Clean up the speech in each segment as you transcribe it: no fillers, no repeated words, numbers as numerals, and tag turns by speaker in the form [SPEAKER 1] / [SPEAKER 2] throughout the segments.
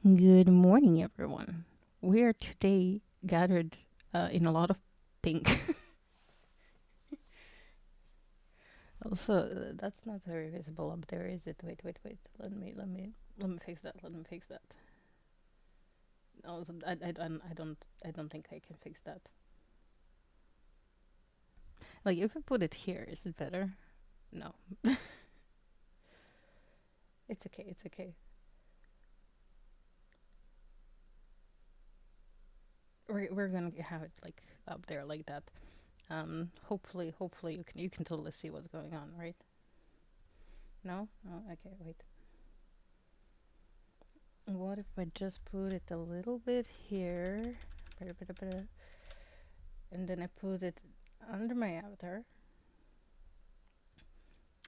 [SPEAKER 1] Good morning, everyone. We are today gathered in a lot of pink. Also, that's not very visible up there, is it? Wait. Let me fix that. Let me fix that. Also, I don't think I can fix that. Like, if I put it here, is it better? No, it's okay. It's okay. We're gonna have it like up there like that. Hopefully you can totally see what's going on, right? No? Oh, okay. Wait. What if I just put it a little bit here, and then I put it under my avatar,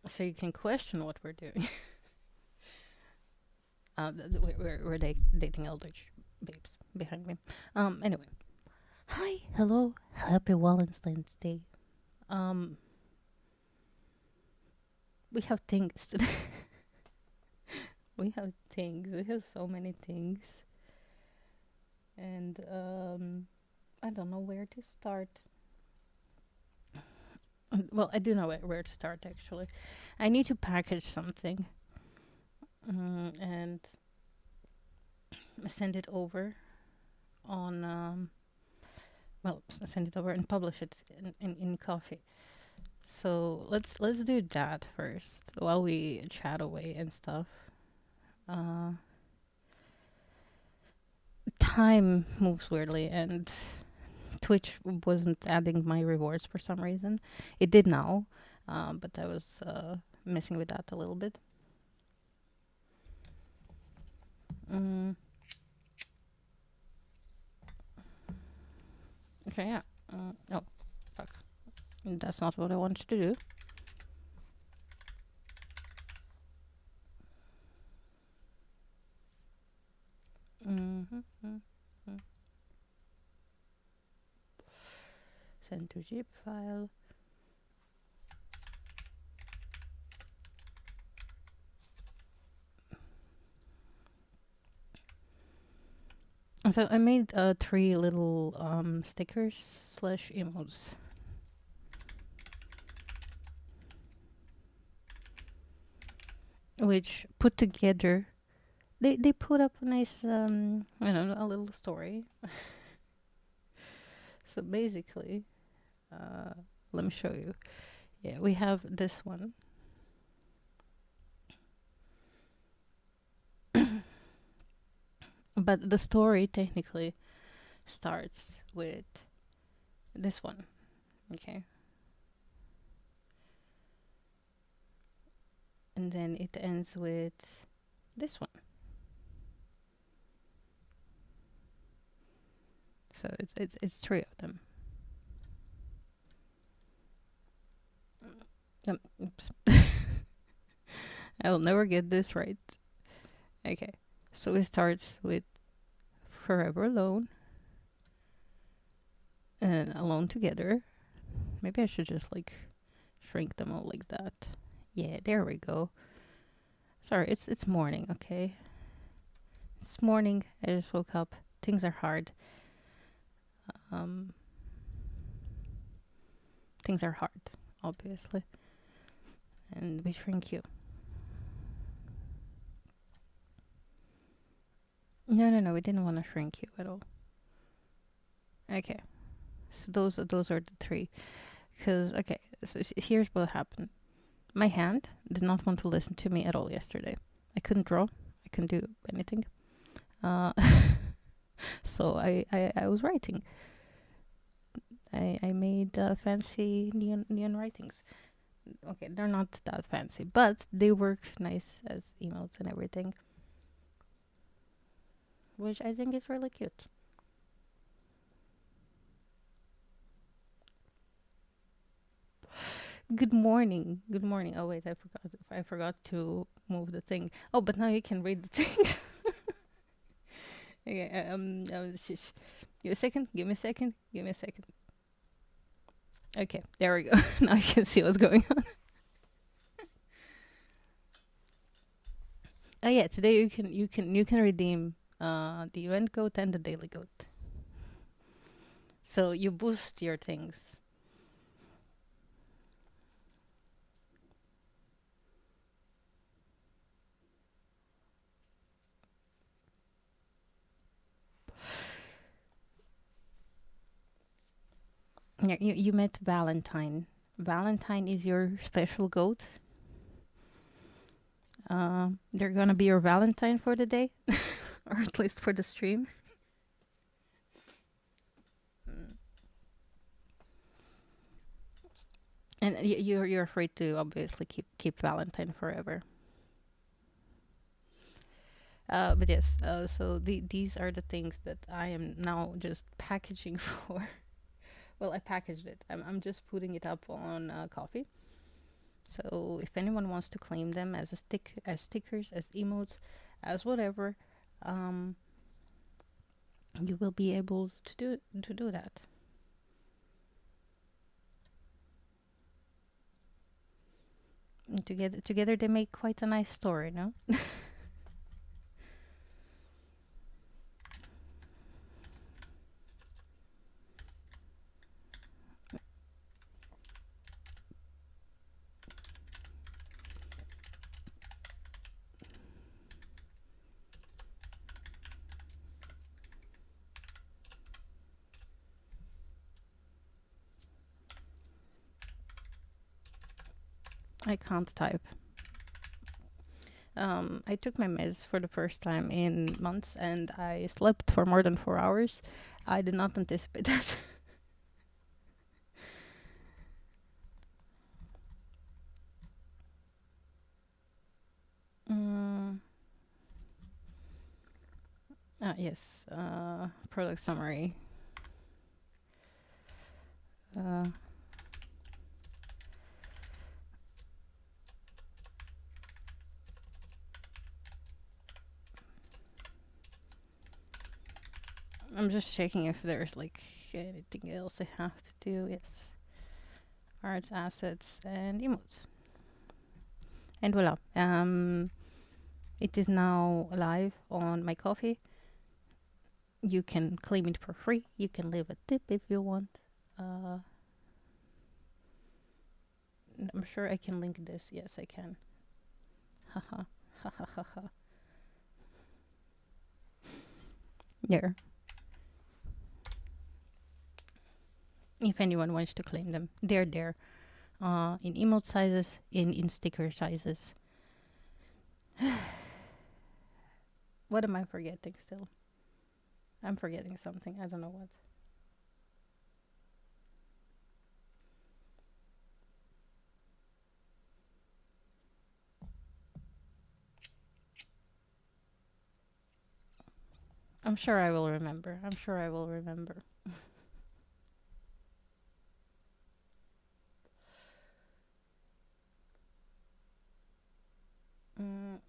[SPEAKER 1] so you can question what we're doing. We're dating eldritch babes behind me. Anyway, hi, hello, happy Valentine's Day. Um, we have things today. We have things. We have so many things, and I don't know where to start. Well, I do know where to start actually. I need to package something and send it over on send it over and publish it in coffee. So let's do that first while we chat away and stuff. Uh, Time moves weirdly, and Twitch wasn't adding my rewards for some reason. It did now, but I was messing with that a little bit. Mm, okay, yeah. Oh, fuck. That's not what I wanted to do. Mm-hmm. Send to zip file. So I made three little stickers slash emotes. Which put together, they put up a nice, I don't know, a little story. So basically, uh, let me show you. Yeah, we have this one. But the story technically starts with this one. Okay. And then it ends with this one. So it's three of them. Oops. I will never get this right. Okay. So it starts with Forever Alone and Alone Together. Maybe I should just like shrink them all like that. Yeah, there we go. Sorry, it's morning, okay? It's morning. I just woke up. Things are hard. Um, things are hard, obviously. And we shrink you. No. We didn't want to shrink you at all. Okay. So those are the three. Because okay, so here's what happened. My hand did not want to listen to me at all yesterday. I couldn't draw. I couldn't do anything. Uh, so I was writing. I made fancy neon writings. Okay, they're not that fancy, but they work nice as emotes and everything, which I think is really cute. Good morning. Good morning. Oh wait, I forgot to move the thing. Oh, but now you can read the thing. Okay. Shush. Give me a second. Give me a second. Give me a second. Okay, there we go. Now you can see what's going on. Oh yeah, today you can redeem the event goat and the daily goat. So you boost your things. Yeah, you met Valentine. Valentine is your special goat. They're gonna be your Valentine for the day, or at least for the stream. Mm. And you're afraid to obviously keep Valentine forever. But yes, so these are the things that I am now just packaging for. Well, I packaged it. I'm just putting it up on Coffee. So if anyone wants to claim them as as stickers, as emotes, as whatever, um, you will be able to do that. And together they make quite a nice story, no? I can't type. I took my meds for the first time in months, and I slept for more than 4 hours. I did not anticipate that. mm, yes. Product summary. Uh, I'm just checking if there's like anything else I have to do. Yes. Arts, assets, and emotes. And voila. It is now live on my coffee. You can claim it for free. You can leave a tip if you want. Uh, I'm sure I can link this. Yes, I can. Haha. Ha ha ha ha. There. If anyone wants to claim them, they're there. In emote sizes, in sticker sizes. What am I forgetting still? I'm forgetting something. I don't know what. I'm sure I will remember. I'm sure I will remember.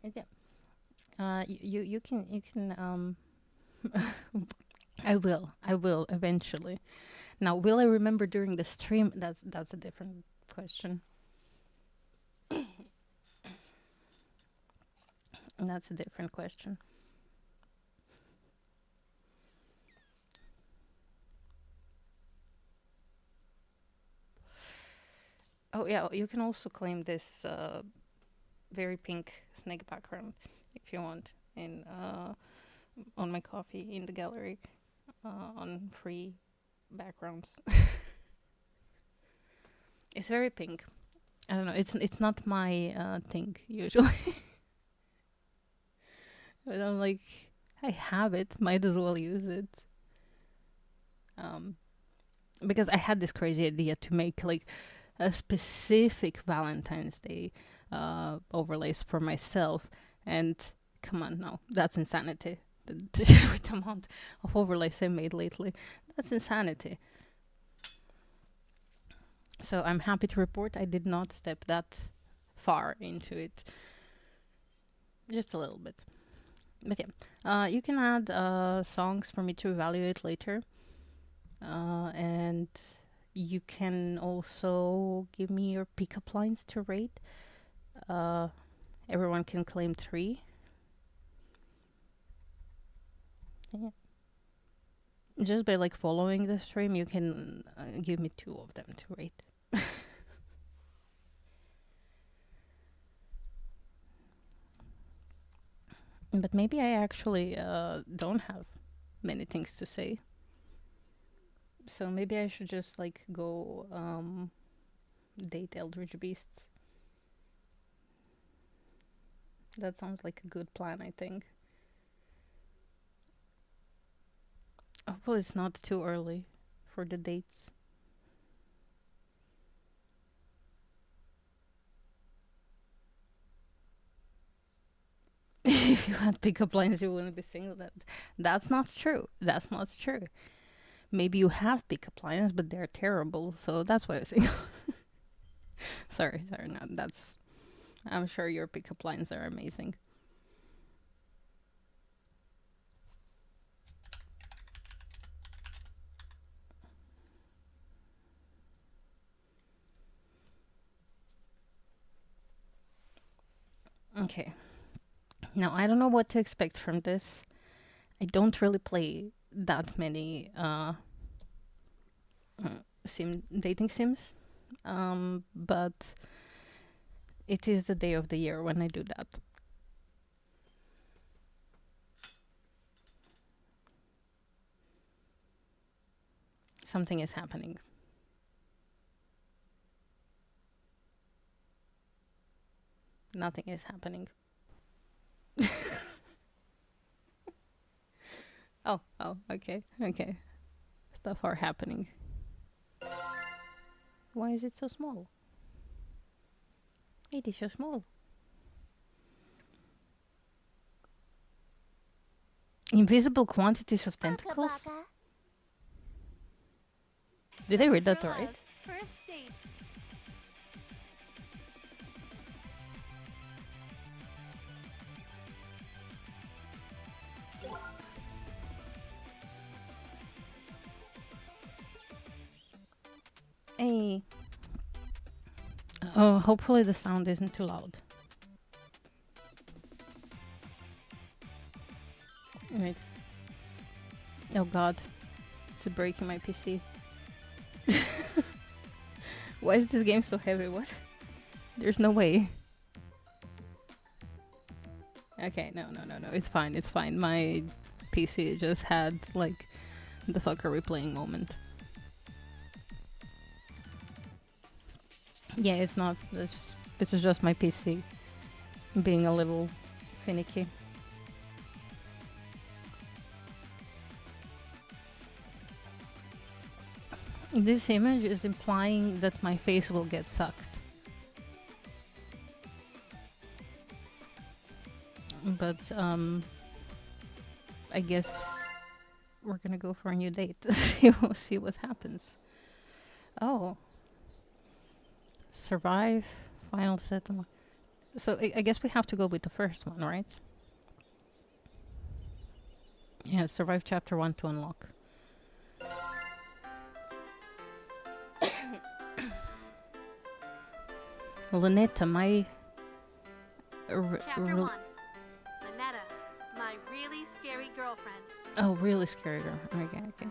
[SPEAKER 1] Yeah. You can. I will eventually. Now, will I remember during the stream? That's a different question. That's a different question. Oh yeah, you can also claim this very pink snake background if you want in on my coffee in the gallery on free backgrounds. It's very pink. I don't know. It's not my thing usually. But I'm like, I have it. Might as well use it. Um, because I had this crazy idea to make like a specific Valentine's Day overlays for myself, and come on, no, that's insanity. With the amount of overlays I made lately, that's insanity. So I'm happy to report I did not step that far into it. Just a little bit. But yeah, you can add songs for me to evaluate later. And you can also give me your pickup lines to rate. Uh, everyone can claim 3. Yeah. Just by like following the stream, you can give me 2 of them to rate. But maybe I actually don't have many things to say. So maybe I should just like go date Eldritch Beasts. That sounds like a good plan, I think. Hopefully it's not too early for the dates. If you had pickup lines, you wouldn't be single. That's not true. That's not true. Maybe you have pickup lines, but they're terrible. So that's why I'm single. sorry. No, that's. I'm sure your pickup lines are amazing. Okay. Now I don't know what to expect from this. I don't really play that many dating sims, but it is the day of the year when I do that. Something is happening. Nothing is happening. Oh, okay. Stuff are happening. Why is it so small? It is so small. Invisible quantities of tentacles? Did I read that right?
[SPEAKER 2] First date.
[SPEAKER 1] Hey. Oh, hopefully the sound isn't too loud. Wait. Oh god. It's breaking my PC. Why is this game so heavy? What? There's no way. Okay, no. It's fine. My PC just had, like, the fucker replaying moment. Yeah, it's not. This is just my PC being a little finicky. This image is implying that my face will get sucked. But, I guess we're gonna go for a new date. See what happens. Oh. Survive, final settlement. So I guess we have to go with the first one, right? Yeah, survive chapter 1 to unlock. Lynetta, my...
[SPEAKER 2] Chapter 1. Lynetta, my really scary girlfriend.
[SPEAKER 1] Oh, really scary girl. Okay.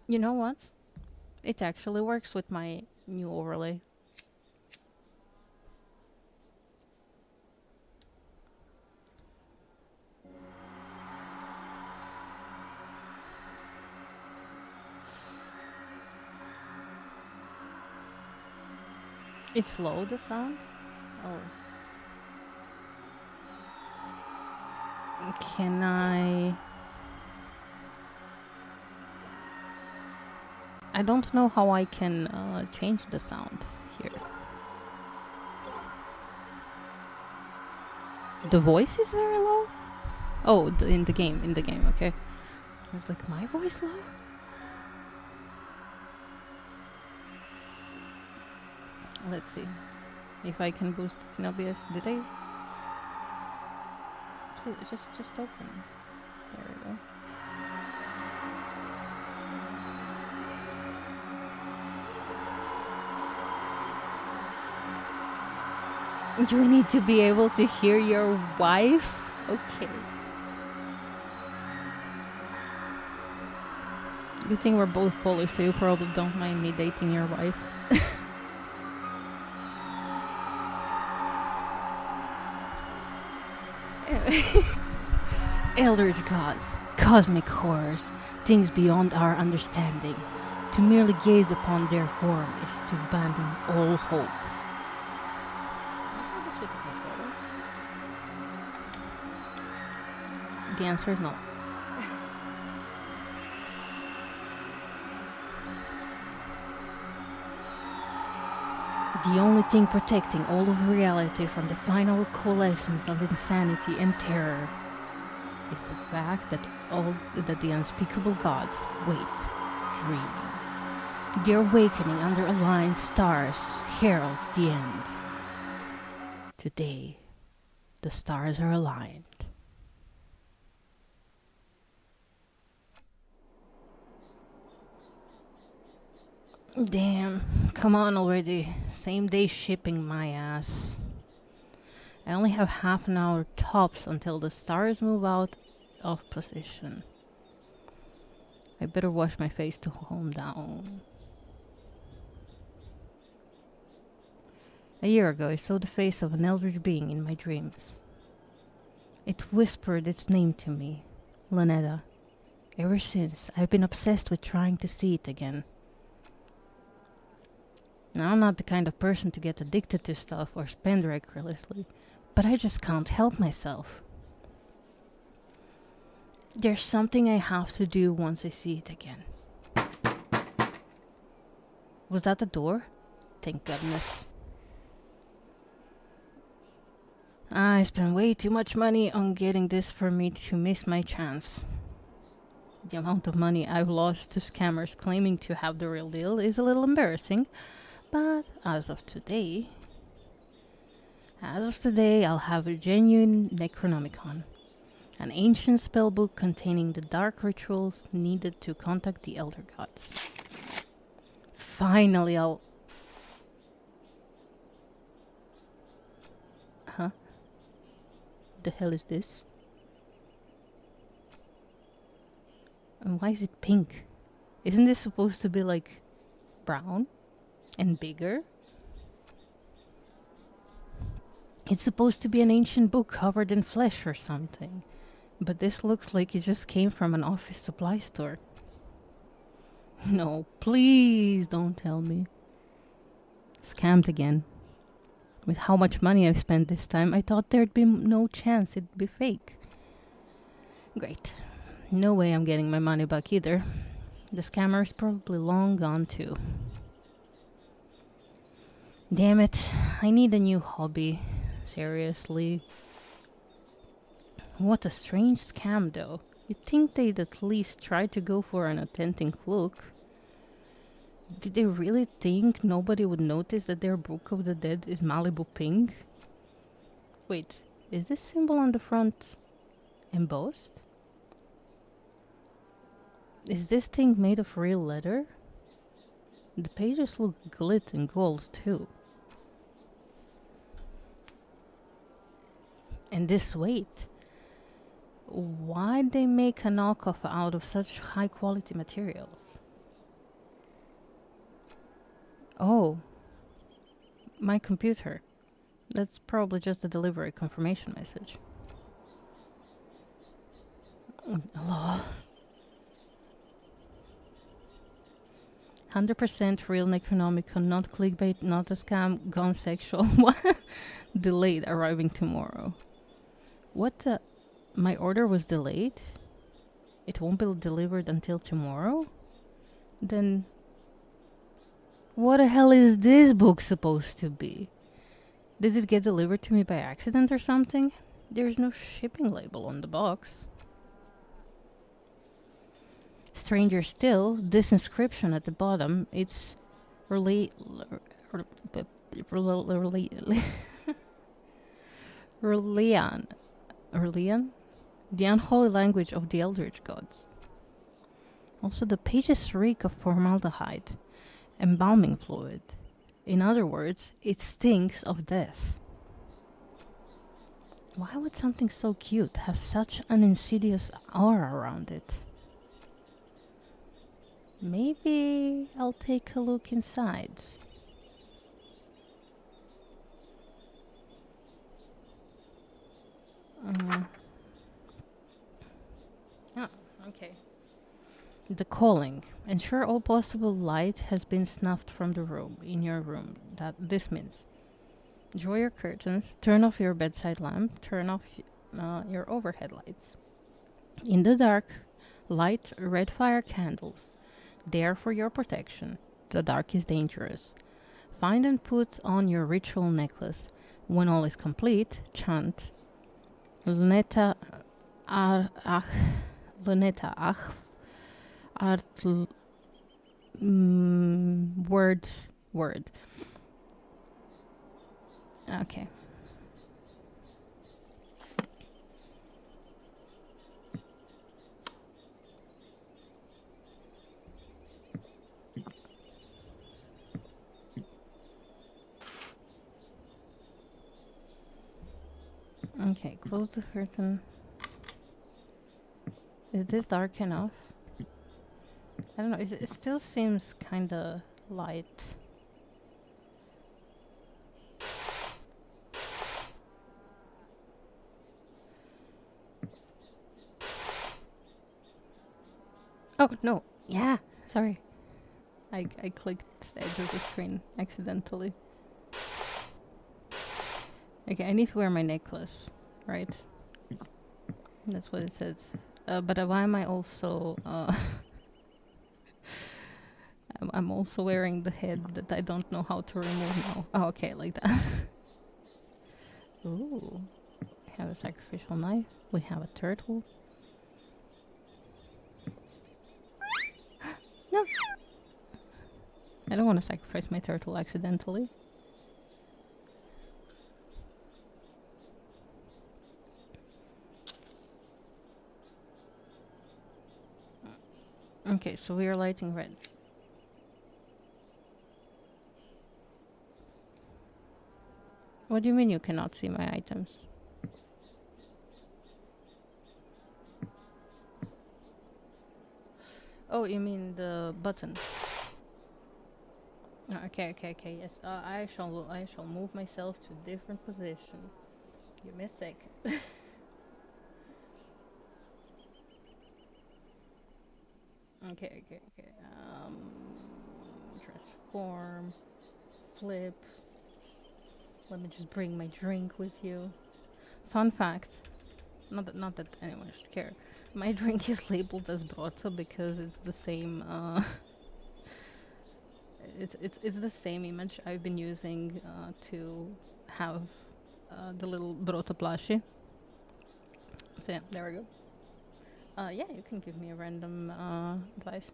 [SPEAKER 1] You know what? It actually works with my new overlay. It's low, the sound? Oh. Can I don't know how I can change the sound here. The voice is very low? Oh, in the game, okay. I was like, my voice low? Let's see if I can boost it in OBS. Did I? Please, just open. There we go. You need to be able to hear your wife? Okay. Good thing we're both Polish, so you probably don't mind me dating your wife. Eldritch gods, cosmic horrors, things beyond our understanding. To merely gaze upon their form is to abandon all hope. Can I do this with the controller? The answer is no. The only thing protecting all of reality from the final coalescence of insanity and terror is the fact that the unspeakable gods wait, dreaming. The awakening under aligned stars heralds the end. Today, the stars are aligned. Damn, come on already. Same day shipping, my ass. I only have half an hour tops until the stars move out of position. I better wash my face to calm down. A year ago, I saw the face of an eldritch being in my dreams. It whispered its name to me, Lanetta. Ever since, I've been obsessed with trying to see it again. Now, I'm not the kind of person to get addicted to stuff or spend recklessly, but I just can't help myself. There's something I have to do once I see it again. Was that the door? Thank goodness. I spent way too much money on getting this for me to miss my chance. The amount of money I've lost to scammers claiming to have the real deal is a little embarrassing, but as of today, I'll have a genuine Necronomicon, an ancient spellbook containing the dark rituals needed to contact the Elder Gods. Finally, Huh? The hell is this? And why is it pink? Isn't this supposed to be like brown and bigger? It's supposed to be an ancient book covered in flesh or something. But this looks like it just came from an office supply store. No, please don't tell me. Scammed again. With how much money I've spent this time, I thought there'd be no chance it'd be fake. Great. No way I'm getting my money back either. The scammer is probably long gone too. Damn it, I need a new hobby. Seriously. What a strange scam though. You'd think they'd at least try to go for an authentic look. Did they really think nobody would notice that their Book of the Dead is Malibu pink? Wait, is this symbol on the front embossed? Is this thing made of real leather? The pages look glit and gold too. And this weight. Why'd they make a knockoff out of such high quality materials? Oh, my computer. That's probably just a delivery confirmation message. Lol. 100% real Necronomicon, not clickbait, not a scam, gone sexual. What? Delayed, arriving tomorrow. What the? My order was delayed? It won't be delivered until tomorrow? Then what the hell is this book supposed to be? Did it get delivered to me by accident or something? There's no shipping label on the box. Stranger still, this inscription at the bottom, it's Relian, the unholy language of the Eldritch gods. Also, the pages reek of formaldehyde, embalming fluid. In other words, it stinks of death. Why would something so cute have such an insidious aura around it? Maybe I'll take a look inside. Oh, okay. The calling. Ensure all possible light has been snuffed from the room, in your room. That this means draw your curtains, turn off your bedside lamp, turn off your overhead lights. In the dark, light red fire candles. They are for your protection. The dark is dangerous. Find and put on your ritual necklace. When all is complete, chant Luneta ar ach Luneta ach art word. Okay. Okay, close the curtain. Is this dark enough? I don't know. It still seems kind of light. Oh, no. Yeah. Sorry. I clicked the edge of the screen accidentally. Okay, I need to wear my necklace, right? That's what it says. But why am I also... I'm also wearing the head that I don't know how to remove now. Oh, okay, like that. Ooh. We have a sacrificial knife. We have a turtle. No! I don't want to sacrifice my turtle accidentally. Okay, so we are lighting red. What do you mean you cannot see my items? Oh, you mean the button? Oh, okay, yes. I shall move myself to a different position. Give me a second. Okay. Transform, flip. Let me just bring my drink with you. Fun fact, not that anyone should care. My drink is labeled as Brota because it's the same. It's the same image I've been using to have the little Brota plushie. So yeah, there we go. Yeah, you can give me a random advice.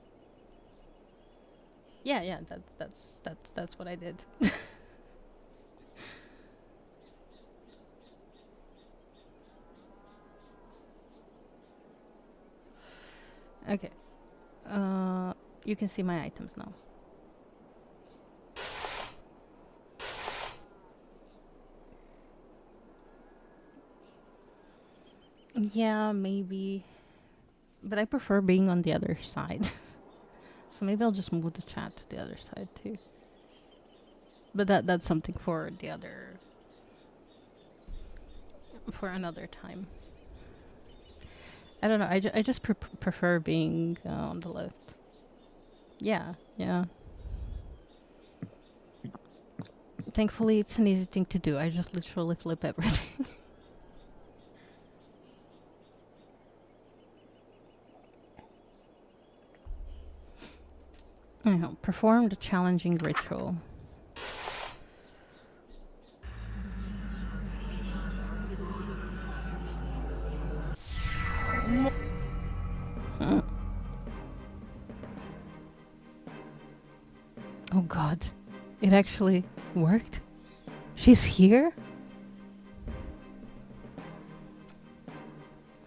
[SPEAKER 1] Yeah, that's what I did. Okay. You can see my items now. Yeah, maybe. But I prefer being on the other side. So maybe I'll just move the chat to the other side too. But that's something for the other... for another time. I don't know. I just prefer being on the left. Yeah. Thankfully, it's an easy thing to do. I just literally flip everything. I know. Perform the challenging ritual. Oh god. It actually worked? She's here?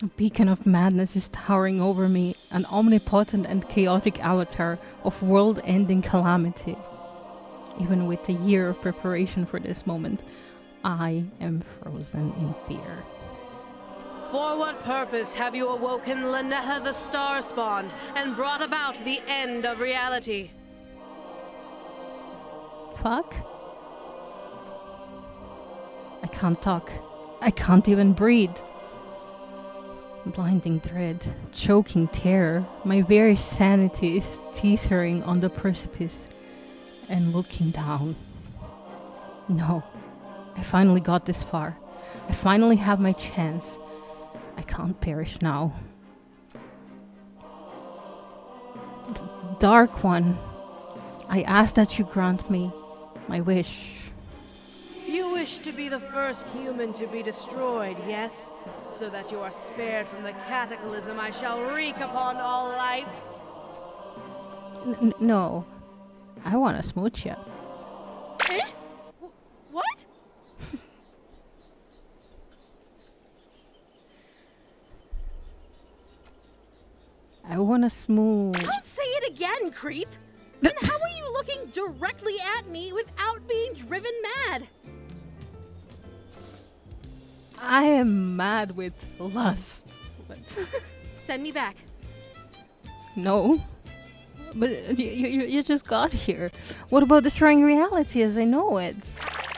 [SPEAKER 1] A beacon of madness is towering over me, an omnipotent and chaotic avatar of world-ending calamity. Even with a year of preparation for this moment, I am frozen in fear.
[SPEAKER 3] For what purpose have you awoken Lynetta the Star Spawn and brought about the end of reality?
[SPEAKER 1] Fuck. I can't talk. I can't even breathe. Blinding dread, choking terror, my very sanity is teetering on the precipice and looking down. No, I finally got this far. I finally have my chance. I can't perish now. Dark One, I ask that you grant me my wish.
[SPEAKER 3] You wish to be the first human to be destroyed, yes? So that you are spared from the cataclysm I shall wreak upon all life?
[SPEAKER 1] No, I want to smooch ya.
[SPEAKER 3] Eh? What?
[SPEAKER 1] I want to smooth.
[SPEAKER 3] Don't say it again, creep! And how are you looking directly at me without being driven mad?
[SPEAKER 1] I am mad with lust. But
[SPEAKER 3] Send me back.
[SPEAKER 1] no. But you just got here. What about destroying reality as I know it?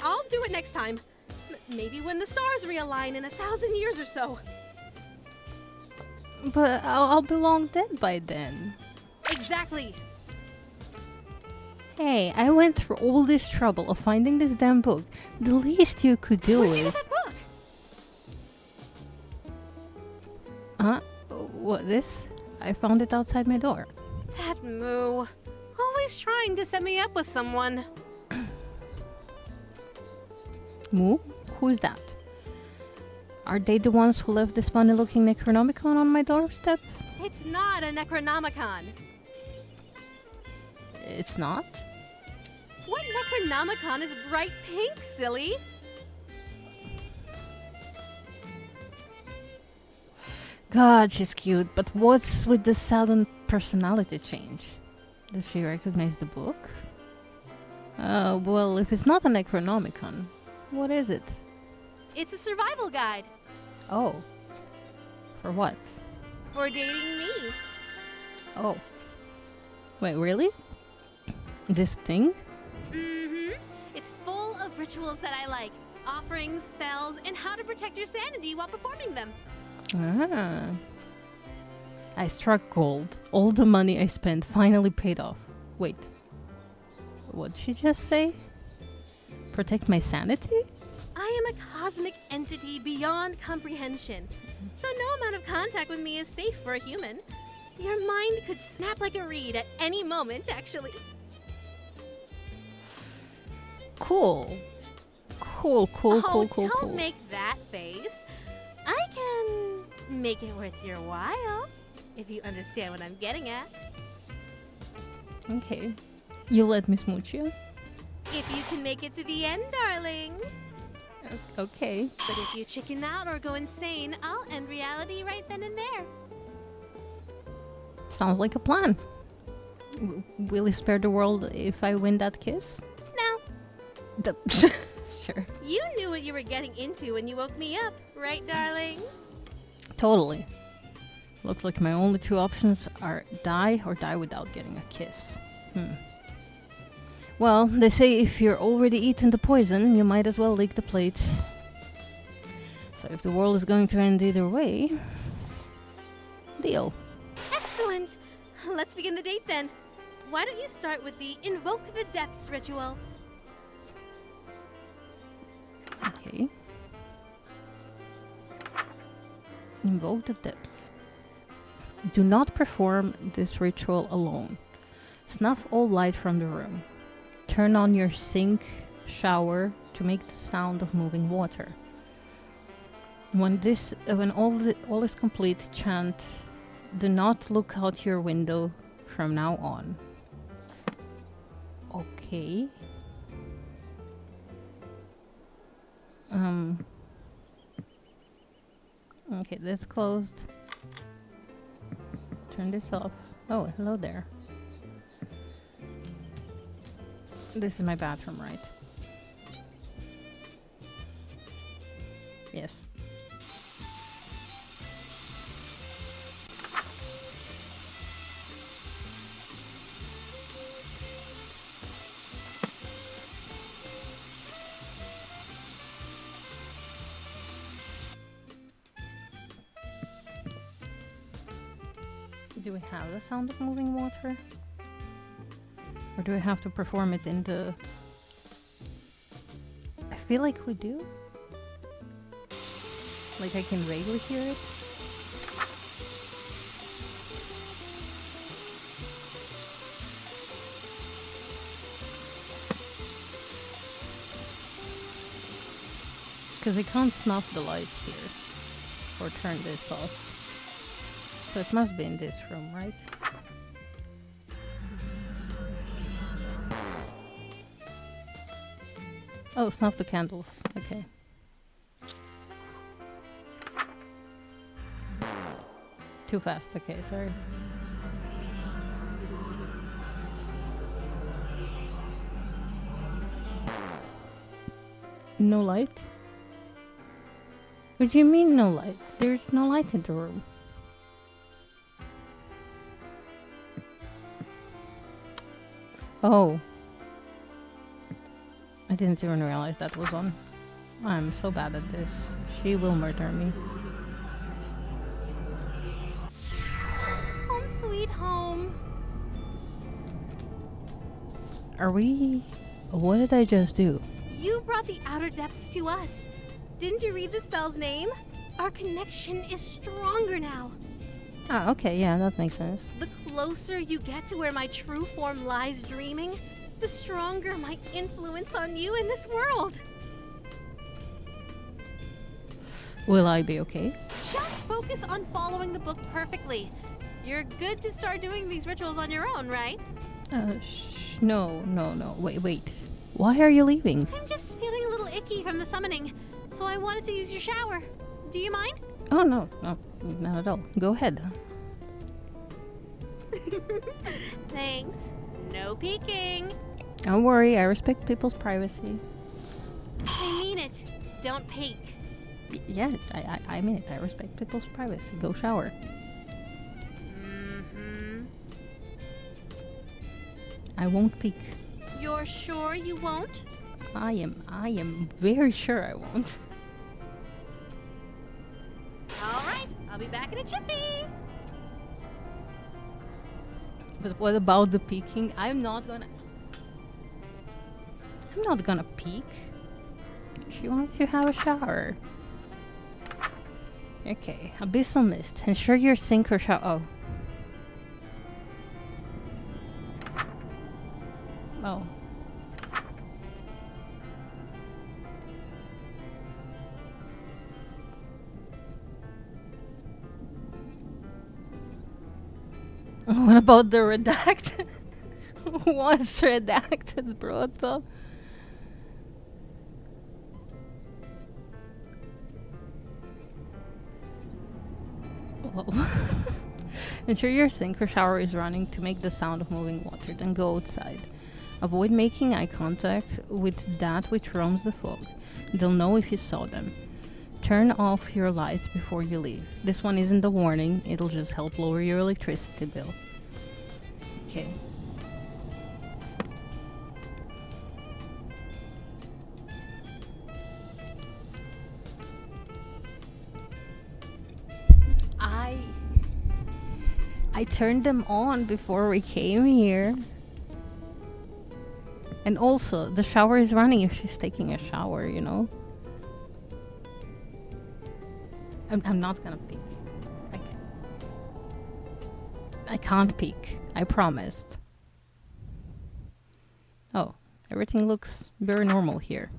[SPEAKER 3] I'll do it next time. Maybe when the stars realign in 1,000 years or so.
[SPEAKER 1] But I'll be long dead by then.
[SPEAKER 3] Exactly.
[SPEAKER 1] Hey, I went through all this trouble of finding this damn book. The least you could do
[SPEAKER 3] Where'd you
[SPEAKER 1] is...
[SPEAKER 3] get that book?
[SPEAKER 1] Huh? What, this? I found it outside my door.
[SPEAKER 3] That moo. Always trying to set me up with someone.
[SPEAKER 1] Moo? Who's that? Are they the ones who left this funny-looking Necronomicon on my doorstep?
[SPEAKER 3] It's not a Necronomicon.
[SPEAKER 1] It's not?
[SPEAKER 3] What Necronomicon is bright pink, silly?
[SPEAKER 1] God, she's cute, but what's with the sudden personality change? Does she recognize the book? Well, if it's not a Necronomicon, what is it?
[SPEAKER 3] It's a survival guide.
[SPEAKER 1] Oh. For what?
[SPEAKER 3] For dating me.
[SPEAKER 1] Oh. Wait, really? This thing?
[SPEAKER 3] Mm-hmm. It's full of rituals that I like. Offerings, spells, and how to protect your sanity while performing them.
[SPEAKER 1] Ah. I struck gold. All the money I spent finally paid off. Wait. What'd she just say? Protect my sanity?
[SPEAKER 3] I am a cosmic entity beyond comprehension, so no amount of contact with me is safe for a human. Your mind could snap like a reed at any moment, actually.
[SPEAKER 1] Cool. Cool.
[SPEAKER 3] Don't make that face. I can make it worth your while, if you understand what I'm getting at.
[SPEAKER 1] Okay. You let me smooch you?
[SPEAKER 3] If you can make it to the end, darling.
[SPEAKER 1] Okay.
[SPEAKER 3] But if you chicken out or go insane, I'll end reality right then and there.
[SPEAKER 1] Sounds like a plan. Will you spare the world if I win that kiss?
[SPEAKER 3] No,
[SPEAKER 1] Sure.
[SPEAKER 3] you knew what you were getting into when you woke me up, right, darling?
[SPEAKER 1] Totally. Looks like my only two options are die or die without getting a kiss. Well, they say if you're already eaten the poison, you might as well lick the plate. So if the world is going to end either way, deal.
[SPEAKER 3] Excellent! Let's begin the date then. Why don't you start with the Invoke the Depths ritual?
[SPEAKER 1] Okay. Invoke the depths. Do not perform this ritual alone. Snuff all light from the room. Turn on your sink shower to make the sound of moving water. When all is complete, chant, do not look out your window from now on. Okay. Okay, that's closed. Turn this off. Oh, hello there. This is my bathroom, right? Yes. Do we have the sound of moving water? Or do we have to perform it in the... I feel like we do. Like I can vaguely hear it. Because I can't snuff the lights here. Or turn this off. So it must be in this room, right? Oh, snuff the candles. Okay. Too fast. Okay, sorry. No light? What do you mean no light? There's no light in the room. Oh. I didn't even realize that was on. I'm so bad at this. She will murder me.
[SPEAKER 3] Home sweet home.
[SPEAKER 1] Are we... What did I just do?
[SPEAKER 3] You brought the outer depths to us. Didn't you read the spell's name? Our connection is stronger now.
[SPEAKER 1] Ah, okay, yeah, that makes sense.
[SPEAKER 3] The closer you get to where my true form lies dreaming, the stronger my influence on you in this world.
[SPEAKER 1] Will I be okay?
[SPEAKER 3] Just focus on following the book perfectly. You're good to start doing these rituals on your own, right?
[SPEAKER 1] No. Wait. Why are you leaving?
[SPEAKER 3] I'm just feeling a little icky from the summoning, so I wanted to use your shower. Do you mind?
[SPEAKER 1] Oh, no, not at all. Go ahead.
[SPEAKER 3] Thanks. No peeking.
[SPEAKER 1] Don't worry, I respect people's privacy.
[SPEAKER 3] I mean it. Don't peek.
[SPEAKER 1] Yeah, I mean it. I respect people's privacy. Go shower.
[SPEAKER 3] Mm-hmm.
[SPEAKER 1] I won't peek.
[SPEAKER 3] You're sure you won't?
[SPEAKER 1] I am very sure I won't.
[SPEAKER 3] All right, I'll be back in a jiffy.
[SPEAKER 1] But what about the peeking? I'm not gonna peek. She wants to have a shower. Okay, abyssal mist. Ensure your sink or shower. Oh. Oh. What about the redacted? What's redacted, bro? Well, ensure your sink or shower is running to make the sound of moving water, then go outside. Avoid making eye contact with that which roams the fog. They'll know if you saw them. Turn off your lights before you leave. This one isn't a warning, it'll just help lower your electricity bill. Okay. I turned them on before we came here. And also, the shower is running if she's taking a shower, you know? I'm not gonna peek. I can't peek. I promised. Oh, everything looks very normal here.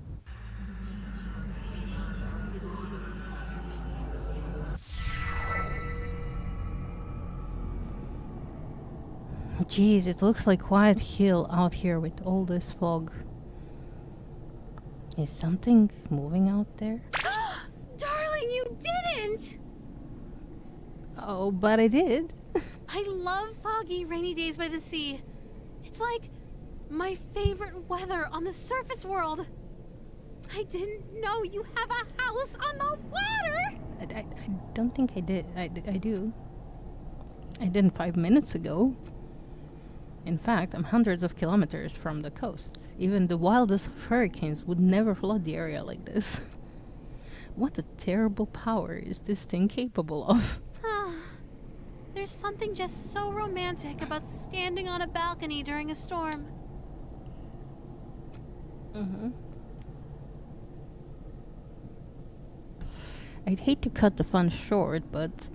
[SPEAKER 1] Jeez, it looks like Quiet Hill out here with all this fog. Is something moving out there?
[SPEAKER 3] Darling, you didn't!
[SPEAKER 1] Oh, but I did.
[SPEAKER 3] I love foggy, rainy days by the sea. It's like my favorite weather on the surface world. I didn't know you have a house on the water!
[SPEAKER 1] I don't think I did. I do. I didn't 5 minutes ago. In fact, I'm hundreds of kilometers from the coast. Even the wildest of hurricanes would never flood the area like this. What a terrible power is this thing capable of?
[SPEAKER 3] There's There's something just so romantic about standing on a balcony during a storm.
[SPEAKER 1] Mm-hmm. I'd hate to cut the fun short, but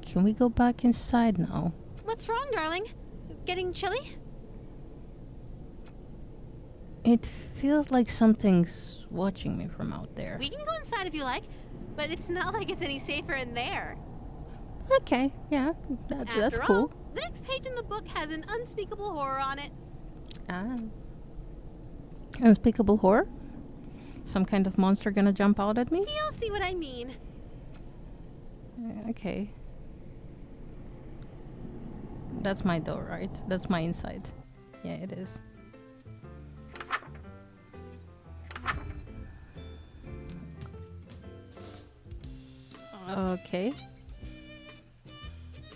[SPEAKER 1] can we go back inside now?
[SPEAKER 3] What's wrong, darling? Getting chilly?
[SPEAKER 1] It feels like something's watching me from out there.
[SPEAKER 3] We can go inside if you like, but it's not like it's any safer in there.
[SPEAKER 1] Okay, yeah, that's
[SPEAKER 3] After
[SPEAKER 1] cool.
[SPEAKER 3] all, the next page in the book has an unspeakable horror on it.
[SPEAKER 1] Ah. Unspeakable horror? Some kind of monster gonna jump out at me?
[SPEAKER 3] You'll see what I mean.
[SPEAKER 1] Okay. That's my door, right? That's my inside. Yeah, it is. Okay.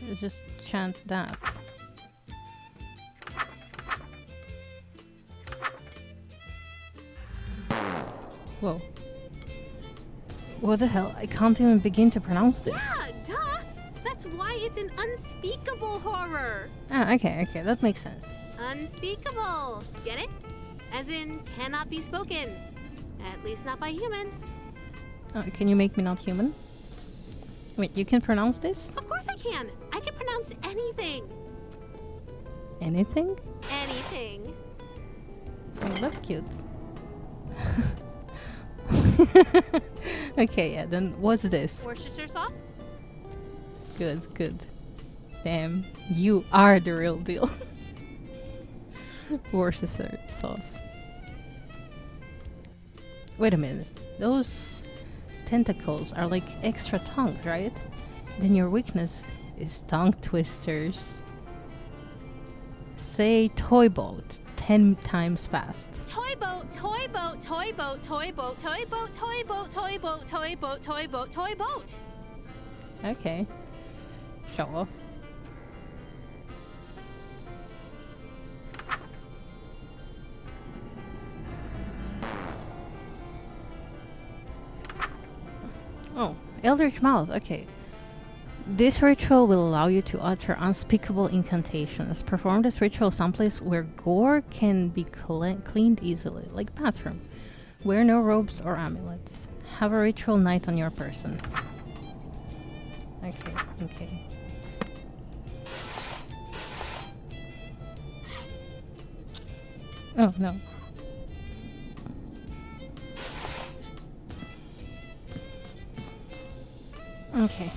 [SPEAKER 1] Let's just chant that. Whoa. What the hell? I can't even begin to pronounce this.
[SPEAKER 3] Yeah, duh! That's why it's an unspeakable horror.
[SPEAKER 1] Ah, okay, that makes sense.
[SPEAKER 3] Unspeakable. Get it? As in, cannot be spoken. At least not by humans.
[SPEAKER 1] Can you make me not human? Wait, you can pronounce this?
[SPEAKER 3] Of course I can. I can pronounce anything.
[SPEAKER 1] Anything?
[SPEAKER 3] Anything.
[SPEAKER 1] Oh, that's cute. Okay, yeah, then what's this?
[SPEAKER 3] Worcestershire sauce?
[SPEAKER 1] Good. Damn, you are the real deal. Worcestershire sauce. Wait a minute, those tentacles are like extra tongues, right? Then your weakness is tongue twisters. Say toy boat 10 times fast.
[SPEAKER 3] Toy boat, toy boat, toy boat, toy boat, toy boat, toy boat, toy boat, toy boat, toy boat, toy boat.
[SPEAKER 1] Okay. Show off. Oh, Eldritch Mouth, okay. This ritual will allow you to utter unspeakable incantations. Perform this ritual someplace where gore can be cleaned easily, like bathroom. Wear no robes or amulets. Have a ritual night on your person. Okay. Oh, no. Okay.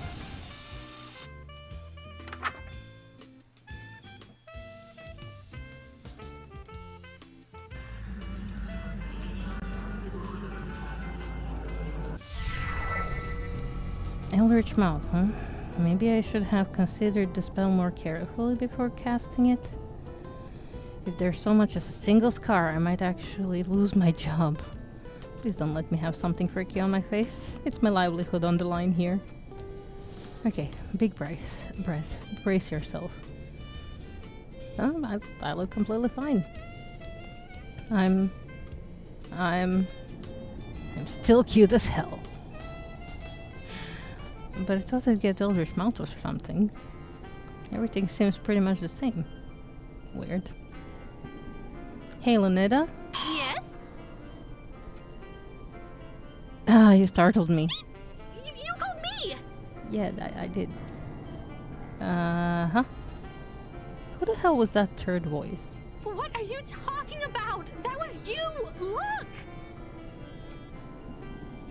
[SPEAKER 1] Eldritch Mouth, huh? Maybe I should have considered the spell more carefully before casting it. If there's so much as a single scar, I might actually lose my job. Please don't let me have something freaky on my face. It's my livelihood on the line here. Okay, big breath. Brace yourself. I look completely fine. I'm still cute as hell. But I thought I'd get Eldritch Mouth or something. Everything seems pretty much the same. Weird. Hey, Lunetta?
[SPEAKER 3] Yes?
[SPEAKER 1] Ah, you startled me.
[SPEAKER 3] You called me!
[SPEAKER 1] Yeah, I did. Uh-huh. Who the hell was that third voice?
[SPEAKER 3] What are you talking about? That was you! Look!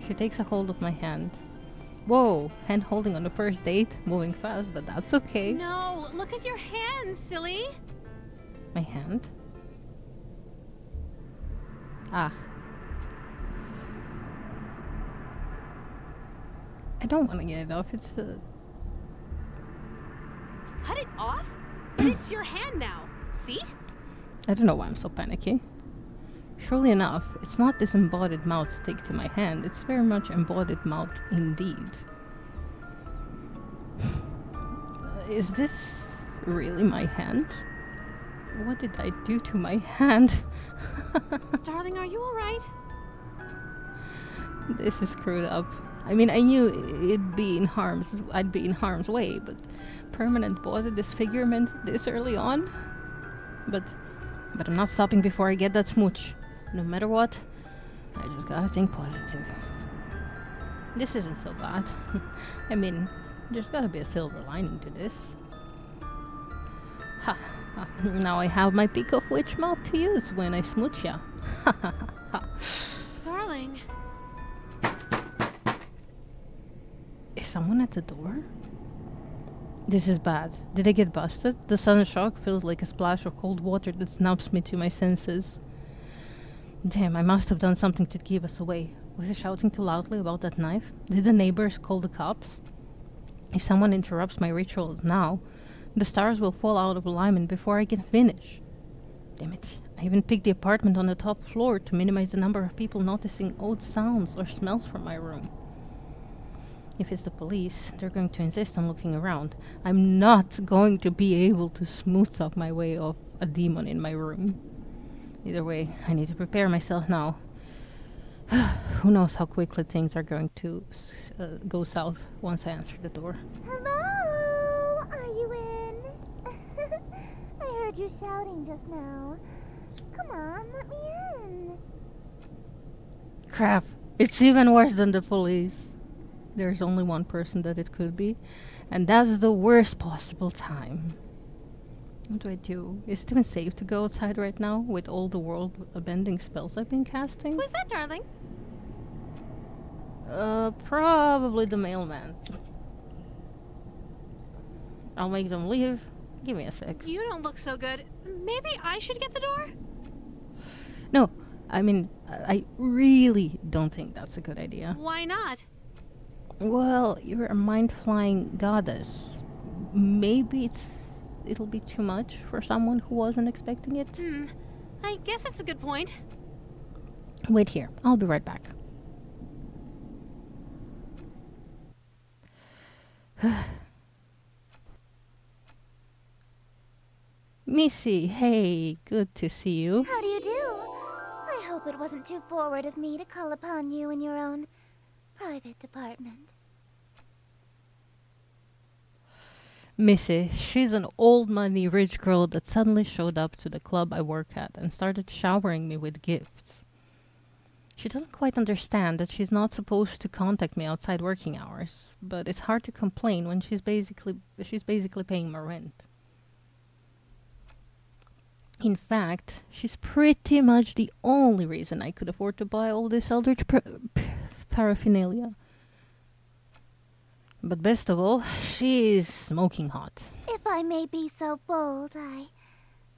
[SPEAKER 1] She takes a hold of my hand. Whoa, hand holding on the first date, moving fast, but that's okay.
[SPEAKER 3] No, look at your hands, silly!
[SPEAKER 1] My hand? Ah. I don't want to get it off, it's
[SPEAKER 3] Cut it off? But it's your hand now. See?
[SPEAKER 1] I don't know why I'm so panicky. Surely enough, it's not this embodied mouth stick to my hand, it's very much embodied mouth indeed. Is this really my hand? What did I do to my hand?
[SPEAKER 3] Darling, are you alright?
[SPEAKER 1] This is screwed up. I mean, I knew I'd be in harm's way, but permanent body disfigurement this early on? But I'm not stopping before I get that smooch. No matter what, I just gotta think positive. This isn't so bad. I mean, there's gotta be a silver lining to this. Ha! Now I have my peak of witch mouth to use when I smooch ya. Ha ha ha.
[SPEAKER 3] Darling.
[SPEAKER 1] Is someone at the door? This is bad. Did I get busted? The sudden shock feels like a splash of cold water that snaps me to my senses. Damn, I must have done something to give us away. Was I shouting too loudly about that knife? Did the neighbors call the cops? If someone interrupts my rituals now, the stars will fall out of alignment before I can finish. Damn it. I even picked the apartment on the top floor to minimize the number of people noticing odd sounds or smells from my room. If it's the police, they're going to insist on looking around. I'm not going to be able to smooth up my way off a demon in my room. Either way, I need to prepare myself now. Who knows how quickly things are going to go south once I answer the door.
[SPEAKER 4] Hello? Are you in? I heard you shouting just now. Come on, let me in.
[SPEAKER 1] Crap. It's even worse than the police. There's only one person that it could be, and that's the worst possible time. What do I do? Is it even safe to go outside right now with all the world-bending spells I've been casting?
[SPEAKER 3] Who's that, darling?
[SPEAKER 1] Probably the mailman. I'll make them leave. Give me a sec.
[SPEAKER 3] You don't look so good. Maybe I should get the door?
[SPEAKER 1] No, I mean, I really don't think that's a good idea.
[SPEAKER 3] Why not?
[SPEAKER 1] Well, you're a mind-flying goddess. Maybe it'll be too much for someone who wasn't expecting it.
[SPEAKER 3] I guess that's a good point.
[SPEAKER 1] Wait here. I'll be right back. Missy, hey, good to see you.
[SPEAKER 4] How do you do? I hope it wasn't too forward of me to call upon you in your own private department.
[SPEAKER 1] Missy, she's an old money rich girl that suddenly showed up to the club I work at and started showering me with gifts. She doesn't quite understand that she's not supposed to contact me outside working hours, but it's hard to complain when she's basically paying my rent. In fact, she's pretty much the only reason I could afford to buy all this eldritch paraphernalia. But best of all, she's smoking hot.
[SPEAKER 4] If I may be so bold, I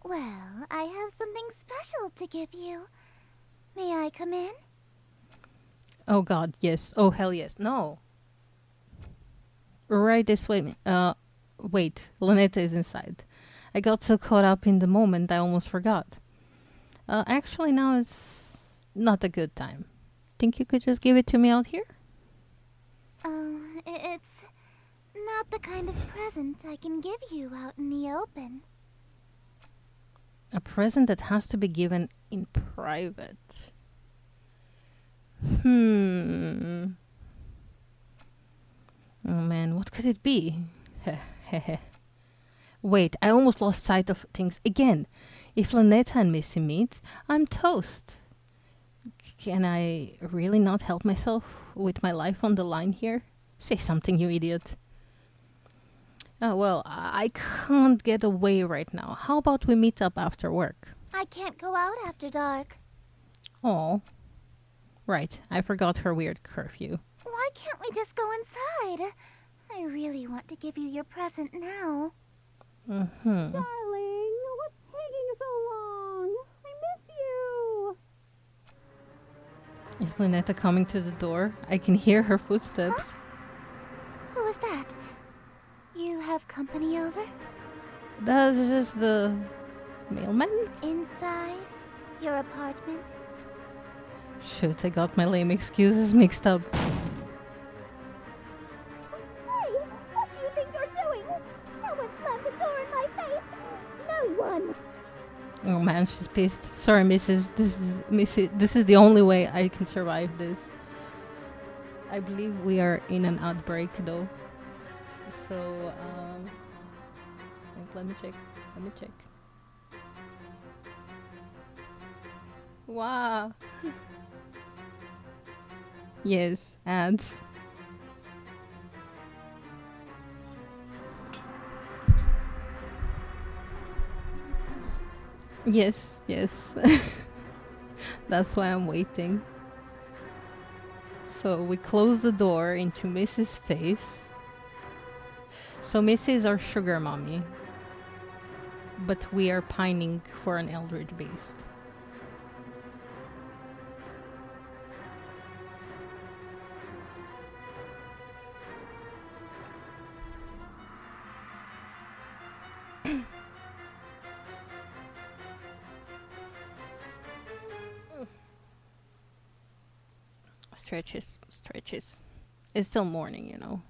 [SPEAKER 4] have something special to give you. May I come in?
[SPEAKER 1] Oh god, yes. Oh hell yes. No. Right this way. Wait, Lynetta is inside. I got so caught up in the moment I almost forgot. Actually now it's not a good time. Think you could just give it to me out here?
[SPEAKER 4] It's not the kind of present I can give you out in the open.
[SPEAKER 1] A present that has to be given in private. Oh man, what could it be? Wait, I almost lost sight of things again. If Lynetta and Missy meet, I'm toast. Can I really not help myself with my life on the line here? Say something, you idiot. Oh, well, I can't get away right now. How about we meet up after work?
[SPEAKER 4] I can't go out after dark.
[SPEAKER 1] Oh. Right, I forgot her weird curfew.
[SPEAKER 4] Why can't we just go inside? I really want to give you your present now.
[SPEAKER 3] Darling, what's taking so long? I miss you.
[SPEAKER 1] Is Lynetta coming to the door? I can hear her footsteps.
[SPEAKER 4] Who was that? You have company over?
[SPEAKER 1] That's just the mailman?
[SPEAKER 4] Inside your apartment?
[SPEAKER 1] Shoot, I got my lame excuses mixed up.
[SPEAKER 4] Hey, what do you think you're doing? No one slammed the door in my face. No one.
[SPEAKER 1] Oh man, she's pissed. Sorry, Mrs. This is the only way I can survive this. I believe we are in an outbreak though. So, wait, let me check. Let me check. Wow. Yes, ads. Yes, yes. That's why I'm waiting. So we close the door into Missy's face. So Missy is our sugar mommy, but we are pining for an Eldritch beast. Stretches, stretches. It's still morning, you know.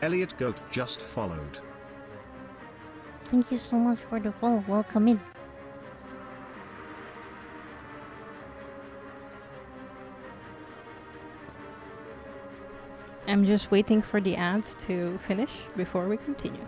[SPEAKER 5] Elliot Goat just followed.
[SPEAKER 1] Thank you so much for the follow. Welcome in. I'm just waiting for the ads to finish before we continue.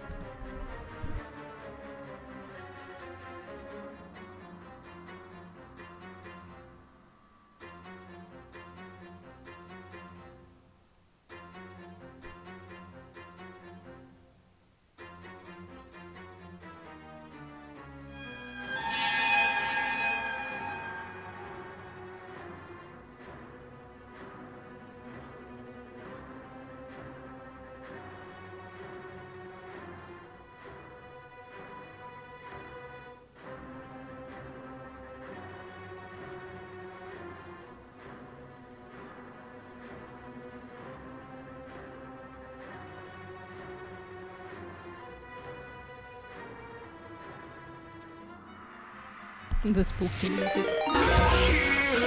[SPEAKER 1] The spooky music.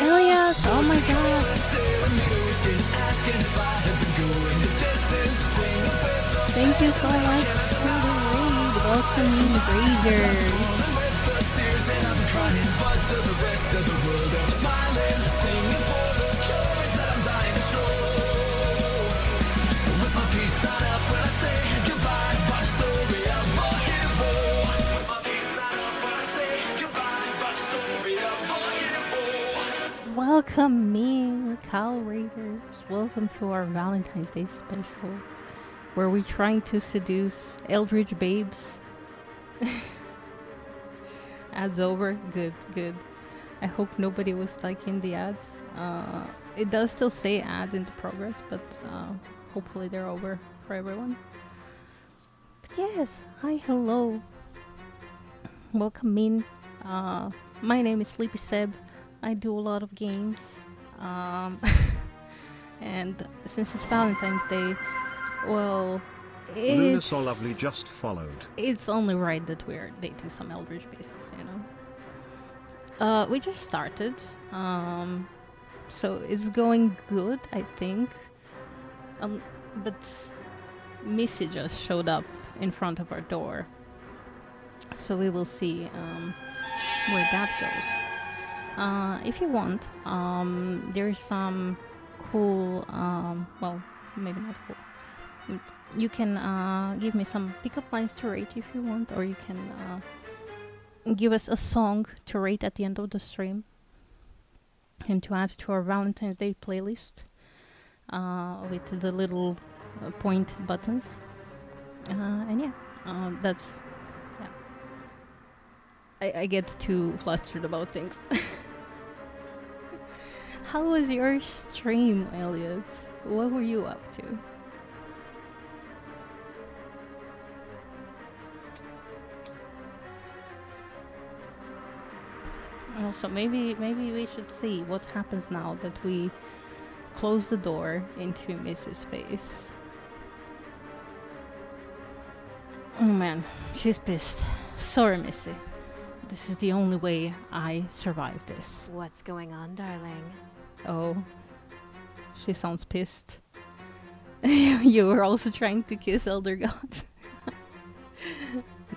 [SPEAKER 1] Elias! Oh my god! Thank you so much for the raid. Welcome in, Raiders. Welcome me, Cow Raiders. Welcome to our Valentine's Day special, where we're trying to seduce Eldritch babes. Ads over? Good, good. I hope nobody was like in the ads. It does still say ads in the progress, but hopefully they're over for everyone. But yes, hi, hello. Welcome in. My name is Sleepy Seb. I do a lot of games. And since it's Valentine's Day, well,
[SPEAKER 5] Luna So Lovely just followed.
[SPEAKER 1] It's only right that we're dating some Eldritch beasts, you know. We just started, so it's going good, I think. But Missy just showed up in front of our door, so we will see where that goes. If you want, there's some cool, well, maybe not cool. You can give me some pickup lines to rate if you want, or you can give us a song to rate at the end of the stream and to add to our Valentine's Day playlist with the little point buttons. And yeah, that's, yeah. I get too flustered about things. How was your stream, Elliot? What were you up to? Also, maybe we should see what happens now that we close the door into Missy's face. Oh man, she's pissed. Sorry, Missy. This is the only way I survive this.
[SPEAKER 3] What's going on, darling?
[SPEAKER 1] Oh, she sounds pissed. You were also trying to kiss Elder Gods.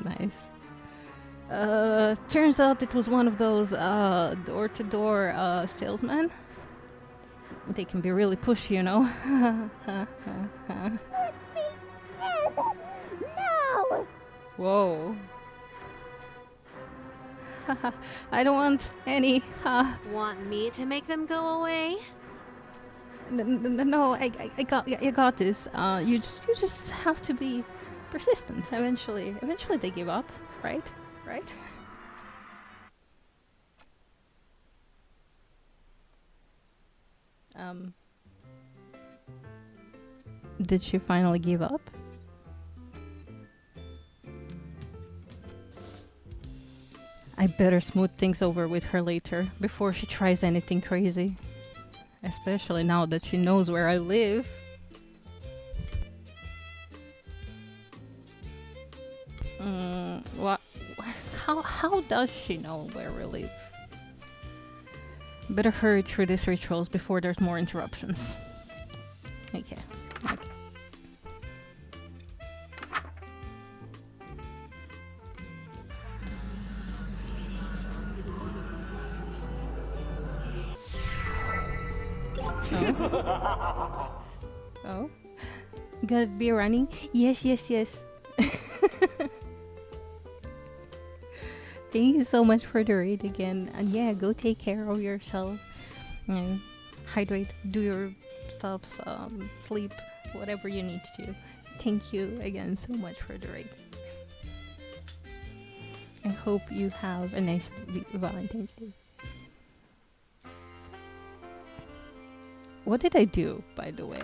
[SPEAKER 1] Nice. Turns out it was one of those door-to-door salesmen. They can be really pushy, you know.
[SPEAKER 4] No!
[SPEAKER 1] Whoa. I don't want any.
[SPEAKER 3] Want me to make them go away?
[SPEAKER 1] No, I got this. You just have to be persistent. Eventually they give up, right? Right? Did she finally give up? I better smooth things over with her later before she tries anything crazy. Especially now that she knows where I live. What? How does she know where we live? Better hurry through these rituals before there's more interruptions. Okay. Oh. Gotta be running? Yes. Thank you so much for the raid again. And yeah, go take care of yourself. Hydrate, do your stuffs, sleep, whatever you need to do. Thank you again so much for the raid. I hope you have a nice Valentine's Day. What did I do, by the way?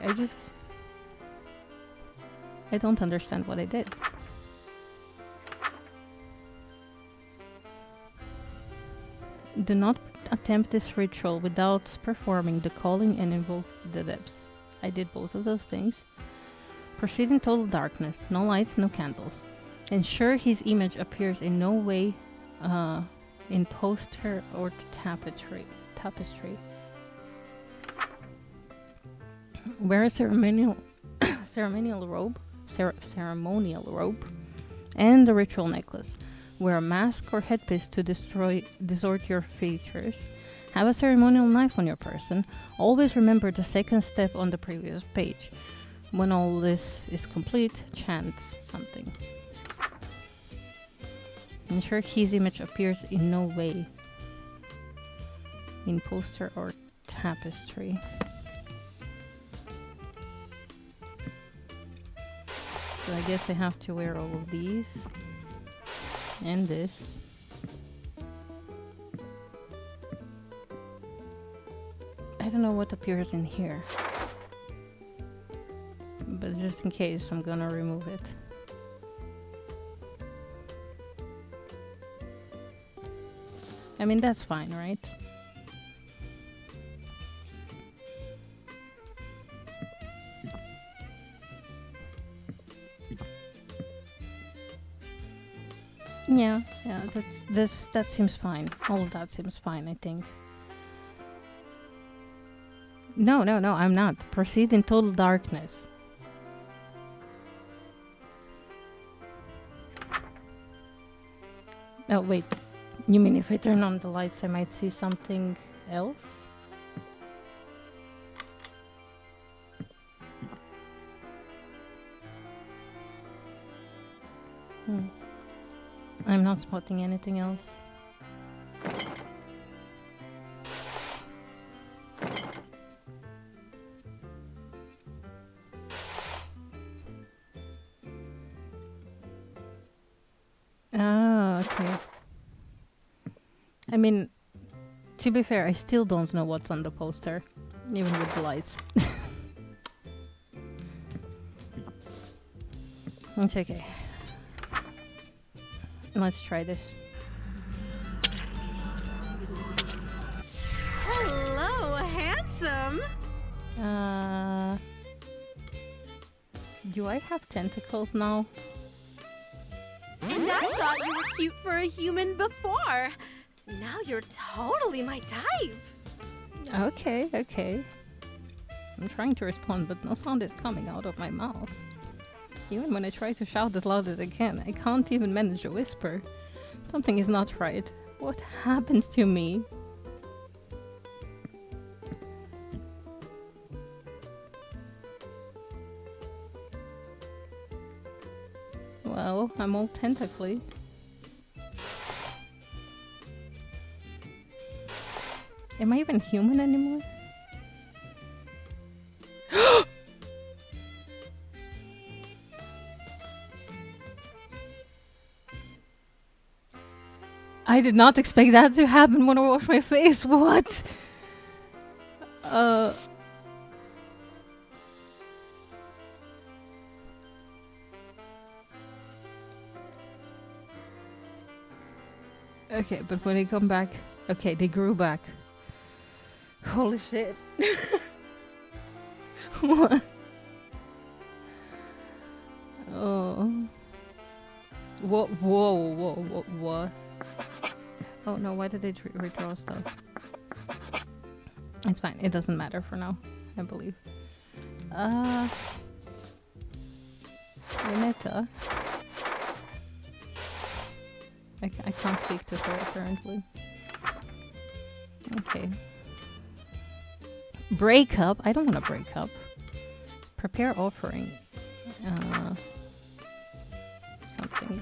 [SPEAKER 1] I don't understand what I did. Do not attempt this ritual without performing the calling and invoke the depths. I did both of those things. Proceed in total darkness. No lights, no candles. Ensure his image appears in no way in poster or tapestry. Wear a ceremonial robe and the ritual necklace. Wear a mask or headpiece to distort your features. Have a ceremonial knife on your person. Always remember the second step on the previous page. When all this is complete, chant something. Ensure his image appears in no way in poster or tapestry. So I guess I have to wear all of these. And this. I don't know what appears in here. But just in case, I'm gonna remove it. I mean, that's fine, right? Yeah, that seems fine. All of that seems fine, I think. No, I'm not. Proceed in total darkness. Oh, wait. You mean if I turn on the lights, I might see something else? I'm not spotting anything else. Ah, okay. I mean, to be fair, I still don't know what's on the poster, even with the lights. It's okay. Let's try this.
[SPEAKER 3] Hello, handsome!
[SPEAKER 1] Do I have tentacles now?
[SPEAKER 3] And I thought you were cute for a human before. Now you're totally my type.
[SPEAKER 1] Okay, okay. I'm trying to respond, but no sound is coming out of my mouth. Even when I try to shout as loud as I can, I can't even manage a whisper. Something is not right. What happened to me? Well, I'm all tentacly. Am I even human anymore? I did not expect that to happen when I wash my face. What? Okay, but when they come back... Okay, they grew back. Holy shit. What? Oh. Whoa, whoa, whoa, whoa, what? Oh no, why did they redraw stuff? It's fine, it doesn't matter for now, I believe. Renetta. I can't speak to her apparently. Okay. Break up? I don't want to break up. Prepare offering. Something.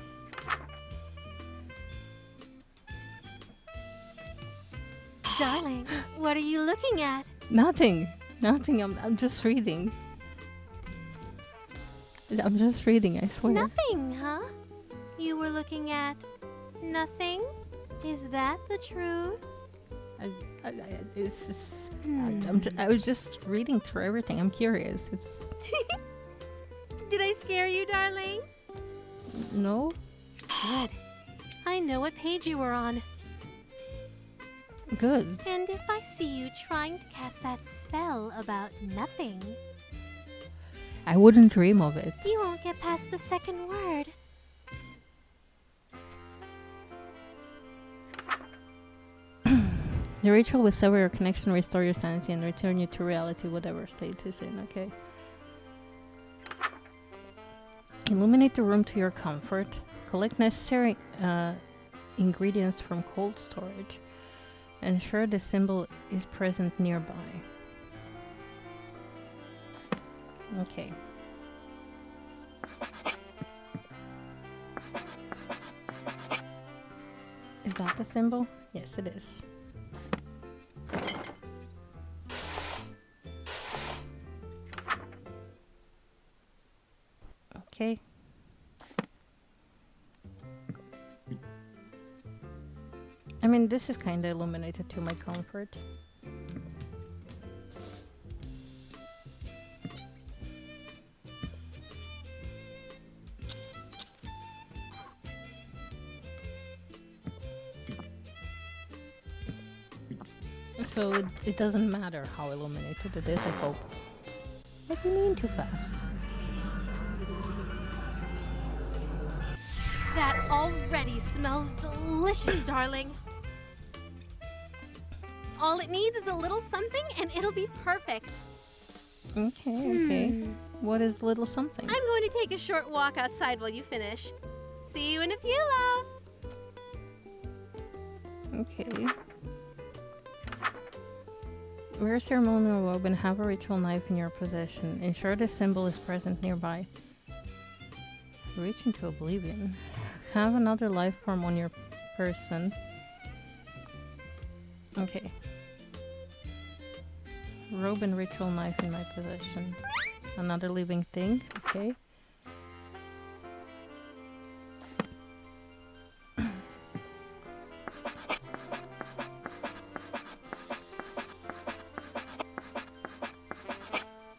[SPEAKER 3] Darling, what are you looking at?
[SPEAKER 1] Nothing. Nothing. I'm just reading. I'm just reading, I swear.
[SPEAKER 3] Nothing, huh? You were looking at nothing? Is that the truth?
[SPEAKER 1] It's just, I was just reading through everything. I'm curious. It's
[SPEAKER 3] Did I scare you, darling?
[SPEAKER 1] no.
[SPEAKER 3] Good. I know what page you were on.
[SPEAKER 1] Good.
[SPEAKER 3] And if I see you trying to cast that spell about nothing,
[SPEAKER 1] I wouldn't dream of it.
[SPEAKER 3] you won't get past the second word.
[SPEAKER 1] The ritual will sever your connection, restore your sanity, and return you to reality, whatever state it's in, okay? Illuminate the room to your comfort. Collect necessary ingredients from cold storage. Ensure the symbol is present nearby. Okay. Is that the symbol? Yes, it is. Okay. I mean, this is kind of illuminated to my comfort. So it doesn't matter how illuminated it is, I hope. What do you mean too fast?
[SPEAKER 3] That already smells delicious, darling. All it needs is a little something and it'll be perfect.
[SPEAKER 1] Okay, okay. What is little something?
[SPEAKER 3] I'm going to take a short walk outside while you finish. See you in a few, love.
[SPEAKER 1] Okay. Wear a ceremonial robe and have a ritual knife in your possession. Ensure the symbol is present nearby. Reach into oblivion. Have another life form on your person. Okay. Robe and ritual knife in my possession. Another living thing. Okay.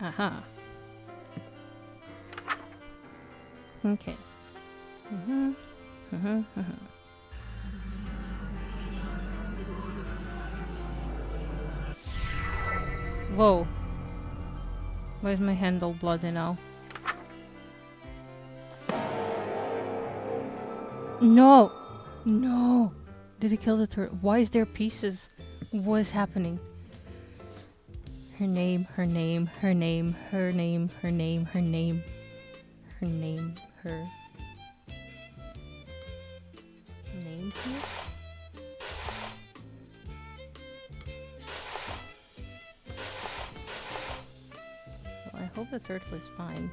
[SPEAKER 1] Aha. Okay. Whoa. Why is my hand all bloody now? No! No! Did he kill the turtle? Why is there pieces? What is happening? Her name, her name, her name, her name, her name, her name, her name, her name here? Well, I hope the turtle is fine.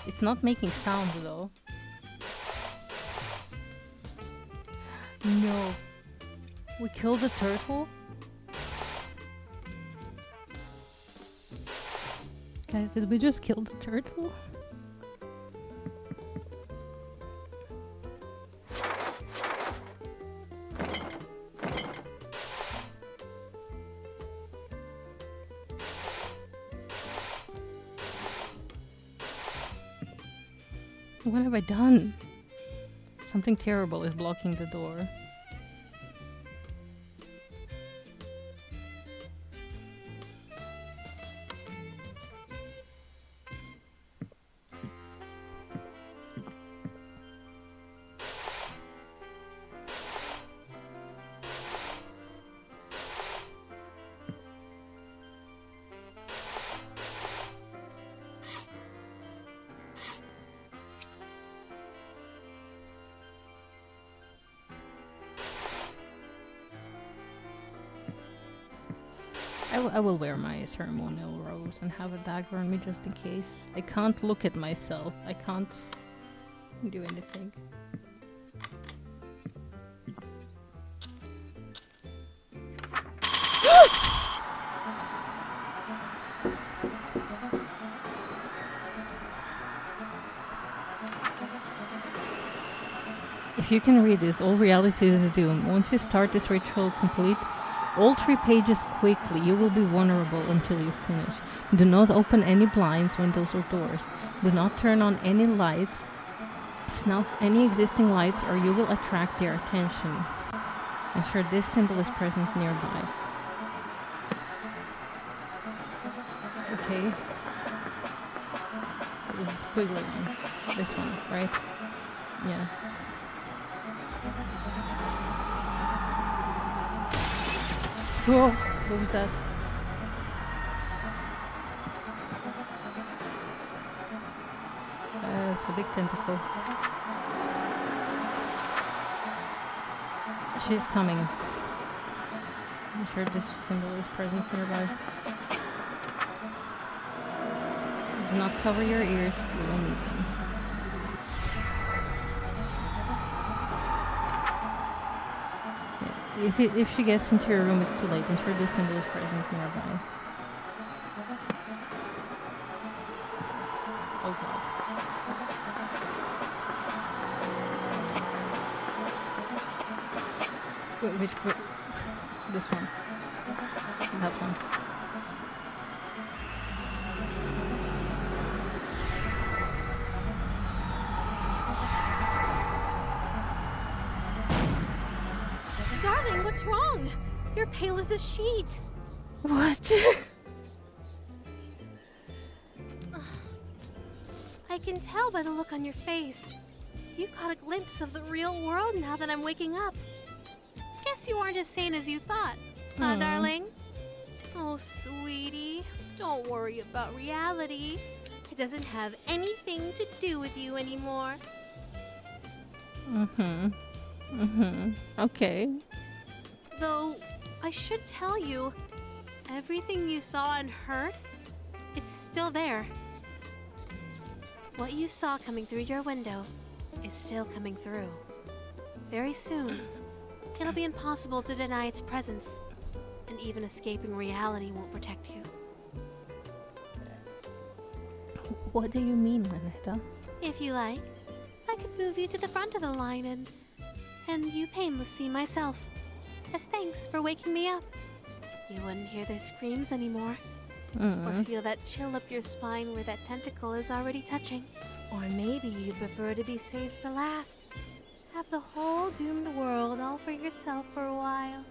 [SPEAKER 1] It's not making sound though. No. We killed the turtle? Guys, did we just kill the turtle? What have I done? Something terrible is blocking the door. I will wear my ceremonial robes and have a dagger on me just in case. I can't look at myself. I can't do anything. If you can read this, all reality is doomed. Once you start this ritual complete, all 3 pages quickly, you will be vulnerable until you finish. Do not open any blinds, windows or doors. Do not turn on any lights. Snuff any existing lights or you will attract their attention. Ensure this symbol is present nearby. Okay. This is squiggly one. This one, right? Yeah. Whoa! What was that? It's a big tentacle. She's coming. I'm sure this symbol is present nearby. Do not cover your ears, you will need them. If she gets into your room, it's too late. Ensure this symbol is present nearby. Oh god. Wait, which? This one. That one.
[SPEAKER 3] Darling, what's wrong? You're pale as a sheet.
[SPEAKER 1] What?
[SPEAKER 3] I can tell by the look on your face. You caught a glimpse of the real world now that I'm waking up. Guess you aren't as sane as you thought, huh, darling? Oh, sweetie, don't worry about reality. It doesn't have anything to do with you anymore.
[SPEAKER 1] Okay.
[SPEAKER 3] Though, I should tell you, everything you saw and heard, it's still there. What you saw coming through your window is still coming through. Very soon, it'll be impossible to deny its presence, and even escaping reality won't protect you.
[SPEAKER 1] What do you mean, Manetta?
[SPEAKER 3] If you like, I could move you to the front of the line and you painlessly myself, as thanks for waking me up. You wouldn't hear their screams anymore, or feel that chill up your spine where that tentacle is already touching. Or maybe you prefer to be saved for last. Have the whole doomed world all for yourself for a while.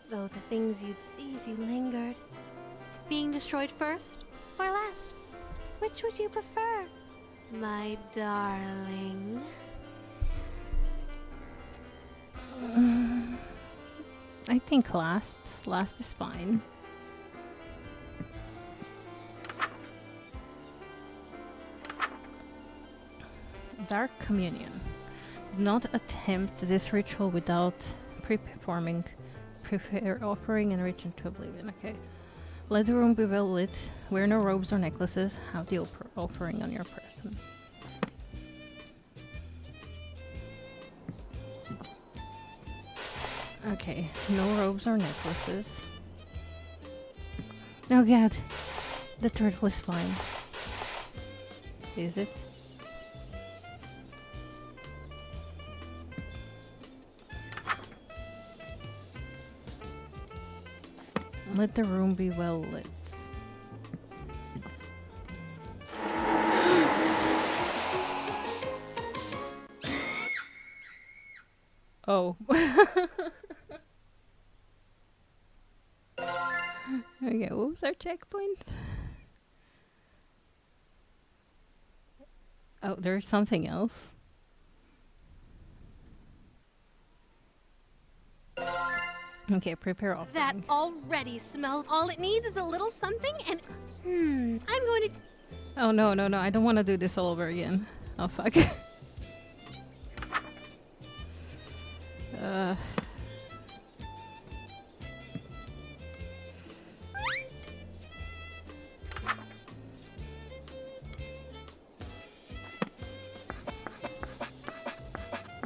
[SPEAKER 3] Though the things you'd see if you lingered. Being destroyed first or last? Which would you prefer, my darling?
[SPEAKER 1] I think last. Last is fine. Dark Communion. Do not attempt this ritual without pre-performing. Prepare offering and reach into oblivion. Okay. Let the room be well lit. Wear no robes or necklaces. Have the offering on your person. Okay. No robes or necklaces. Oh god. The turtle is fine. Is it? Let the room be well lit. Oh. Okay, what was our checkpoint? Oh, there's something else. Okay, prepare offering.
[SPEAKER 3] That already smells. All it needs is a little something and... I'm going to...
[SPEAKER 1] Oh, no, no, no. I don't want to do this all over again. Oh, fuck. uh...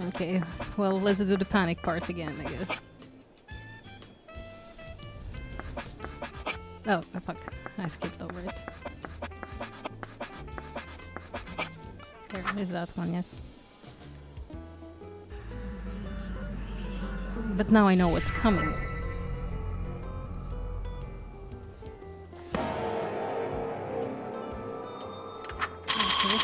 [SPEAKER 1] Okay, well, let's do the panic part again, I guess. Oh, fuck. I skipped over it. There is that one, yes. But now I know what's coming. Okay.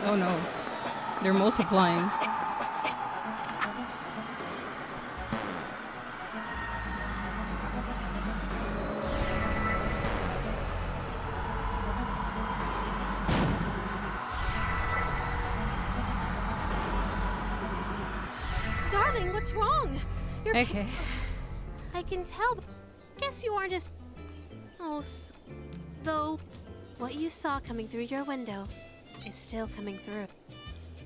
[SPEAKER 1] Oh no, they're multiplying.
[SPEAKER 3] Darling, what's wrong? You're...
[SPEAKER 1] Okay.
[SPEAKER 3] I can tell, but guess you aren't as... Oh, though, what you saw coming through your window is still coming through.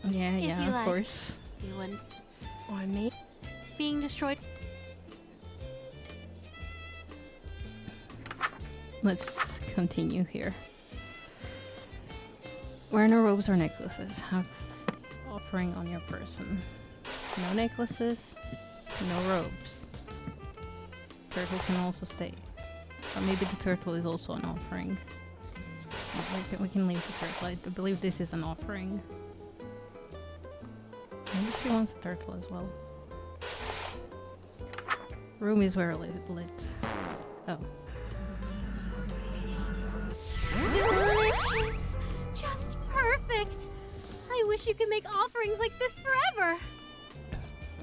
[SPEAKER 1] Yeah,
[SPEAKER 3] If
[SPEAKER 1] yeah,
[SPEAKER 3] you
[SPEAKER 1] of
[SPEAKER 3] like.
[SPEAKER 1] course.
[SPEAKER 3] You wouldn't... Or me? Being destroyed...
[SPEAKER 1] Let's continue here. Wear no robes or necklaces. Have offering on your person. No necklaces, no robes. Turtle can also stay. Or maybe the turtle is also an offering. We can leave the turtle. I believe this is an offering. Maybe she wants a turtle as well. Room is well lit. Oh.
[SPEAKER 3] Delicious! Just perfect! I wish you could make offerings like this forever!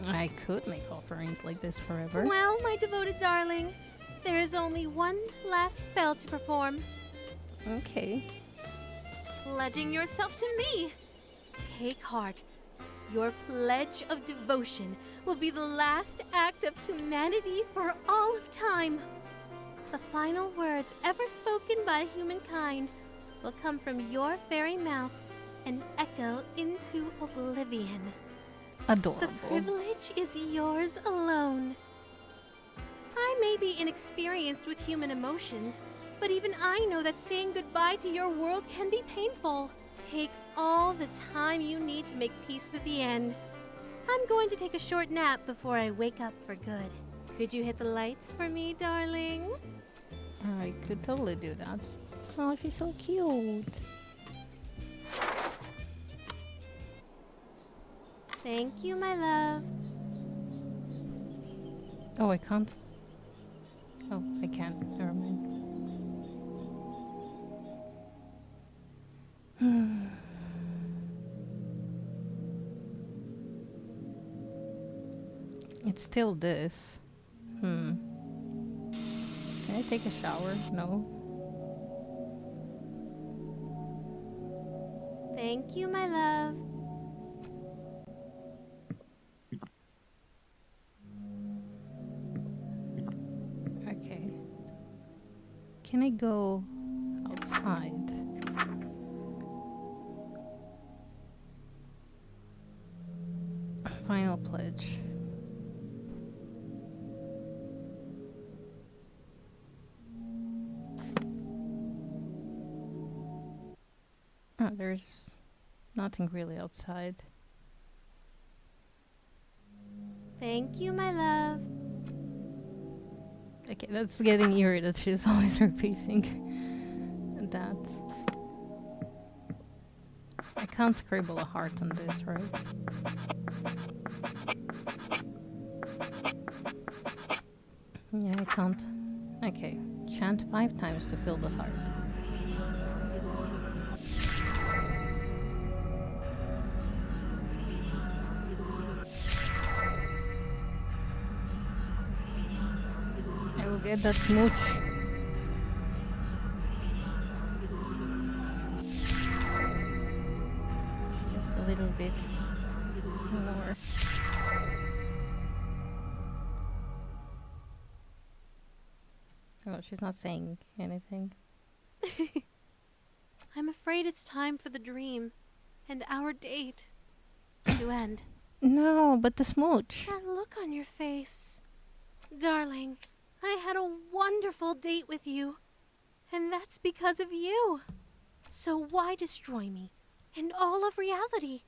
[SPEAKER 1] I could make offerings like this forever.
[SPEAKER 3] Well, my devoted darling, there is only one last spell to perform.
[SPEAKER 1] Okay.
[SPEAKER 3] Pledging yourself to me. Take heart. Your pledge of devotion will be the last act of humanity for all of time. The final words ever spoken by humankind will come from your fairy mouth and echo into oblivion.
[SPEAKER 1] Adorable.
[SPEAKER 3] The privilege is yours alone. I may be inexperienced with human emotions, but even I know that saying goodbye to your world can be painful. Take all the time you need to make peace with the end. I'm going to take a short nap before I wake up for good. Could you hit the lights for me, darling?
[SPEAKER 1] I could totally do that. Oh, she's so cute.
[SPEAKER 3] Thank you, my love.
[SPEAKER 1] Oh, I can't. Oh, I can. Never mind. It's still this. Can I take a shower? No.
[SPEAKER 3] Thank you, my love.
[SPEAKER 1] Okay. Can I go outside? Final pledge. Oh, there's nothing really outside.
[SPEAKER 3] Thank you, my love.
[SPEAKER 1] Okay, that's getting eerie that she's always repeating that. I can't scribble a heart on this, right? Yeah, I can't. Okay, chant 5 times to fill the heart. I will get that smooch. Just a little bit more. Oh, she's not saying anything.
[SPEAKER 3] I'm afraid it's time for the dream and our date to end.
[SPEAKER 1] No, but the smooch.
[SPEAKER 3] That look on your face. Darling, I had a wonderful date with you. And that's because of you. So why destroy me and all of reality?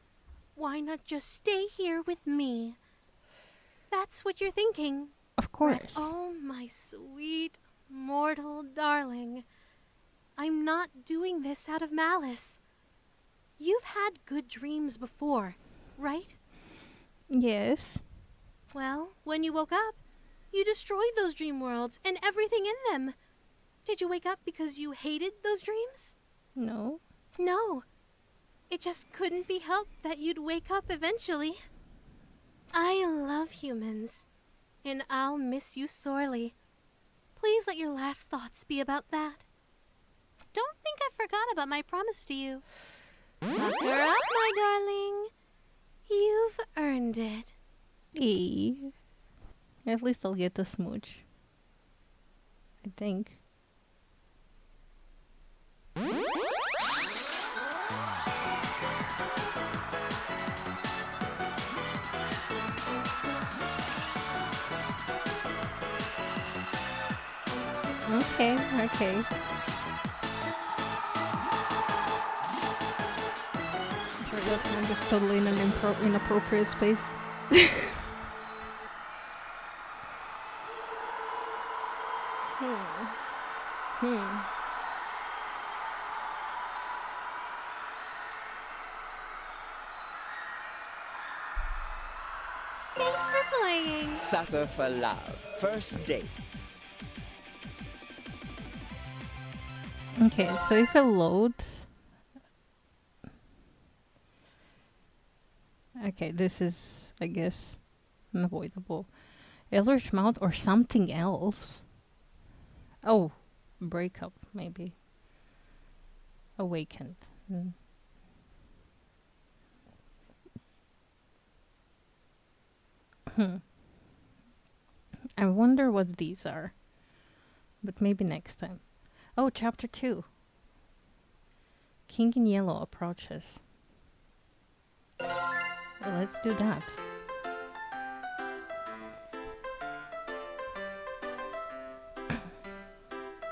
[SPEAKER 3] Why not just stay here with me? That's what you're thinking.
[SPEAKER 1] Of course.
[SPEAKER 3] Red. Oh, my sweet, mortal darling. I'm not doing this out of malice. You've had good dreams before, right?
[SPEAKER 1] Yes.
[SPEAKER 3] Well, when you woke up, you destroyed those dream worlds and everything in them. Did you wake up because you hated those dreams?
[SPEAKER 1] No.
[SPEAKER 3] No. It just couldn't be helped that you'd wake up eventually. I love humans, and I'll miss you sorely. Please let your last thoughts be about that. Don't think I forgot about my promise to you. Pucker up, my darling. You've earned it.
[SPEAKER 1] At least I'll get the smooch. I think. Okay, okay. Sorry, that hand is totally in an inappropriate space.
[SPEAKER 3] Thanks for playing.
[SPEAKER 6] Sucker for love. First date.
[SPEAKER 1] Okay, so if I load... Okay, this is, I guess, unavoidable. Elder's Mouth or something else? Oh, breakup, maybe. Awakened. I wonder what these are. But maybe next time. Oh, chapter 2. King in Yellow approaches. Well, let's do that.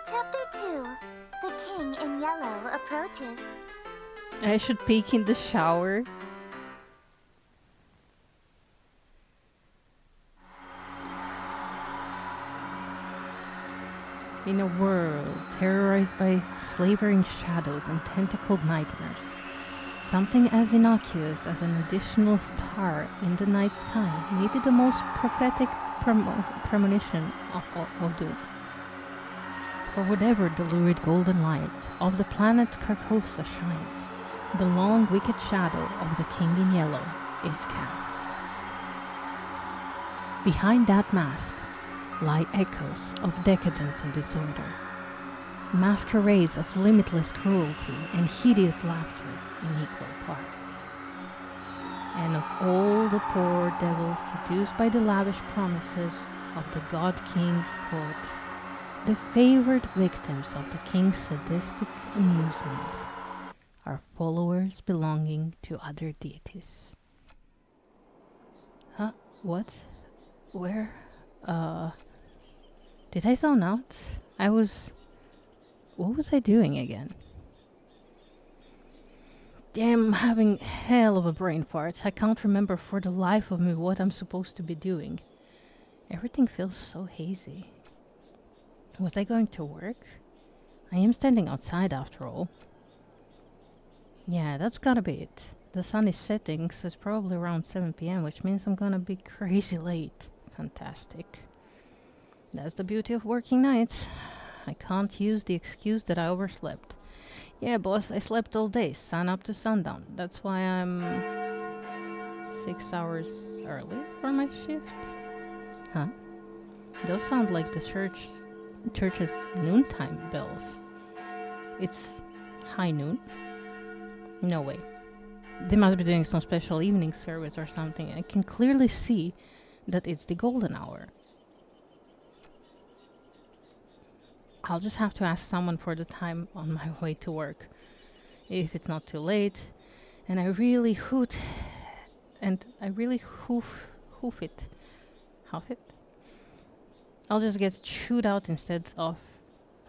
[SPEAKER 4] Chapter 2. The King in Yellow approaches.
[SPEAKER 1] I should peek in the shower. In a world terrorized by slavering shadows and tentacled nightmares, something as innocuous as an additional star in the night sky may be the most prophetic premonition of doom. For whatever the lurid golden light of the planet Carcosa shines, the long wicked shadow of the King in Yellow is cast. Behind that mask lie echoes of decadence and disorder, masquerades of limitless cruelty and hideous laughter in equal part. And of all the poor devils seduced by the lavish promises of the God King's court, the favored victims of the King's sadistic amusement are followers belonging to other deities. Huh? What? Where? Did I zone out? What was I doing again? Damn, I'm having hell of a brain fart. I can't remember for the life of me what I'm supposed to be doing. Everything feels so hazy. Was I going to work? I am standing outside after all. Yeah, that's gotta be it. The sun is setting, so it's probably around 7 p.m., which means I'm gonna be crazy late. Fantastic. That's the beauty of working nights. I can't use the excuse that I overslept. Yeah, boss, I slept all day, sun up to sundown. That's why I'm 6 hours early for my shift. Huh? Those sound like the church's noontime bells. It's high noon? No way. They must be doing some special evening service or something. I can clearly see that it's the golden hour. I'll just have to ask someone for the time on my way to work. If it's not too late, and I really hoof it. Huff it? I'll just get chewed out instead of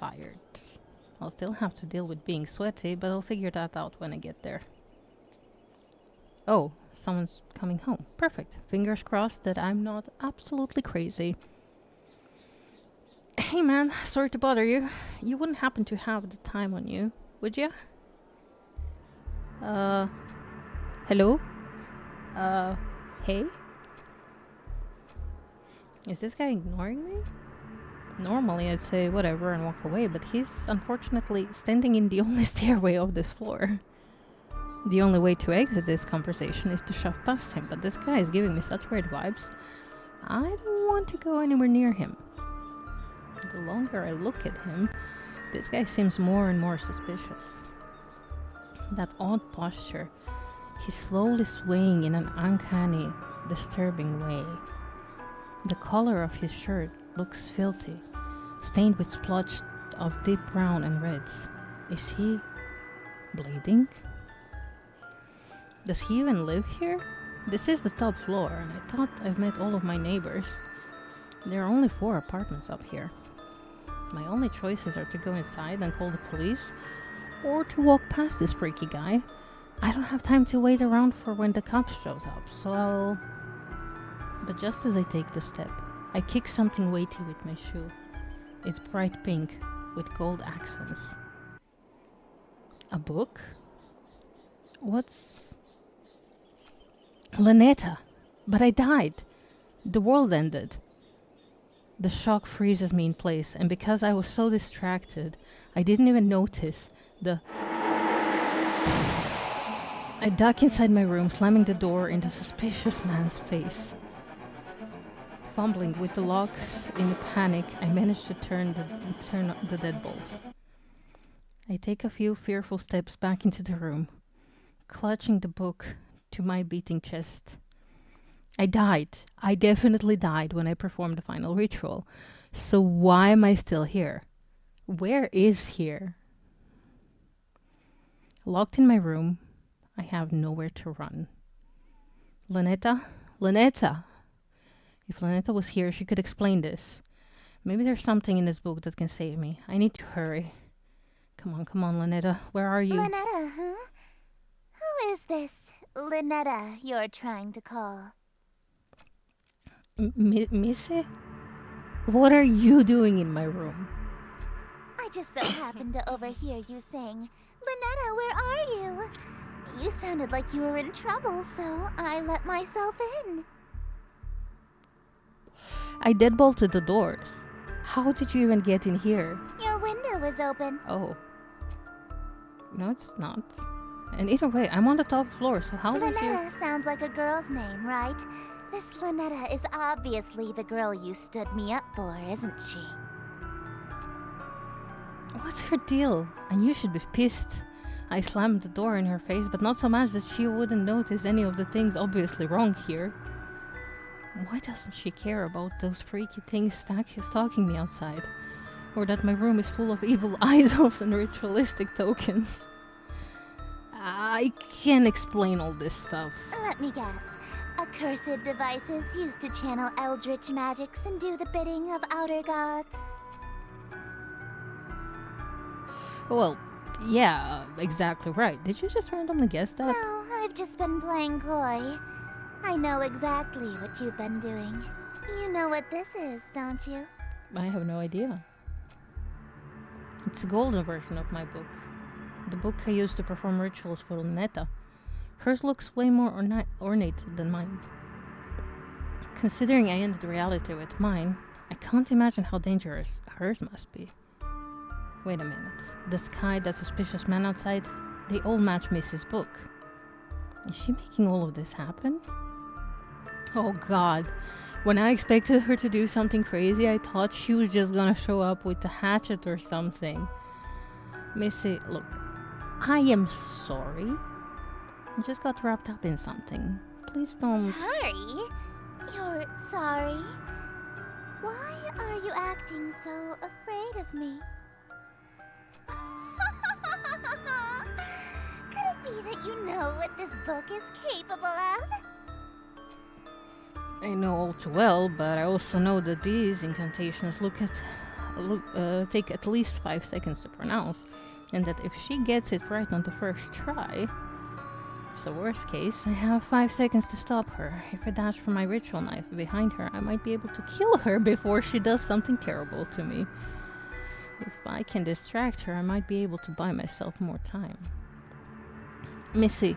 [SPEAKER 1] fired. I'll still have to deal with being sweaty, but I'll figure that out when I get there. Oh, someone's coming home. Perfect. Fingers crossed that I'm not absolutely crazy. Hey man, sorry to bother you. You wouldn't happen to have the time on you, would you? Hello? Hey? Is this guy ignoring me? Normally I'd say whatever and walk away, but he's unfortunately standing in the only stairway of this floor. The only way to exit this conversation is to shove past him, but this guy is giving me such weird vibes. I don't want to go anywhere near him. The longer I look at him, this guy seems more and more suspicious. That odd posture, he's slowly swaying in an uncanny, disturbing way. The color of his shirt looks filthy, stained with splotches of deep brown and reds. Is he bleeding? Does he even live here? This is the top floor, and I thought I've met all of my neighbors. There are only 4 apartments up here. My only choices are to go inside and call the police, or to walk past this freaky guy. I don't have time to wait around for when the cops shows up, so I'll... But just as I take the step, I kick something weighty with my shoe. It's bright pink, with gold accents. A book? What's... Lynetta! But I died! The world ended. The shock freezes me in place, and because I was so distracted, I didn't even notice I duck inside my room, slamming the door in the suspicious man's face. Fumbling with the locks in a panic, I manage to turn the deadbolt. I take a few fearful steps back into the room, clutching the book to my beating chest. I died. I definitely died when I performed the final ritual. So why am I still here? Where is here? Locked in my room, I have nowhere to run. Lynetta? Lynetta! If Lynetta was here, she could explain this. Maybe there's something in this book that can save me. I need to hurry. Come on, Lynetta. Where are you?
[SPEAKER 4] Lynetta, huh? Who is this Lynetta you're trying to call?
[SPEAKER 1] Missy? What are you doing in my room?
[SPEAKER 4] just so happened to overhear you saying, Lynetta, where are you? You sounded like you were in trouble, so I let myself in.
[SPEAKER 1] I deadbolted the doors. How did you even get in here?
[SPEAKER 4] Your window was open.
[SPEAKER 1] Oh. No, it's not. And either way, I'm on the top floor, so how did you...
[SPEAKER 4] Lynetta sounds like a girl's name, right? This Lynetta is obviously the girl you stood me up for, isn't she?
[SPEAKER 1] What's her deal? And you should be pissed. I slammed the door in her face, but not so much that she wouldn't notice any of the things obviously wrong here. Why doesn't she care about those freaky things stalking me outside? Or that my room is full of evil idols and ritualistic tokens? I can't explain all this stuff.
[SPEAKER 4] Let me guess. Accursed devices used to channel eldritch magics and do the bidding of outer gods.
[SPEAKER 1] Well, yeah, exactly right. Did you just randomly guess that?
[SPEAKER 4] No, I've just been playing coy. I know exactly what you've been doing. You know what this is, don't you?
[SPEAKER 1] I have no idea. It's a golden version of my book. The book I used to perform rituals for Lunetta. Hers looks way more ornate than mine. Considering I ended reality with mine, I can't imagine how dangerous hers must be. Wait a minute. The sky, that suspicious man outside, they all match Mrs. Book. Is she making all of this happen? Oh god. When I expected her to do something crazy, I thought she was just gonna show up with a hatchet or something. Missy, look, I am sorry. I just got wrapped up in something. Please don't...
[SPEAKER 4] Sorry? You're sorry? Why are you acting so afraid of me? Could it be that you know what this book is capable of?
[SPEAKER 1] I know all too well, but I also know that these incantations take at least 5 seconds to pronounce, and that if she gets it right on the first try, so worst case, I have 5 seconds to stop her. If I dash for my ritual knife behind her, I might be able to kill her before she does something terrible to me. If I can distract her, I might be able to buy myself more time. Missy,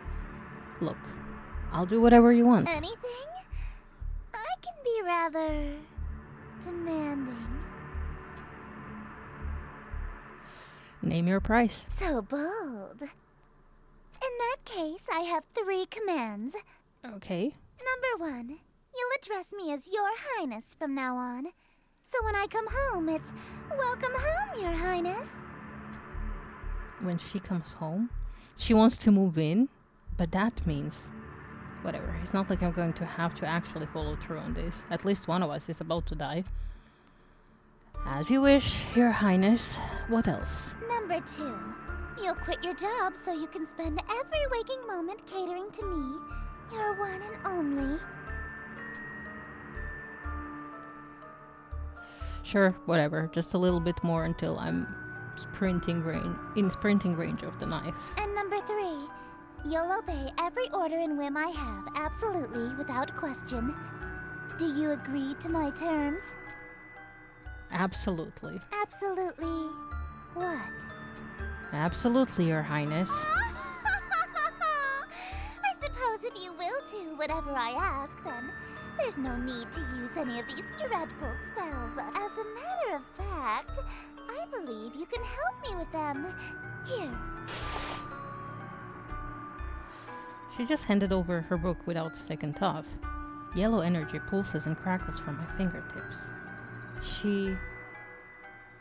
[SPEAKER 1] look, I'll do whatever you want.
[SPEAKER 4] Anything? I can be rather demanding.
[SPEAKER 1] Name your price.
[SPEAKER 4] So bold. In that case, I have 3 commands.
[SPEAKER 1] Okay.
[SPEAKER 4] Number 1, you'll address me as Your Highness from now on. So when I come home, it's welcome home, Your Highness.
[SPEAKER 1] When she comes home, she wants to move in, but that means... Whatever, it's not like I'm going to have to actually follow through on this. At least one of us is about to die. As you wish, Your Highness. What else?
[SPEAKER 4] Number 2, you'll quit your job so you can spend every waking moment catering to me, your one and only.
[SPEAKER 1] Sure, whatever. Just a little bit more until I'm in sprinting range of the knife.
[SPEAKER 4] And number 3, you'll obey every order and whim I have, absolutely, without question. Do you agree to my terms?
[SPEAKER 1] Absolutely.
[SPEAKER 4] Absolutely. What?
[SPEAKER 1] Absolutely, Your Highness.
[SPEAKER 4] I suppose if you will do whatever I ask, then there's no need to use any of these dreadful spells. As a matter of fact, I believe you can help me with them. Here.
[SPEAKER 1] She just handed over her book without a second thought. Yellow energy pulses and crackles from my fingertips.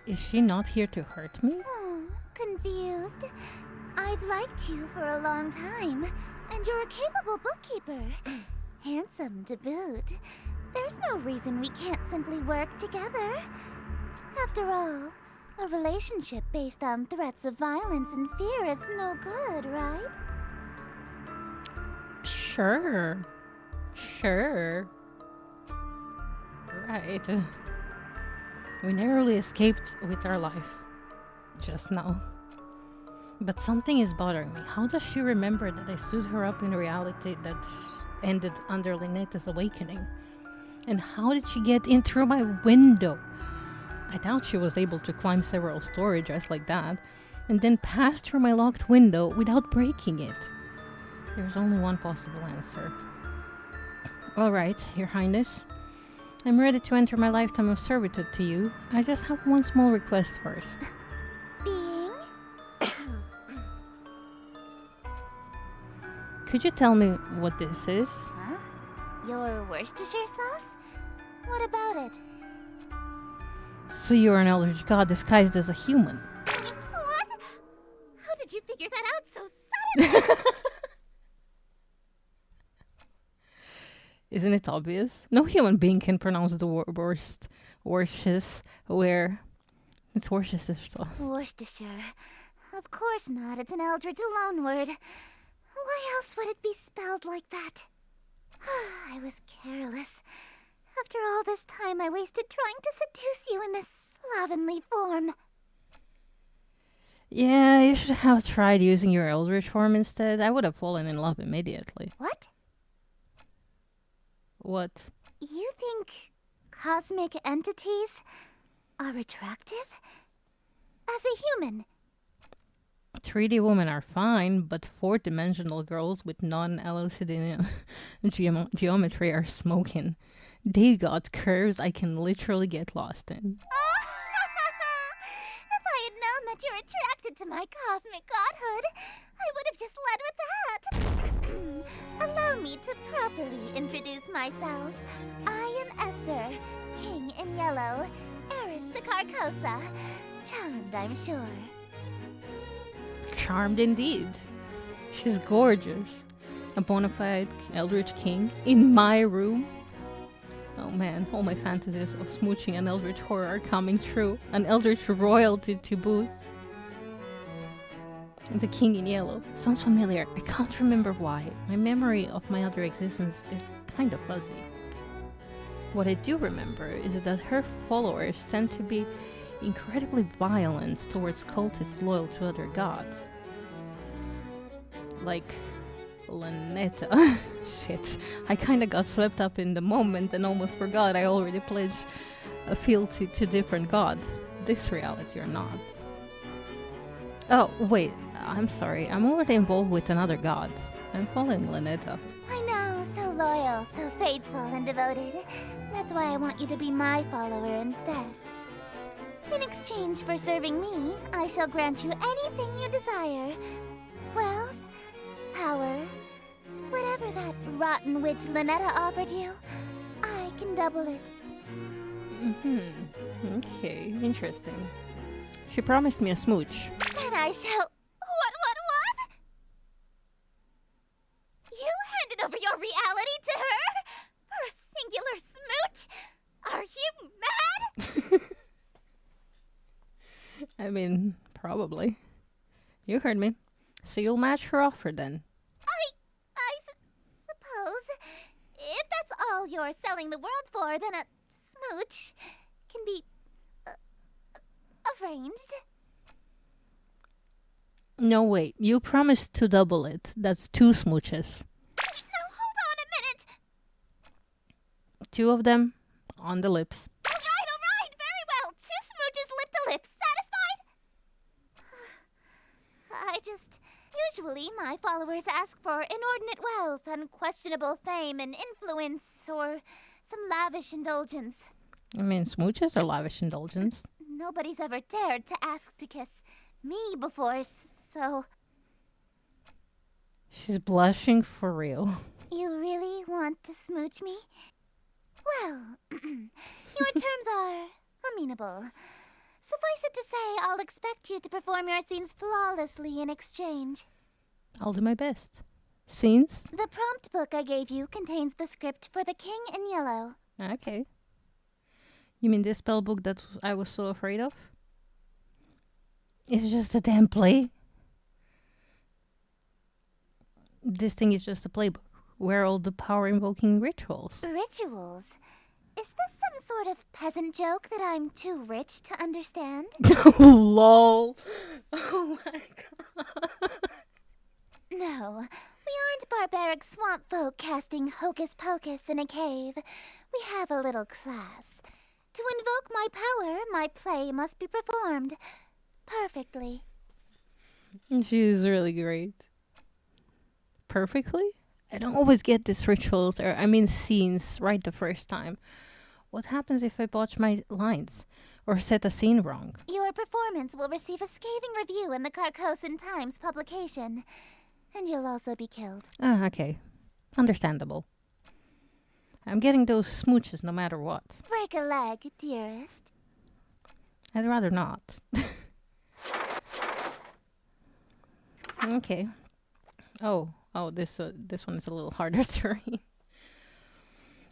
[SPEAKER 1] Is she not here to hurt me?
[SPEAKER 4] Oh, confused. I've liked you for a long time, and you're a capable bookkeeper. Handsome to boot. There's no reason we can't simply work together. After all, a relationship based on threats of violence and fear is no good, right?
[SPEAKER 1] Sure. Right. We narrowly escaped with our life. Just now. But something is bothering me. How does she remember that I stood her up in a reality that ended under Linetta's awakening? And how did she get in through my window? I doubt she was able to climb several stories just like that, and then pass through my locked window without breaking it. There's only one possible answer. Alright, Your Highness. I'm ready to enter my lifetime of servitude to you. I just have one small request first.
[SPEAKER 4] Being?
[SPEAKER 1] Could you tell me what this is?
[SPEAKER 4] Huh? Your Worcestershire sauce? What about it?
[SPEAKER 1] So you're an eldritch god disguised as a human.
[SPEAKER 4] What? How did you figure that out so suddenly?
[SPEAKER 1] Isn't it obvious? No human being can pronounce the worst where it's Worcestershire sauce.
[SPEAKER 4] Worcestershire. Of course not. It's an eldritch loanword. Why else would it be spelled like that? I was careless. After all this time I wasted trying to seduce you in this slovenly form.
[SPEAKER 1] Yeah, you should have tried using your eldritch form instead. I would have fallen in love immediately.
[SPEAKER 4] What?
[SPEAKER 1] What?
[SPEAKER 4] You think cosmic entities are attractive? As a human?
[SPEAKER 1] 3D women are fine, but 4-dimensional girls with non-Eleusidian geometry are smoking. They got curves I can literally get lost in.
[SPEAKER 4] If I had known that you're attracted to my cosmic godhood, I would have just led with that. Allow me to properly introduce myself. I am Esther, King in Yellow, heiress to Carcosa. Charmed, I'm sure.
[SPEAKER 1] Charmed indeed. She's gorgeous. A bona fide eldritch king in my room. Oh man, all my fantasies of smooching an eldritch horror are coming true. An eldritch royalty to boot. The king in yellow. Sounds familiar. I can't remember why. My memory of my other existence is kind of fuzzy. What I do remember is that her followers tend to be incredibly violent towards cultists loyal to other gods. Like Lynetta. Shit. I kinda got swept up in the moment and almost forgot I already pledged a fealty to different god. This reality or not. Oh, wait. I'm sorry. I'm already involved with another god. I'm following Lynetta.
[SPEAKER 4] I know, so loyal, so faithful and devoted. That's why I want you to be my follower instead. In exchange for serving me, I shall grant you anything you desire. Wealth, power, whatever that rotten witch Lynetta offered you, I can double it.
[SPEAKER 1] Okay, interesting. She promised me a smooch.
[SPEAKER 4] And I shall... What? You handed over your reality to her? For a singular smooch? Are you mad?
[SPEAKER 1] I mean, probably. You heard me. So you'll match her offer then?
[SPEAKER 4] Suppose. If that's all you're selling the world for, then a smooch can be... arranged.
[SPEAKER 1] No, wait. You promised to double it. That's 2 smooches.
[SPEAKER 4] No, hold on a minute.
[SPEAKER 1] 2 of them on the lips.
[SPEAKER 4] All right. Very well. 2 smooches lip to lip. Satisfied? Usually my followers ask for inordinate wealth, unquestionable fame and influence, or some lavish indulgence.
[SPEAKER 1] I mean, smooches are lavish indulgence.
[SPEAKER 4] Nobody's ever dared to ask to kiss me before, so...
[SPEAKER 1] She's blushing for real.
[SPEAKER 4] You really want to smooch me? Well, your terms are amenable. Suffice it to say, I'll expect you to perform your scenes flawlessly in exchange.
[SPEAKER 1] I'll do my best. Scenes?
[SPEAKER 4] The prompt book I gave you contains the script for The King in Yellow.
[SPEAKER 1] Okay. You mean this spell book that I was so afraid of? It's just a damn play. This thing is just a playbook. Where are all the power-invoking rituals?
[SPEAKER 4] Rituals? Is this some sort of peasant joke that I'm too rich to understand?
[SPEAKER 1] Lol. Oh my god.
[SPEAKER 4] No, we aren't barbaric swamp folk casting hocus pocus in a cave. We have a little class. To invoke my power, my play must be performed perfectly.
[SPEAKER 1] She's really great. Perfectly? I don't always get these rituals, or I mean scenes, right the first time. What happens if I botch my lines? Or set a scene wrong?
[SPEAKER 4] Your performance will receive a scathing review in the Carcosan Times publication. And you'll also be killed.
[SPEAKER 1] Ah, okay. Understandable. I'm getting those smooches no matter what.
[SPEAKER 4] Break a leg, dearest.
[SPEAKER 1] I'd rather not. Okay. Oh, this one is a little harder to read.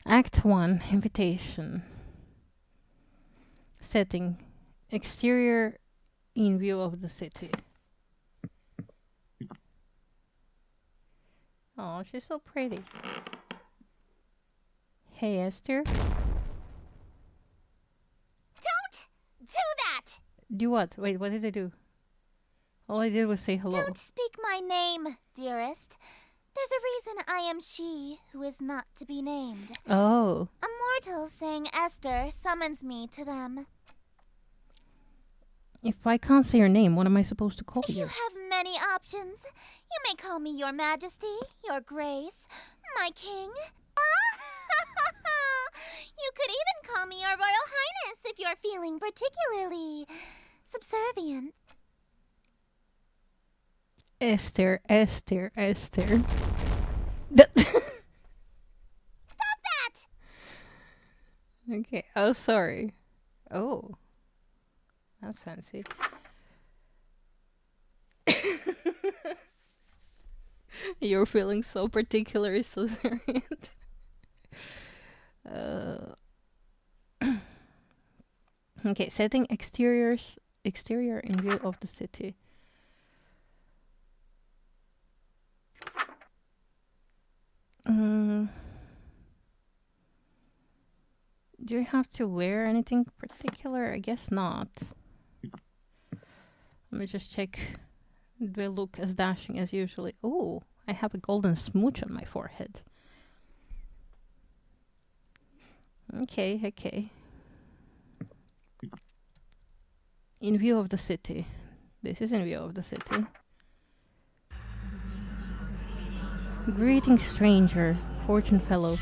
[SPEAKER 1] Act 1, invitation. Setting, exterior in view of the city. Oh, she's so pretty. Hey, Esther.
[SPEAKER 4] Don't do that!
[SPEAKER 1] Do what? Wait, what did I do? All I did was say hello.
[SPEAKER 4] Don't speak my name, dearest. There's a reason I am she who is not to be named.
[SPEAKER 1] Oh.
[SPEAKER 4] A mortal saying Esther summons me to them.
[SPEAKER 1] If I can't say your name, what am I supposed to call
[SPEAKER 4] You
[SPEAKER 1] you?
[SPEAKER 4] have many options. You may call me your majesty, your grace, my king. You could even call me your royal highness if you're feeling particularly subservient.
[SPEAKER 1] Esther.
[SPEAKER 4] Stop that!
[SPEAKER 1] Okay. Oh, sorry. Oh. That's fancy. You're feeling so particular, so serious. Okay, setting exterior in view of the city. Do you have to wear anything particular? I guess not. Let me just check. Do I look as dashing as usually? Oh, I have a golden smooch on my forehead. Okay. In view of the city. This is in view of the city. Greeting stranger, fortune fellow.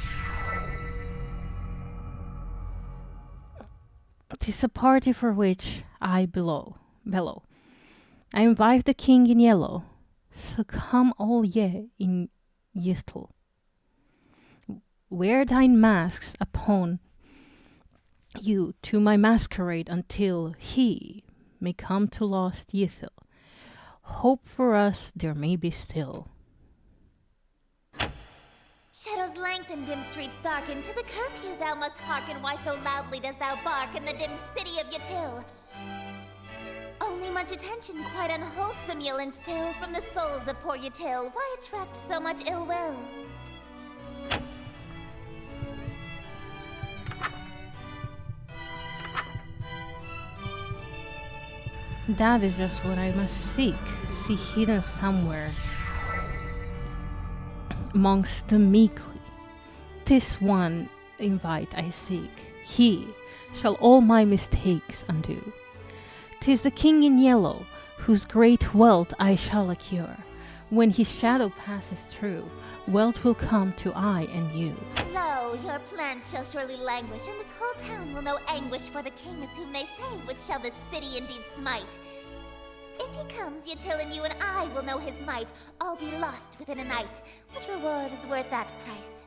[SPEAKER 1] 'Tis a party for which I bellow. I invite the king in yellow, so come all ye in yittle. Wear thine masks upon you to my masquerade until he may come to lost Ythil. Hope for us there may be still.
[SPEAKER 4] Shadows lengthen, dim streets darken. To the curfew thou must hearken. Why so loudly dost thou bark in the dim city of Yttil? Only much attention, quite unwholesome, you'll instill from the souls of poor Yttil. Why attract so much ill will?
[SPEAKER 1] That is just what I must seek, see hidden somewhere amongst the meekly. 'Tis one invite I seek, he shall all my mistakes undo. 'Tis the king in yellow, whose great wealth I shall accrue. When his shadow passes through, wealth will come to I and you.
[SPEAKER 4] Lo, your plans shall surely languish, and this whole town will know anguish for the king is whom they say, which shall this city indeed smite. If he comes, Yttil and you and I will know his might, all be lost within a night. Which reward is worth that price?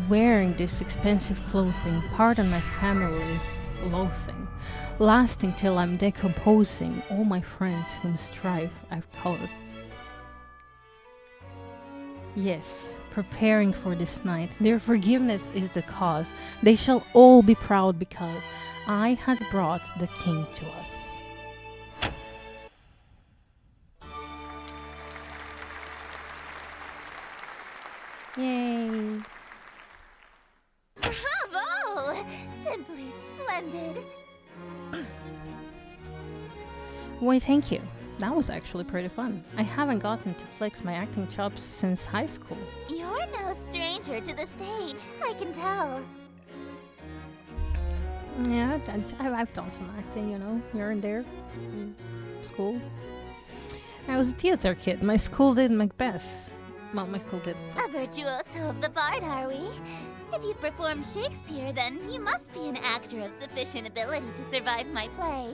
[SPEAKER 1] Wearing this expensive clothing, pardon my family's loathing, lasting till I'm decomposing all my friends whom strife I've caused. Yes, preparing for this night, their forgiveness is the cause. They shall all be proud because I had brought the king to us. Yay!
[SPEAKER 4] Bravo! Simply splendid.
[SPEAKER 1] Why, thank you. That was actually pretty fun. I haven't gotten to flex my acting chops since high school.
[SPEAKER 4] You're no stranger to the stage, I can tell.
[SPEAKER 1] Yeah, I've done some acting, you know, here and there. In school. I was a theater kid. My school did Macbeth. Well, my school did.
[SPEAKER 4] A virtuoso of the bard, are we? If you've performed Shakespeare, then you must be an actor of sufficient ability to survive my play.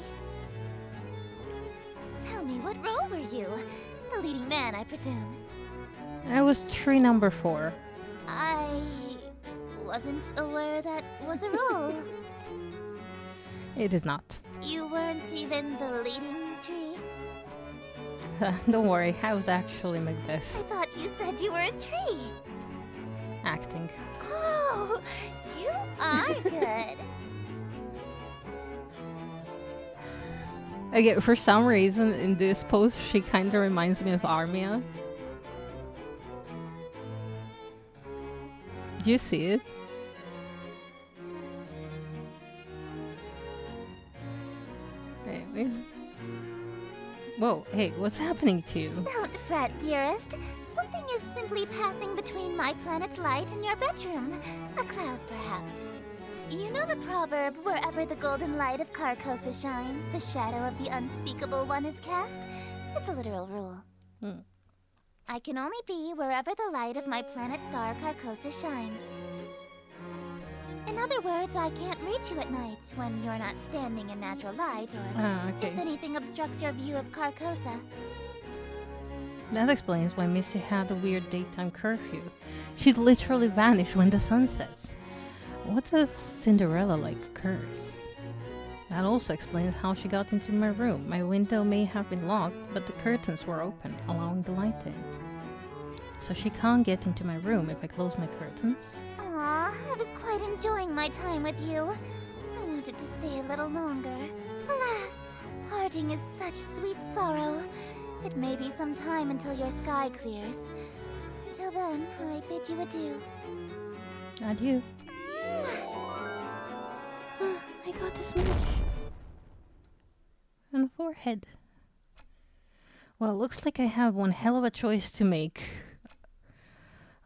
[SPEAKER 4] Tell me, what role were you? The leading man, I presume.
[SPEAKER 1] I was tree number 4.
[SPEAKER 4] I wasn't aware that was a role.
[SPEAKER 1] It is not.
[SPEAKER 4] You weren't even the leading tree?
[SPEAKER 1] Don't worry, I was actually Macbeth.
[SPEAKER 4] I thought you said you were a tree.
[SPEAKER 1] Acting.
[SPEAKER 4] Oh, you are good.
[SPEAKER 1] Okay, for some reason in this post she kinda reminds me of Armia. Do you see it? Hey, wait. Whoa, hey, what's happening to you?
[SPEAKER 4] Don't fret, dearest. Something is simply passing between my planet's light and your bedroom. A cloud, perhaps. You know the proverb, wherever the golden light of Carcosa shines, the shadow of the unspeakable one is cast? It's a literal rule.
[SPEAKER 1] Hmm.
[SPEAKER 4] I can only be wherever the light of my planet star Carcosa shines. In other words, I can't reach you at night when you're not standing in natural light, or
[SPEAKER 1] Okay.
[SPEAKER 4] if anything obstructs your view of Carcosa.
[SPEAKER 1] That explains why Missy had a weird daytime curfew. She'd literally vanish when the sun sets. What does Cinderella like curse? That also explains how she got into my room. My window may have been locked, but the curtains were open, allowing the light in. So she can't get into my room if I close my curtains?
[SPEAKER 4] Aw, I was quite enjoying my time with you. I wanted to stay a little longer. Alas, parting is such sweet sorrow. It may be some time until your sky clears. Until then, I bid you adieu.
[SPEAKER 1] Adieu. I got a smooch. On the forehead. Well, looks like I have one hell of a choice to make.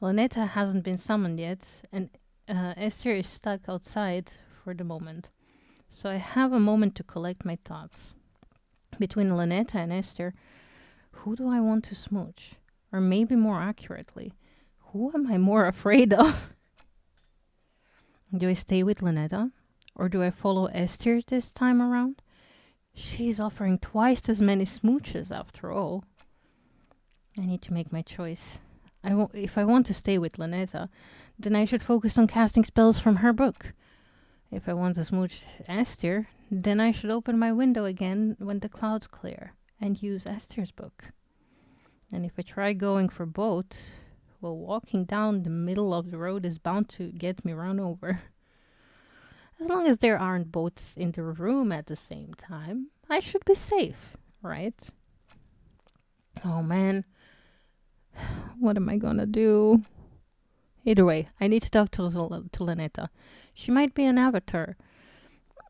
[SPEAKER 1] Lynetta hasn't been summoned yet, and Esther is stuck outside for the moment. So I have a moment to collect my thoughts. Between Lynetta and Esther, who do I want to smooch? Or maybe more accurately, who am I more afraid of? Do I stay with Lynetta? Or do I follow Esther this time around? She's offering twice as many smooches after all. I need to make my choice. If I want to stay with Lynetta, then I should focus on casting spells from her book. If I want to smooch Esther, then I should open my window again when the clouds clear and use Esther's book. And if I try going for both, well, walking down the middle of the road is bound to get me run over. As long as there aren't both in the room at the same time, I should be safe, right? Oh man, what am I gonna do? Either way, I need to talk to Lynetta. She might be an avatar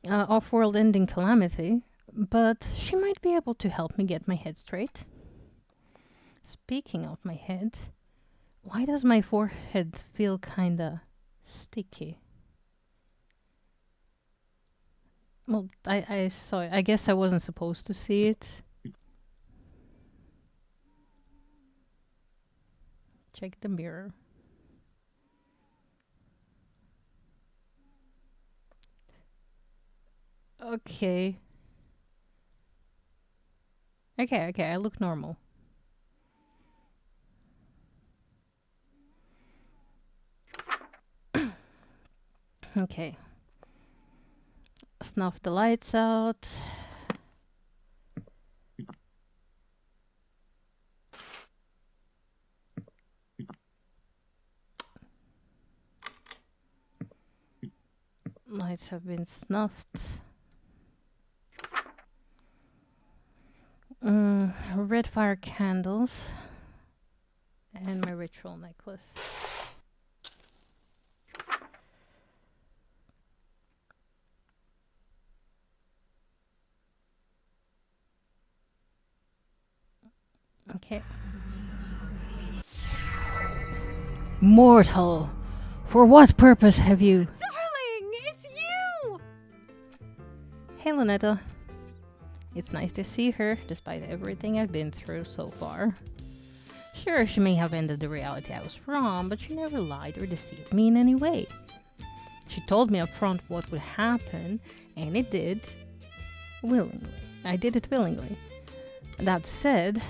[SPEAKER 1] of world-ending calamity, but she might be able to help me get my head straight. Speaking of my head, why does my forehead feel kinda sticky? Well, I saw it. I guess I wasn't supposed to see it. Check the mirror. Okay. Okay, I look normal. Okay. Snuff the lights out. Lights have been snuffed. Red fire candles. And my ritual necklace. Okay. Mortal, for what purpose have you...
[SPEAKER 3] Darling, it's you!
[SPEAKER 1] Hey, Lunetta. It's nice to see her, despite everything I've been through so far. Sure, she may have ended the reality I was from, but she never lied or deceived me in any way. She told me up front what would happen, and it did. Willingly. I did it willingly. That said,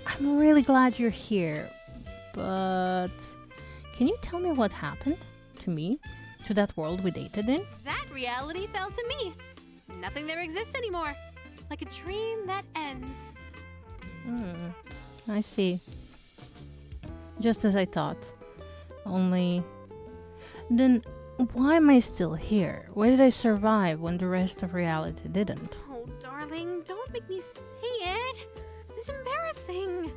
[SPEAKER 1] I'm really glad you're here, but can you tell me what happened to me, to that world we dated in?
[SPEAKER 3] That reality fell to me. Nothing there exists anymore. Like a dream that ends.
[SPEAKER 1] I see. Just as I thought. Only... Then why am I still here? Why did I survive when the rest of reality didn't?
[SPEAKER 3] Oh, darling, don't make me say it. It's embarrassing.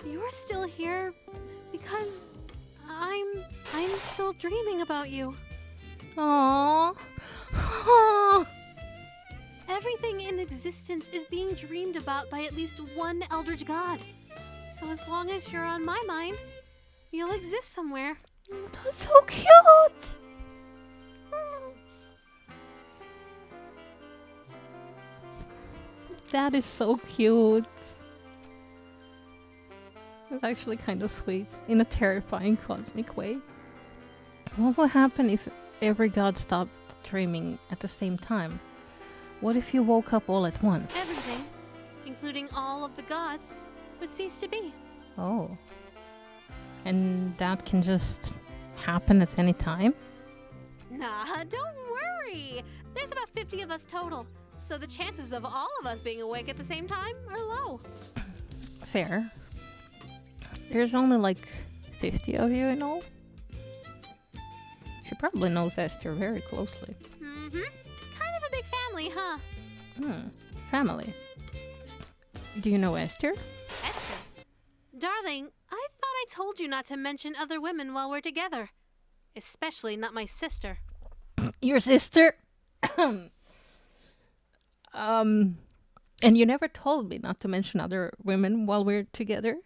[SPEAKER 3] You're still here because I'm still dreaming about you.
[SPEAKER 1] Aww.
[SPEAKER 3] Everything in existence is being dreamed about by at least one eldritch god. So as long as you're on my mind, you'll exist somewhere.
[SPEAKER 1] That's so cute! That is so cute. It's actually kind of sweet, in a terrifying cosmic way. What would happen if every god stopped dreaming at the same time? What if you woke up all at once?
[SPEAKER 3] Everything, including all of the gods, would cease to be.
[SPEAKER 1] Oh. And that can just happen at any time?
[SPEAKER 3] Nah, don't worry. There's about 50 of us total, so the chances of all of us being awake at the same time are low.
[SPEAKER 1] Fair. There's only like 50 of you in all. She probably knows Esther very closely.
[SPEAKER 3] Mm-hmm. Kind of a big family, huh?
[SPEAKER 1] Family. Do you know Esther?
[SPEAKER 3] Esther. Darling, I thought I told you not to mention other women while we're together. Especially not my sister.
[SPEAKER 1] Your sister? And you never told me not to mention other women while we're together?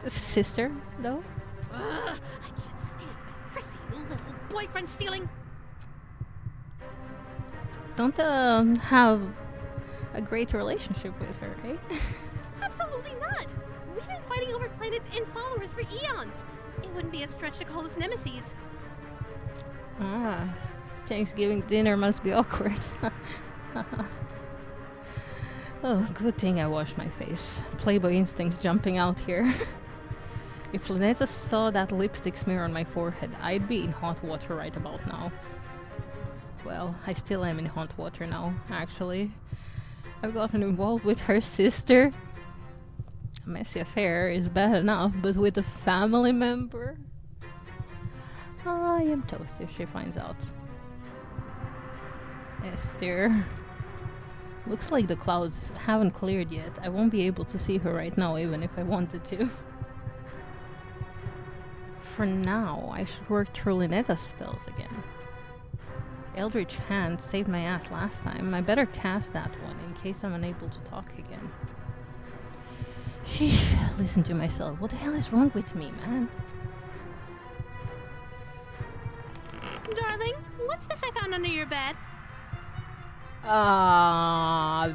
[SPEAKER 1] Sister, though?
[SPEAKER 3] Ugh, I can't stand that prissy little boyfriend stealing.
[SPEAKER 1] Don't have a great relationship with her, eh?
[SPEAKER 3] Absolutely not. We've been fighting over planets and followers for eons. It wouldn't be a stretch to call us nemesis.
[SPEAKER 1] Ah, Thanksgiving dinner must be awkward. Oh, good thing I washed my face. Playboy instincts jumping out here. If Lunetta saw that lipstick smear on my forehead, I'd be in hot water right about now. Well, I still am in hot water now, actually. I've gotten involved with her sister. A messy affair is bad enough, but with a family member? I am toast if she finds out. Esther. Looks like the clouds haven't cleared yet. I won't be able to see her right now, even if I wanted to. For now, I should work through Linetta's spells again. Eldritch Hand saved my ass last time. I better cast that one in case I'm unable to talk again. Sheesh, listen to myself. What the hell is wrong with me, man?
[SPEAKER 3] Darling, what's this I found under your bed?
[SPEAKER 1] I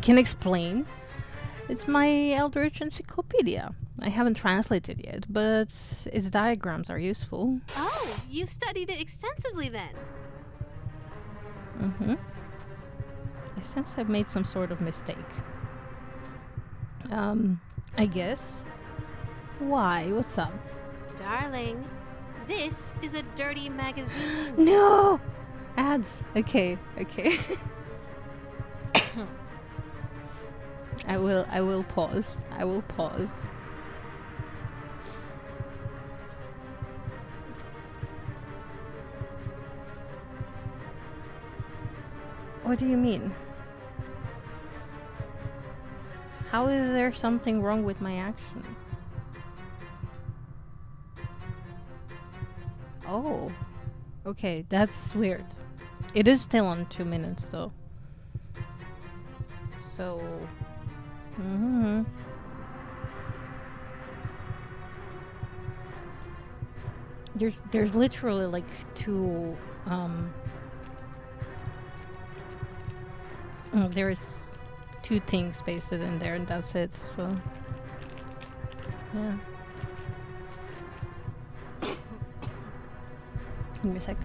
[SPEAKER 1] can explain. It's my Eldritch Encyclopedia. I haven't translated yet, but its diagrams are useful.
[SPEAKER 3] Oh, you've studied it extensively then.
[SPEAKER 1] Mm-hmm. I sense I've made some sort of mistake. I guess. Why? What's up?
[SPEAKER 3] Darling, this is a dirty magazine.
[SPEAKER 1] No! Ads. Okay. I will pause. What do you mean? How is there something wrong with my action? Oh. Okay, that's weird. It is still on 2 minutes though. So Mm-hmm. There's literally like two there's two things pasted in there and that's it. So yeah. Give me a sec.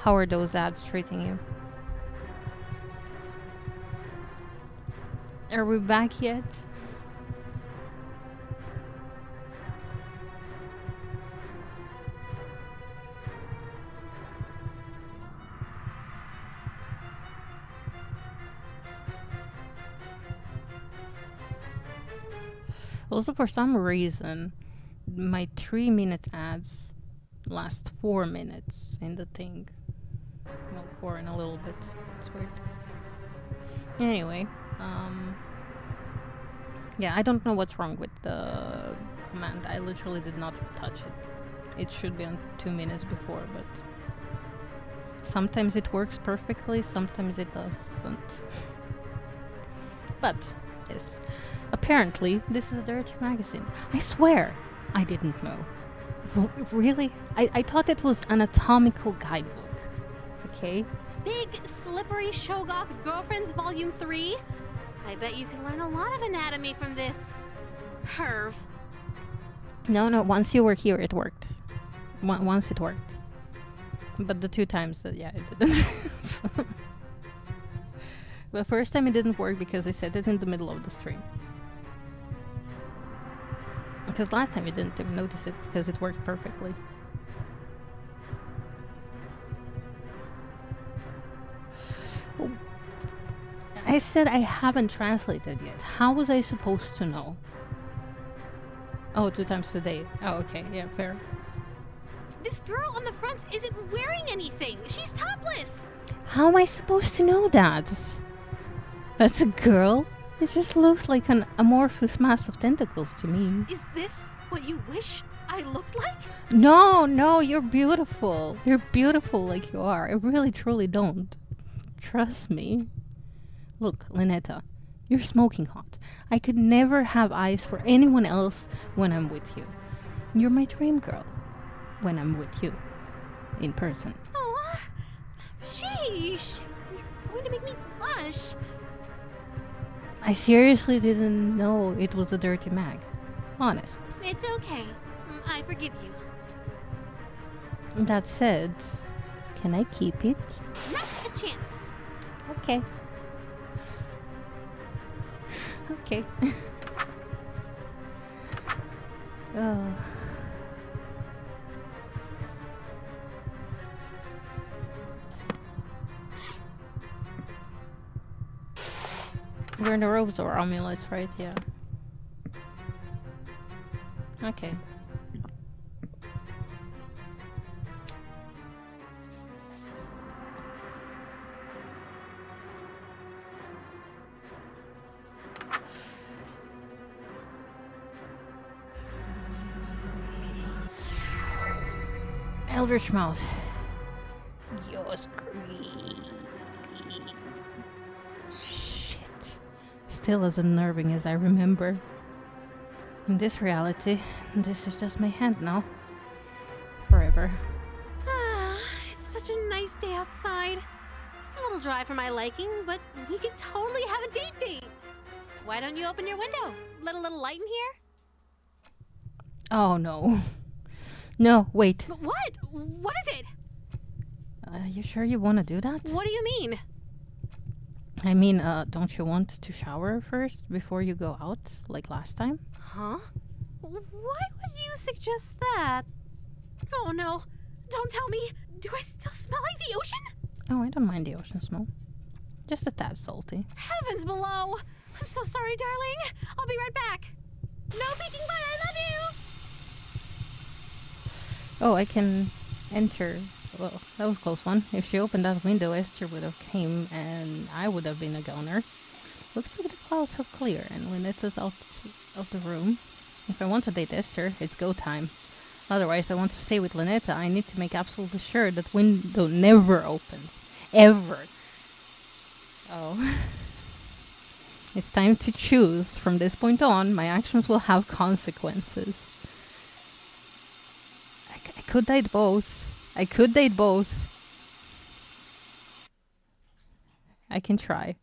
[SPEAKER 1] How are those ads treating you? Are we back yet? Also, for some reason, my 3-minute ads last 4 minutes in the thing. Well, 4 and a little bit. It's weird. Anyway, yeah, I don't know what's wrong with the command. I literally did not touch it. It should be on 2 minutes before, but sometimes it works perfectly, sometimes it doesn't. But, yes. Apparently, this is a dirty magazine. I swear, I didn't know. Really? I thought it was an anatomical guidebook. Okay?
[SPEAKER 3] Big, slippery Shogoth Girlfriends Volume 3? I bet you can learn a lot of anatomy from this. Perv.
[SPEAKER 1] No, once you were here, it worked. Once it worked. But the 2 times that, yeah, it didn't. So. The first time it didn't work because I said it in the middle of the stream. Because last time you didn't even notice it because it worked perfectly. Oh. I said I haven't translated yet. How was I supposed to know? Oh, 2 times today. Oh, okay. Yeah, fair.
[SPEAKER 3] This girl on the front isn't wearing anything. She's topless.
[SPEAKER 1] How am I supposed to know that? That's a girl? It just looks like an amorphous mass of tentacles to me.
[SPEAKER 3] Is this what you wish I looked like?
[SPEAKER 1] No, you're beautiful. You're beautiful like you are. I really, truly don't. Trust me. Look, Lynetta, you're smoking hot. I could never have eyes for anyone else when I'm with you. You're my dream girl when I'm with you. In person.
[SPEAKER 3] Oh, sheesh. You're going to make me blush.
[SPEAKER 1] I seriously didn't know it was a dirty mag. Honest.
[SPEAKER 3] It's okay. I forgive you.
[SPEAKER 1] That said, can I keep it?
[SPEAKER 3] Not a chance.
[SPEAKER 1] Okay. Okay. Oh. We're in the robes or amulets, right? Yeah. Okay. Eldritch Mouth. You're scream. Shit. Still as unnerving as I remember. In this reality, this is just my hand now. Forever.
[SPEAKER 3] Ah, it's such a nice day outside. It's a little dry for my liking, but we could totally have a date. Why don't you open your window? Let a little light in here?
[SPEAKER 1] Oh no. No, wait.
[SPEAKER 3] But what? What is it?
[SPEAKER 1] You sure you want to do that?
[SPEAKER 3] What do you mean?
[SPEAKER 1] I mean, don't you want to shower first before you go out, like last time?
[SPEAKER 3] Huh? Why would you suggest that? Oh no. Don't tell me. Do I still smell like the ocean?
[SPEAKER 1] Oh, I don't mind the ocean smell. Just a tad salty.
[SPEAKER 3] Heavens below. I'm so sorry, darling. I'll be right back. No peeking, but I love you.
[SPEAKER 1] Oh, I can enter. Well, that was a close one. If she opened that window, Esther would have came and I would have been a goner. Looks like the clouds have cleared and Lynetta's out of the room. If I want to date Esther, it's go time. Otherwise, I want to stay with Lynetta. I need to make absolutely sure that window never opens. Ever. Oh. It's time to choose. From this point on, my actions will have consequences. I could date both. I could date both. I can try.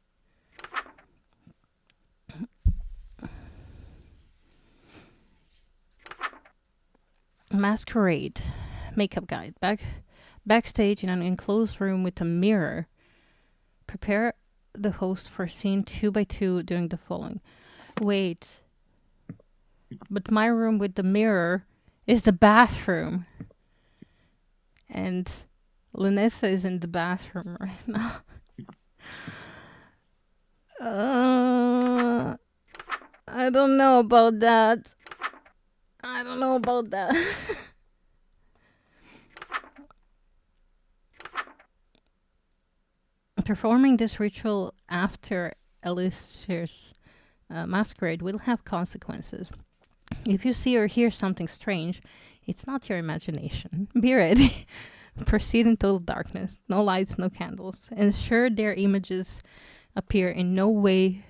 [SPEAKER 1] Masquerade. Makeup guide. Backstage in an enclosed room with a mirror. Prepare the host for scene 2x2 during the following. Wait. But my room with the mirror is the bathroom. And Lynetta is in the bathroom right now. I don't know about that. I don't know about that. Performing this ritual after Alicia's masquerade will have consequences. If you see or hear something strange, it's not your imagination. Be ready. Proceed in total darkness. No lights, no candles. Ensure their images appear in no way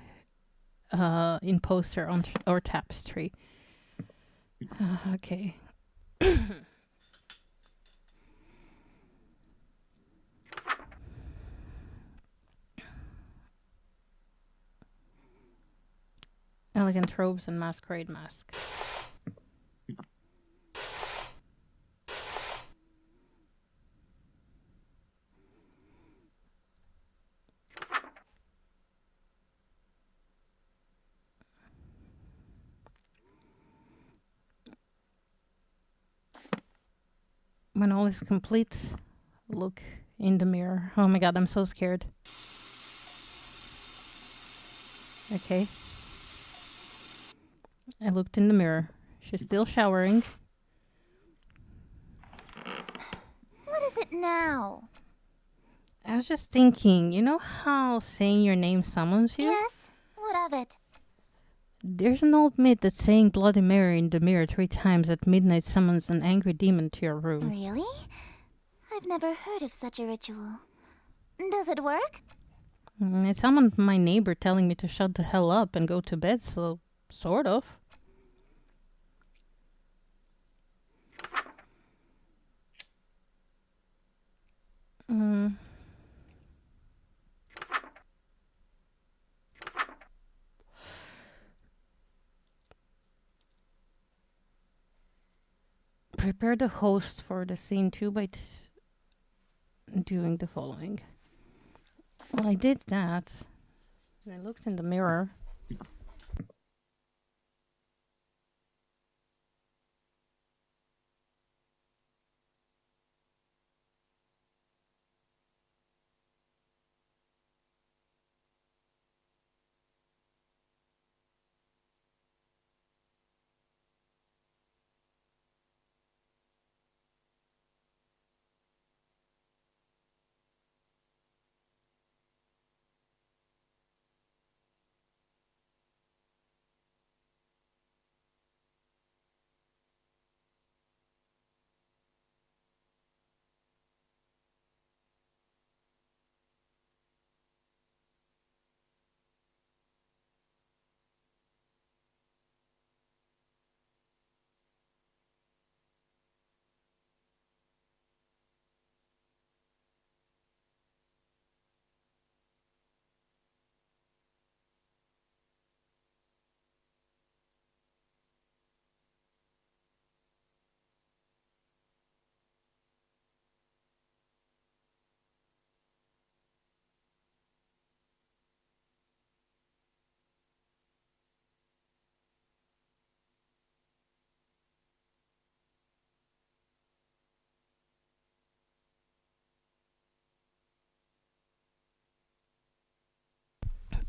[SPEAKER 1] in poster or tapestry. Okay. Elegant robes and masquerade mask. When all is complete, look in the mirror. Oh my god, I'm so scared. Okay. I looked in the mirror. She's still showering.
[SPEAKER 4] What is it now?
[SPEAKER 1] I was just thinking, you know how saying your name summons you?
[SPEAKER 4] Yes? What of it?
[SPEAKER 1] There's an old myth that saying Bloody Mary in the mirror 3 times at midnight summons an angry demon to your room.
[SPEAKER 4] Really? I've never heard of such a ritual. Does it work?
[SPEAKER 1] It summoned my neighbor telling me to shut the hell up and go to bed, so sort of. Prepare the host for the scene 2 by doing the following. Well, I did that. And I looked in the mirror.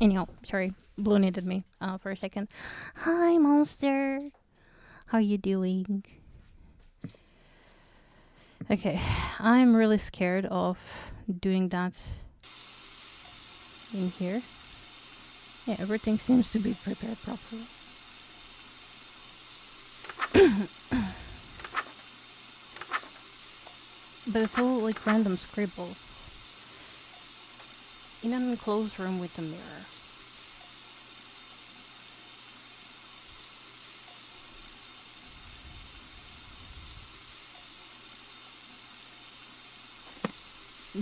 [SPEAKER 1] Anyhow, sorry. Blue needed me for a second. Hi, monster. How you doing? Okay, I'm really scared of doing that in here. Yeah, everything seems to be prepared properly. But it's all like random scribbles in an enclosed room with a mirror.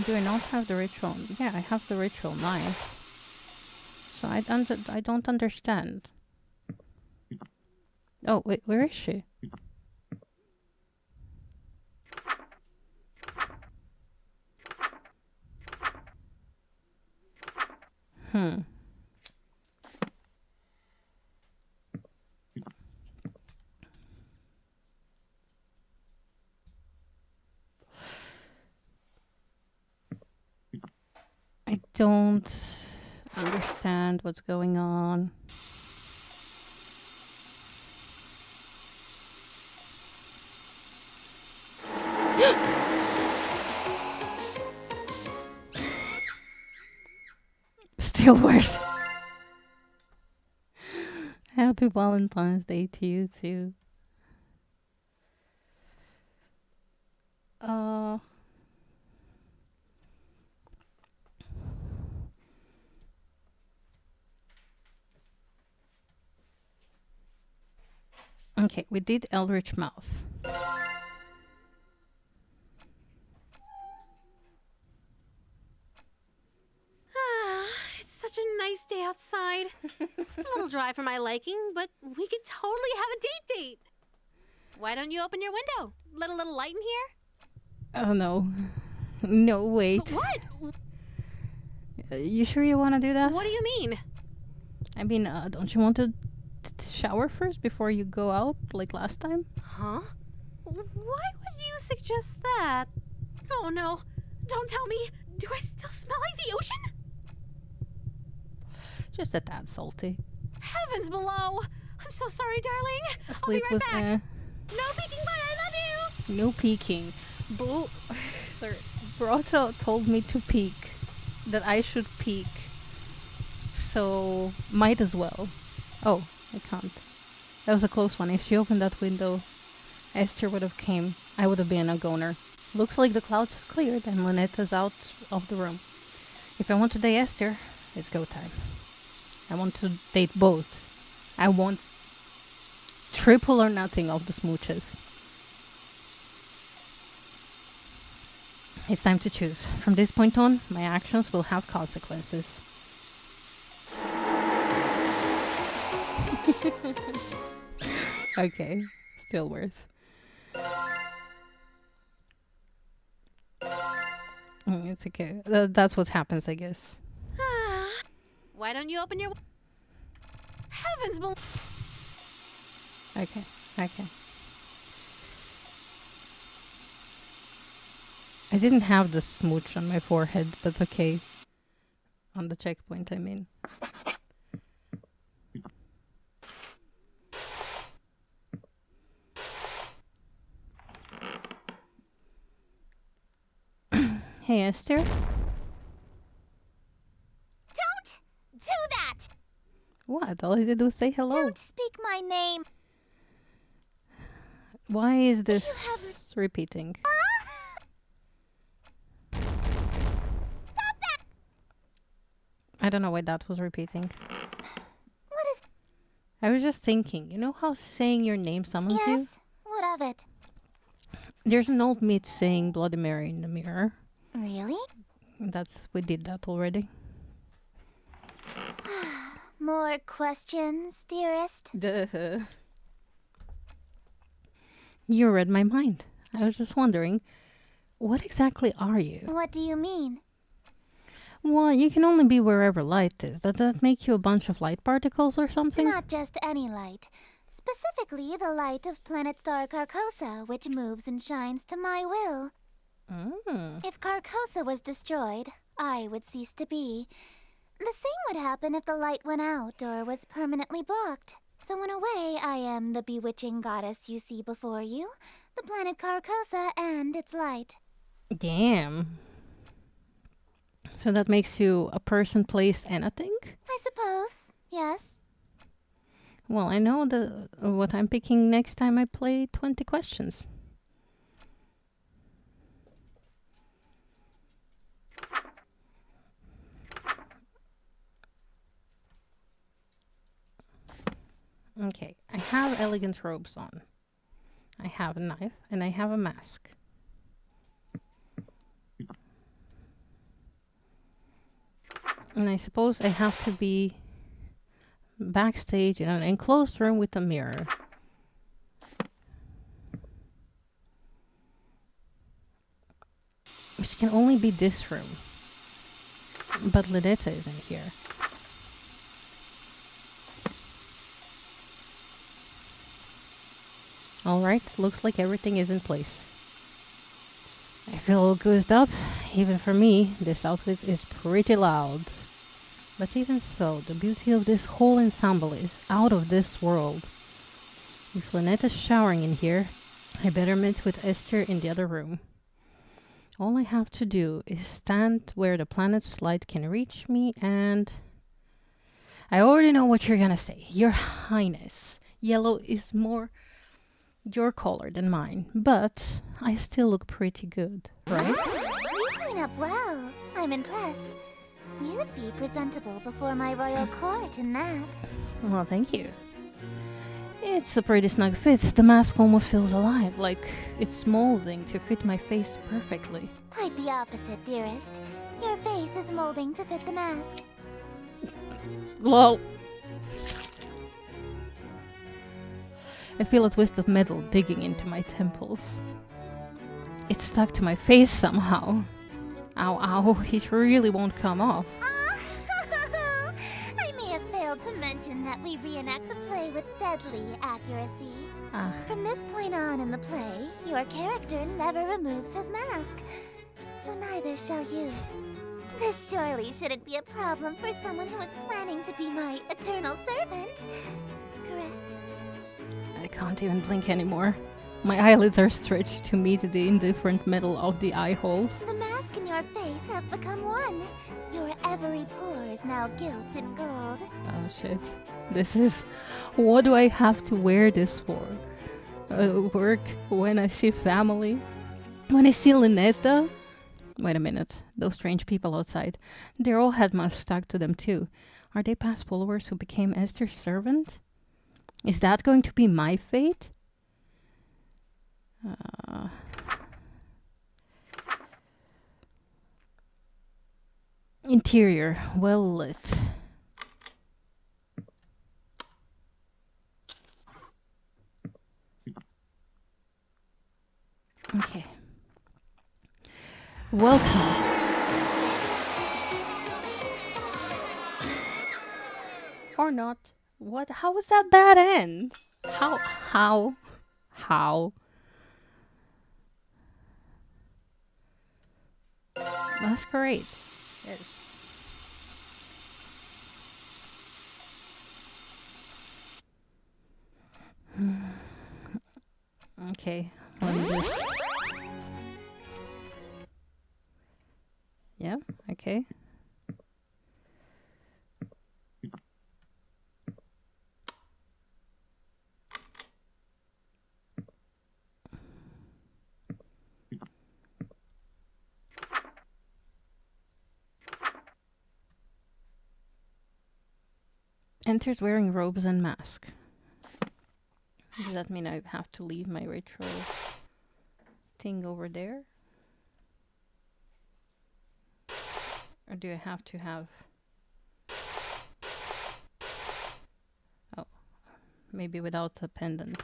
[SPEAKER 1] Do I not have the ritual? Yeah, I have the ritual knife. So I don't understand. Oh, wait, where is she? Hmm. I don't understand what's going on. Still worse. Happy Valentine's Day to you too. Okay, we did Eldritch Mouth.
[SPEAKER 3] It's such a nice day outside. It's a little dry for my liking, but we could totally have a date. Why don't you open your window? Let a little light in here?
[SPEAKER 1] Oh no. No, wait.
[SPEAKER 3] What?
[SPEAKER 1] You sure you want to do that?
[SPEAKER 3] What do you mean?
[SPEAKER 1] I mean, don't you want to shower first before you go out like last time?
[SPEAKER 3] Huh? Why would you suggest that? Oh no. Don't tell me. Do I still smell like the ocean?
[SPEAKER 1] Just a tad salty.
[SPEAKER 3] Heavens below. I'm so sorry, darling.
[SPEAKER 1] Sleep
[SPEAKER 3] I'll be right
[SPEAKER 1] was
[SPEAKER 3] back. No peeking, bye. I love you.
[SPEAKER 1] no peeking. Sorry. Brota told me to peek. That I should peek. So might as well. Oh, I can't. That was a close one. If she opened that window, Esther would have came. I would have been a goner. Looks like the clouds have cleared and Lynette is out of the room. If I want to date Esther, it's go time. I want to date both. I want triple or nothing of the smooches. It's time to choose. From this point on, my actions will have consequences. Okay, still worth. It's okay. That's what happens, I guess.
[SPEAKER 3] Why don't you open your... Heavens below...
[SPEAKER 1] Okay. I didn't have the smooch on my forehead, but okay. On the checkpoint, I mean. Hey, Esther?
[SPEAKER 4] Don't do that!
[SPEAKER 1] What? All I did was say hello.
[SPEAKER 4] Don't speak my name.
[SPEAKER 1] Why is this repeating?
[SPEAKER 4] Stop that!
[SPEAKER 1] I don't know why that was repeating.
[SPEAKER 4] What is...
[SPEAKER 1] I was just thinking, you know how saying your name summons you?
[SPEAKER 4] Yes, what of it?
[SPEAKER 1] There's an old myth saying Bloody Mary in the mirror.
[SPEAKER 4] Really?
[SPEAKER 1] We did that already.
[SPEAKER 4] More questions, dearest?
[SPEAKER 1] Duh. You read my mind. I was just wondering, what exactly are you?
[SPEAKER 4] What do you mean?
[SPEAKER 1] Well, you can only be wherever light is. Does that make you a bunch of light particles or something?
[SPEAKER 4] Not just any light. Specifically, the light of planet star Carcosa, which moves and shines to my will.
[SPEAKER 1] Mm.
[SPEAKER 4] If Carcosa was destroyed, I would cease to be. The same would happen if the light went out or was permanently blocked. So in a way, I am the bewitching goddess you see before you, the planet Carcosa and its light.
[SPEAKER 1] Damn. So that makes you a person, place, anything?
[SPEAKER 4] I suppose, yes.
[SPEAKER 1] Well, I know what I'm picking next time I play 20 questions. Okay, I have elegant robes on. I have a knife and I have a mask. And I suppose I have to be backstage in an enclosed room with a mirror. Which can only be this room. But Lynetta isn't here. Alright, looks like everything is in place. I feel all goosed up. Even for me, this outfit is pretty loud. But even so, the beauty of this whole ensemble is out of this world. If Lynetta's showering in here, I better meet with Esther in the other room. All I have to do is stand where the planet's light can reach me and... I already know what you're gonna say. Your Highness, yellow is more your color than mine, but I still look pretty good, right?
[SPEAKER 4] You clean up well. I'm impressed. You'd be presentable before my royal court in that.
[SPEAKER 1] Well, thank you. It's a pretty snug fit. The mask almost feels alive, like it's molding to fit my face perfectly.
[SPEAKER 4] Quite the opposite, dearest. Your face is molding to fit the mask.
[SPEAKER 1] Lol. I feel a twist of metal digging into my temples. It's stuck to my face somehow. Ow, ow, it really won't come off.
[SPEAKER 4] I may have failed to mention that we reenact the play with deadly accuracy. From this point on in the play, your character never removes his mask. So neither shall you. This surely shouldn't be a problem for someone who is planning to be my eternal servant. Correct?
[SPEAKER 1] I can't even blink anymore. My eyelids are stretched to meet the indifferent metal of the eye holes.
[SPEAKER 4] The mask and your face have become one. Your every pore is now gilt in gold.
[SPEAKER 1] Oh shit. This is... What do I have to wear this for? Work? When I see family? When I see Lynetta? Wait a minute. Those strange people outside. They all had masks stuck to them too. Are they past followers who became Esther's servant? Is that going to be my fate? Interior, well lit. Okay. Welcome. Or not. What? How was that bad end? How? Masquerade. Yes. Okay. Yeah, okay. Enters wearing robes and mask. Does that mean I have to leave my retro thing over there? Or do I have to have... Oh, maybe without the pendant.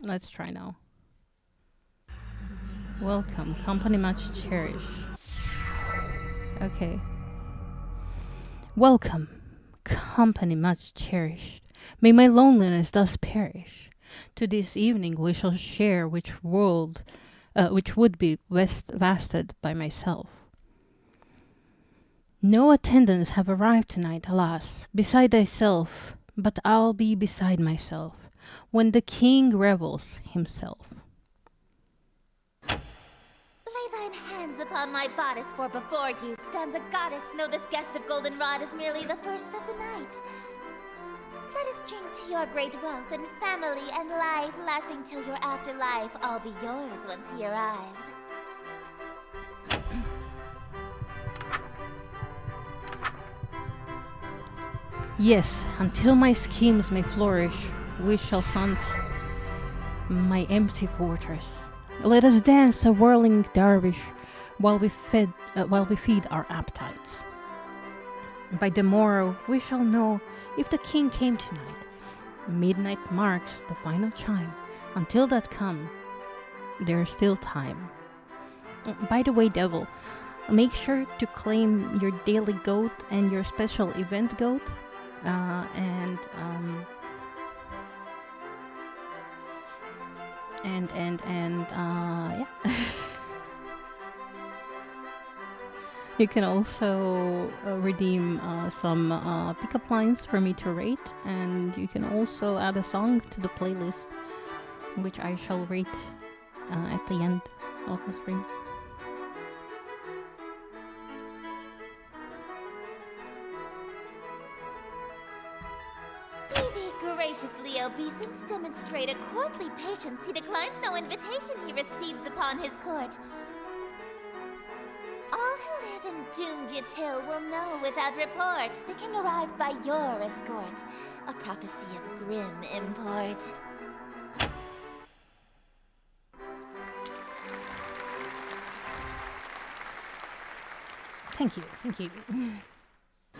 [SPEAKER 1] Let's try now. Welcome, company much cherished. Okay. Welcome, company much cherished. May my loneliness thus perish. To this evening we shall share which would be vasted by myself. No attendants have arrived tonight, alas, beside thyself, but I'll be beside myself when the king revels himself.
[SPEAKER 4] Lay thine hands upon my bodice, for before you stands a goddess. Know this guest of goldenrod is merely the first of the night. Let us drink to your great wealth and family and life, lasting till your afterlife. All be yours once he arrives.
[SPEAKER 1] Yes, until my schemes may flourish, we shall hunt my empty fortress. Let us dance a whirling dervish while we feed our appetites. By the morrow, we shall know if the king came tonight. Midnight marks the final chime. Until that come, there's still time. By the way, devil, make sure to claim your daily goat and your special event goat. Yeah. You can also redeem some pickup lines for me to rate, and you can also add a song to the playlist, which I shall rate at the end of the stream.
[SPEAKER 4] Graciously obeisant, demonstrate a courtly patience. He declines no invitation he receives upon his court. All who live in doomed Yatil will know without report the king arrived by your escort, a prophecy of grim import.
[SPEAKER 1] Thank you.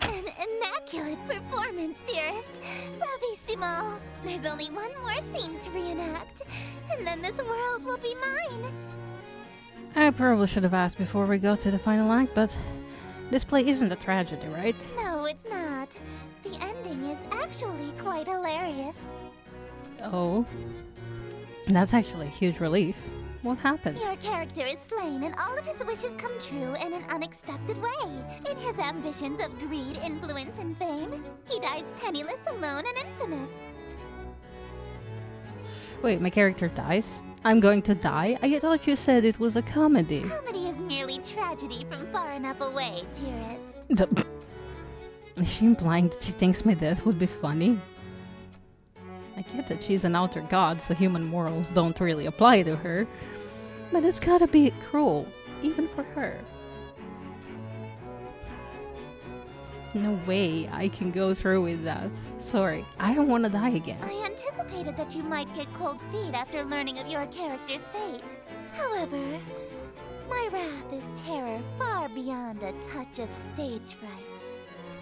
[SPEAKER 4] An immaculate performance, dearest. Bravissimo. There's only one more scene to reenact, and then this world will be mine.
[SPEAKER 1] I probably should have asked before we go to the final act, but this play isn't a tragedy, right?
[SPEAKER 4] No, it's not. The ending is actually quite hilarious.
[SPEAKER 1] Oh. That's actually a huge relief. What happens?
[SPEAKER 4] Your character is slain and all of his wishes come true in an unexpected way. In his ambitions of greed, influence, and fame, he dies penniless, alone, and infamous.
[SPEAKER 1] Wait, my character dies? I'm going to die? I thought you said it was a comedy.
[SPEAKER 4] Comedy is merely tragedy from far enough away, dearest.
[SPEAKER 1] Is she implying that she thinks my death would be funny? I get that she's an outer god, so human morals don't really apply to her. But it's gotta be cruel, even for her. No way I can go through with that. Sorry, I don't want to die again.
[SPEAKER 4] I anticipated that you might get cold feet after learning of your character's fate. However, my wrath is terror far beyond a touch of stage fright.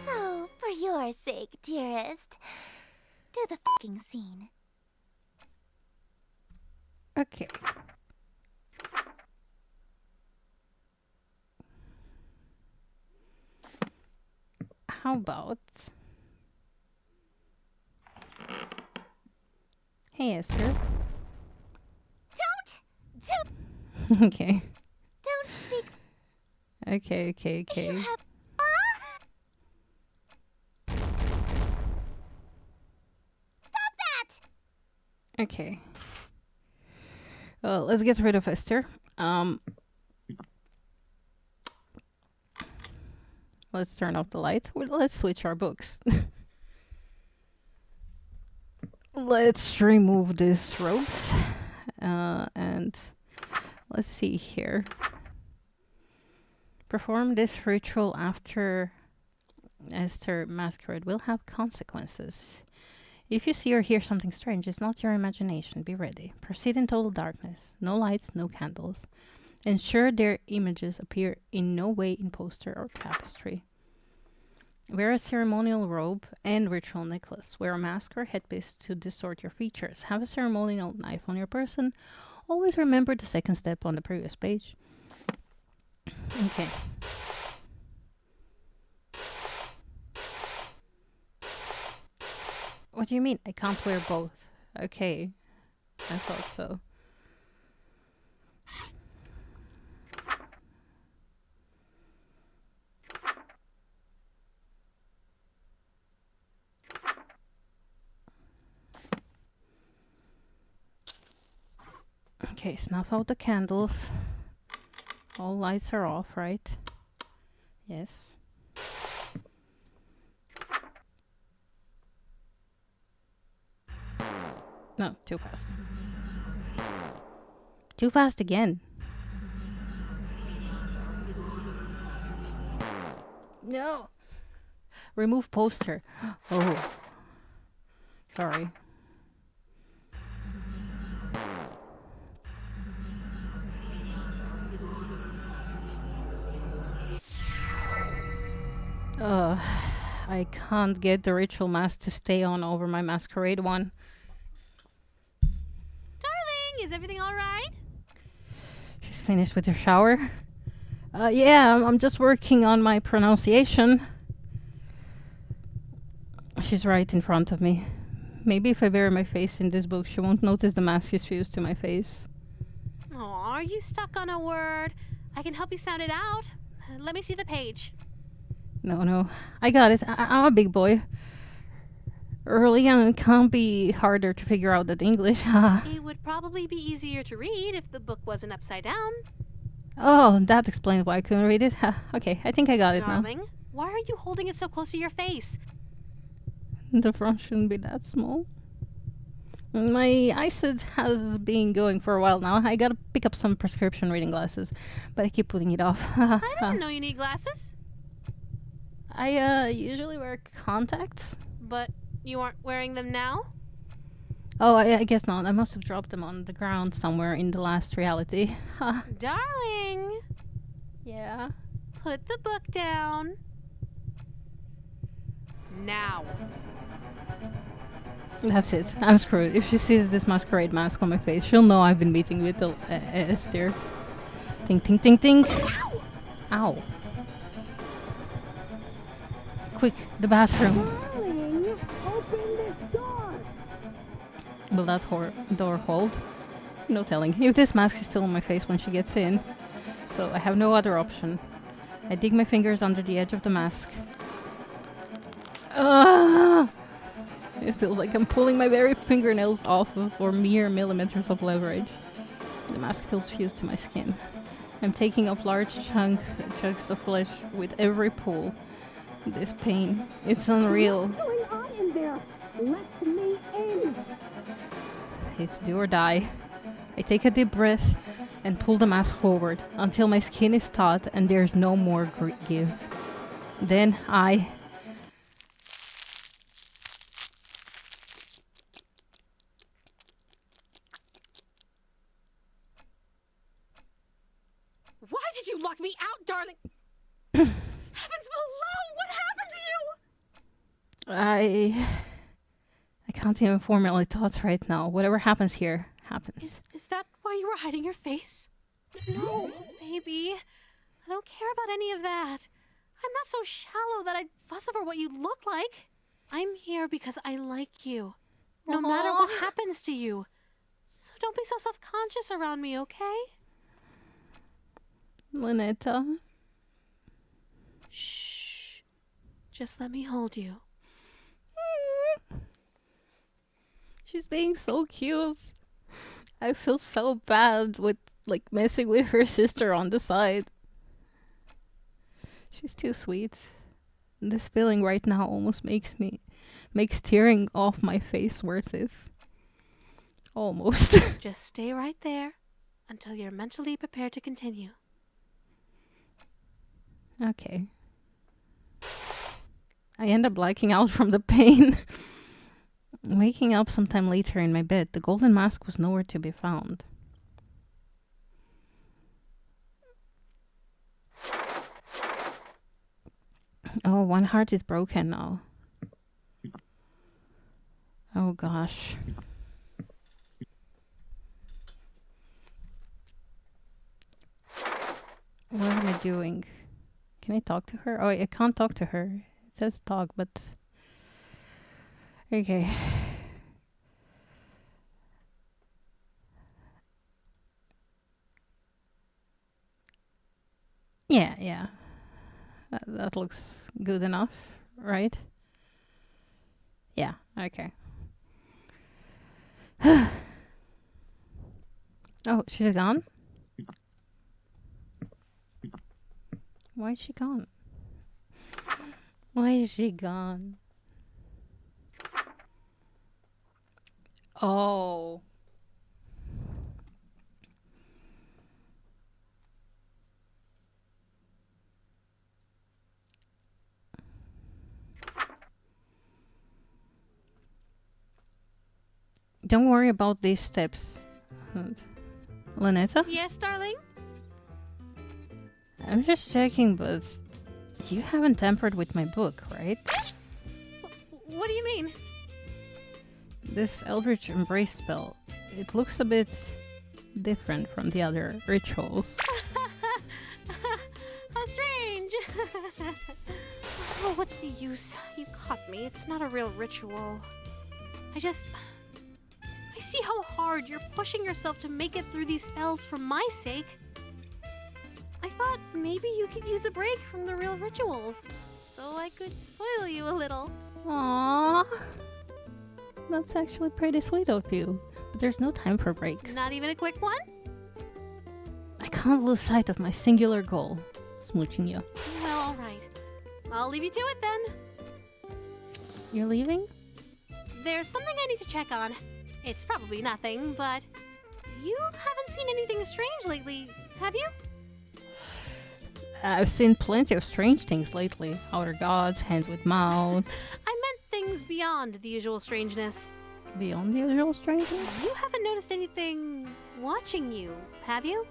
[SPEAKER 4] So, for your sake, dearest, do the fucking scene.
[SPEAKER 1] Okay. How about... Hey, Esther.
[SPEAKER 4] Don't!
[SPEAKER 1] Okay.
[SPEAKER 4] Don't speak.
[SPEAKER 1] Okay.
[SPEAKER 4] You have... Stop that!
[SPEAKER 1] Okay. Well, let's get rid of Esther. Let's turn off the light. Well, let's switch our books. Let's remove these ropes. And let's see here. Perform this ritual after Esther Masquerade will have consequences. If you see or hear something strange, it's not your imagination. Be ready. Proceed in total darkness. No lights, no candles. Ensure their images appear in no way in poster or tapestry. Wear a ceremonial robe and ritual necklace. Wear a mask or headpiece to distort your features. Have a ceremonial knife on your person. Always remember the second step on the previous page. Okay. What do you mean? I can't wear both. Okay. I thought so. Okay, snuff out the candles. All lights are off, right? Yes. No, too fast. Too fast again. No. Remove poster. Oh. Sorry. I can't get the ritual mask to stay on over my masquerade one.
[SPEAKER 3] Darling, is everything all right?
[SPEAKER 1] She's finished with her shower. Yeah, I'm just working on my pronunciation. She's right in front of me. Maybe if I bury my face in this book, she won't notice the mask is fused to my face.
[SPEAKER 3] Oh, are you stuck on a word? I can help you sound it out. Let me see the page.
[SPEAKER 1] No. I got it. I'm a big boy. Early on, it can't be harder to figure out than English.
[SPEAKER 3] It would probably be easier to read if the book wasn't upside down.
[SPEAKER 1] Oh, that explains why I couldn't read it. Okay, I think I got it now.
[SPEAKER 3] Darling, why are you holding it so close to your face?
[SPEAKER 1] The front shouldn't be that small. My eyesight has been going for a while now. I gotta pick up some prescription reading glasses, but I keep putting it off.
[SPEAKER 3] I didn't know you need glasses.
[SPEAKER 1] I usually wear contacts.
[SPEAKER 3] But you aren't wearing them now?
[SPEAKER 1] Oh, I guess not. I must have dropped them on the ground somewhere in the last reality.
[SPEAKER 3] Darling,
[SPEAKER 1] Yeah.
[SPEAKER 3] put the book down. Now.
[SPEAKER 1] That's it. I'm screwed. If she sees this masquerade mask on my face, she'll know I've been meeting with the Esther. Ting, ting, ting, ting. Ow. Quick, the bathroom.
[SPEAKER 7] Darling, open this door.
[SPEAKER 1] Will that door hold? No telling. If this mask is still on my face when she gets in. So I have no other option. I dig my fingers under the edge of the mask. It feels like I'm pulling my very fingernails off for mere millimeters of leverage. The mask feels fused to my skin. I'm taking up large chunks of flesh with every pull. This pain, it's unreal.
[SPEAKER 7] What's going on in there? Let me in.
[SPEAKER 1] It's do or die. I take a deep breath and pull the mask forward until my skin is taut and there's no more give. Then
[SPEAKER 3] Why did you lock me out, darling? Heavens below! What happened to you?
[SPEAKER 1] I can't even formulate thoughts right now. Whatever happens here, happens.
[SPEAKER 3] Is that why you were hiding your face? No, baby. I don't care about any of that. I'm not so shallow that I'd fuss over what you look like. I'm here because I like you. No matter what happens to you. So don't be so self-conscious around me, okay?
[SPEAKER 1] Lynetta.
[SPEAKER 3] Shh. Just let me hold you.
[SPEAKER 1] She's being so cute. I feel so bad with messing with her sister on the side. She's too sweet. This feeling right now almost makes tearing off my face worth it. Almost.
[SPEAKER 3] Just stay right there until you're mentally prepared to continue.
[SPEAKER 1] Okay. I end up blacking out from the pain. Waking up sometime later in my bed, the golden mask was nowhere to be found. Oh, one heart is broken now. Oh gosh. What am I doing? Can I talk to her? Oh, I can't talk to her. It says talk, but... Okay. Yeah. That looks good enough, right? Yeah, okay. Oh, she's gone? Why is she gone? Why is she gone? Oh. Don't worry about these steps. Lynetta?
[SPEAKER 3] Yes, darling?
[SPEAKER 1] I'm just checking, but you haven't tampered with my book, right?
[SPEAKER 3] What do you mean?
[SPEAKER 1] This Eldritch Embrace spell, it looks a bit different from the other rituals.
[SPEAKER 3] How strange! Oh, what's the use? You caught me. It's not a real ritual. I see how hard you're pushing yourself to make it through these spells for my sake. I thought maybe you could use a break from the real rituals, so I could spoil you a little.
[SPEAKER 1] Aww. That's actually pretty sweet of you. But there's no time for breaks.
[SPEAKER 3] Not even a quick one?
[SPEAKER 1] I can't lose sight of my singular goal, smooching you.
[SPEAKER 3] Well, alright. I'll leave you to it then.
[SPEAKER 1] You're leaving?
[SPEAKER 3] There's something I need to check on. It's probably nothing, but you haven't seen anything strange lately, have you?
[SPEAKER 1] I've seen plenty of strange things lately. Outer gods, hands with mouths.
[SPEAKER 3] I meant things beyond the usual strangeness.
[SPEAKER 1] Beyond the usual strangeness?
[SPEAKER 3] You haven't noticed anything watching you, have you?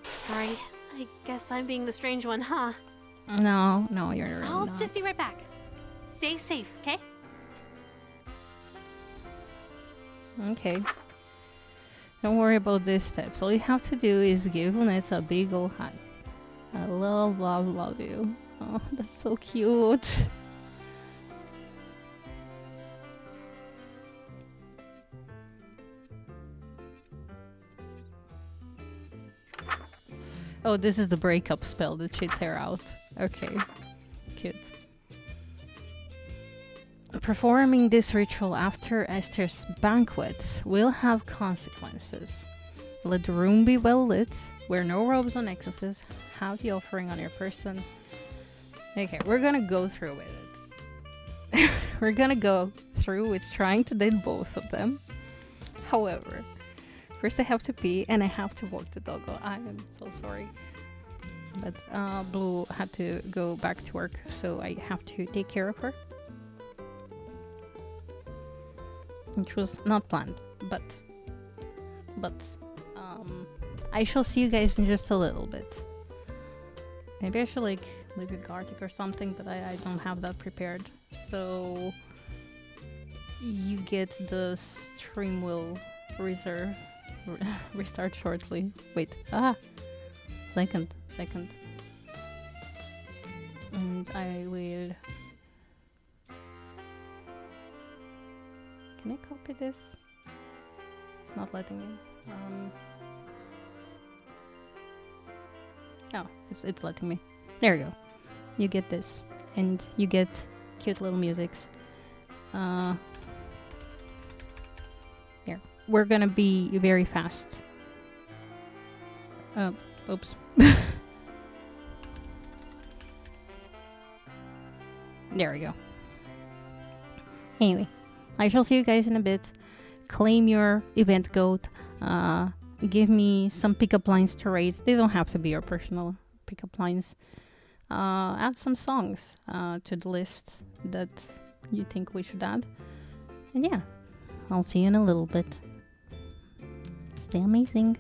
[SPEAKER 3] Sorry, I guess I'm being the strange one, huh?
[SPEAKER 1] No, you're really
[SPEAKER 3] I'll
[SPEAKER 1] not.
[SPEAKER 3] just be right back. Stay safe, okay?
[SPEAKER 1] Okay. Don't worry about these steps. All you have to do is give Lunetta a big ol' hug. I love you. Oh, that's so cute. Oh, this is the breakup spell that she tear out. Okay. Cute. Performing this ritual after Esther's banquet will have consequences. Let the room be well lit, wear no robes or necklaces, have the offering on your person. Okay, we're gonna go through with it. We're gonna go through with trying to date both of them. However, first I have to pee and I have to walk the doggo. I am so sorry. But Blue had to go back to work, so I have to take care of her. Which was not planned, but I shall see you guys in just a little bit. Maybe I should like leave a Gartic or something, but I don't have that prepared. So you get the stream will restart shortly. Wait, second, and I will. Can I copy this? It's not letting me. Oh, it's letting me. There you go. You get this, and you get cute little musics. Here, we're gonna be very fast. Oops. There we go. Anyway. I shall see you guys in a bit. Claim your event goat. Give me some pickup lines to rate. They don't have to be your personal pickup lines. Add some songs to the list that you think we should add. And yeah, I'll see you in a little bit. Stay amazing.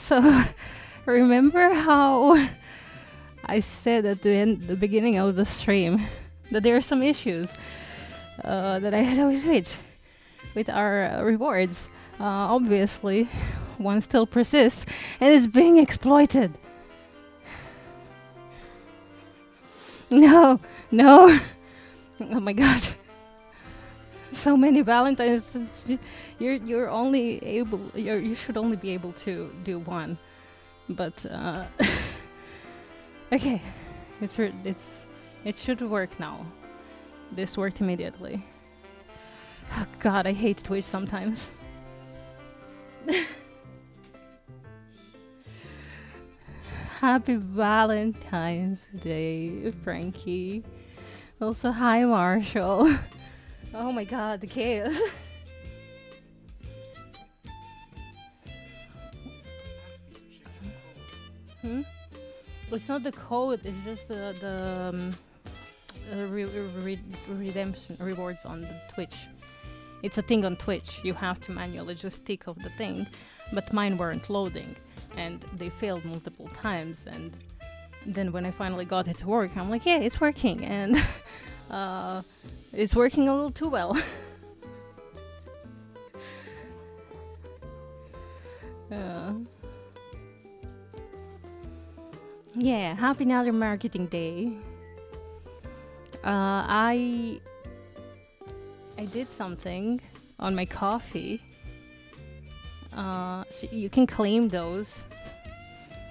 [SPEAKER 1] So, remember how I said at the beginning of the stream that there are some issues that I had with Twitch with our rewards. Obviously, one still persists and is being exploited. No, no. Oh my god. So many Valentines. You're only able. You should only be able to do one. But okay, it should work now. This worked immediately. Oh god, I hate Twitch sometimes. Happy Valentine's Day, Frankie. Also, hi, Marshall. Oh my god, the chaos. It's not the code, it's just the redemption rewards on the Twitch. It's a thing on Twitch. You have to manually just tick off the thing, but mine weren't loading, and they failed multiple times. And then when I finally got it to work, I'm like, yeah, it's working, and it's working a little too well. Yeah, happy another marketing day. I did something on my coffee. So you can claim those.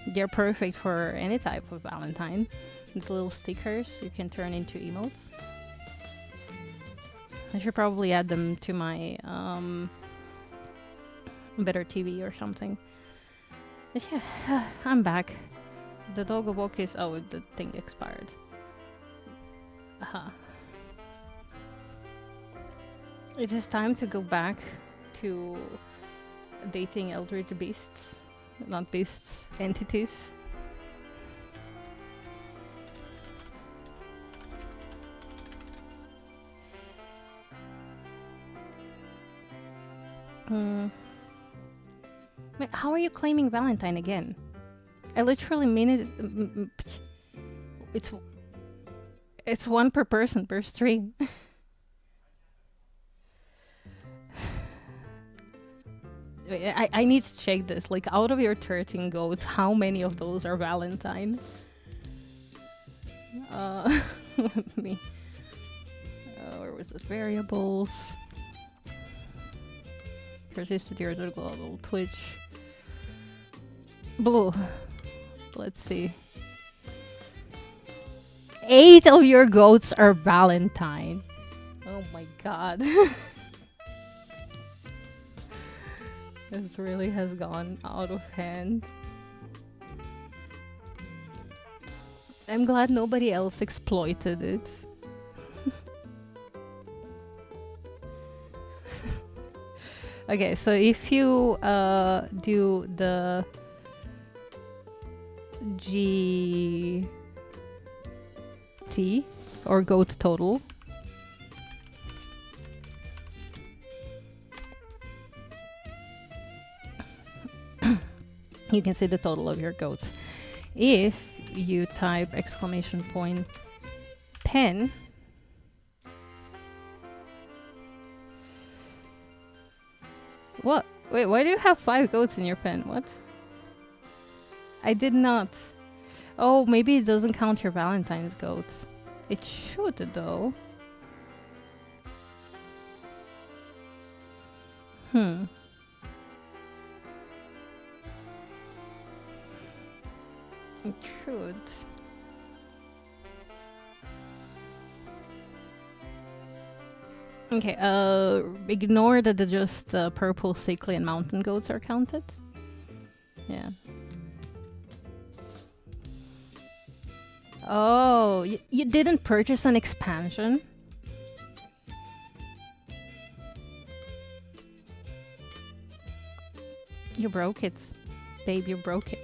[SPEAKER 1] They're perfect for any type of Valentine. These little stickers you can turn into emotes. I should probably add them to my Better TV or something. But yeah, I'm back. The dog walk is... Oh, the thing expired. It is time to go back to dating eldritch beasts. Not beasts, entities. Wait, how are you claiming Valentine again? I literally mean it. It's one per person per stream. I need to check this. Like, out of your 13 goats, how many of those are Valentine? Let me... where was this? Variables. Persisted years ago, global Twitch. Blue. Let's see. 8 of your goats are Valentine. Oh my god. This really has gone out of hand. I'm glad nobody else exploited it. Okay, so if you do the GT or goat total, you can see the total of your goats. If you type exclamation point pen, what? Wait, why do you have 5 goats in your pen? What? I did not. Oh, maybe it doesn't count your Valentine's goats. It should, though. It should. Okay, ignore that the just purple, sickly, and mountain goats are counted. Yeah. Oh, you didn't purchase an expansion? You broke it. Babe, you broke it.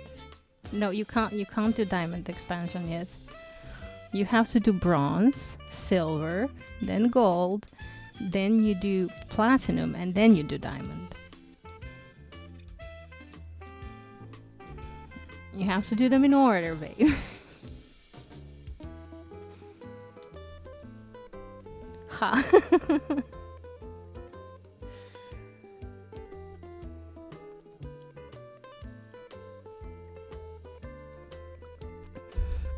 [SPEAKER 1] No, you can't do diamond expansion yet. You have to do bronze, silver, then gold, then you do platinum, and then you do diamond. You have to do them in order, babe. Ha.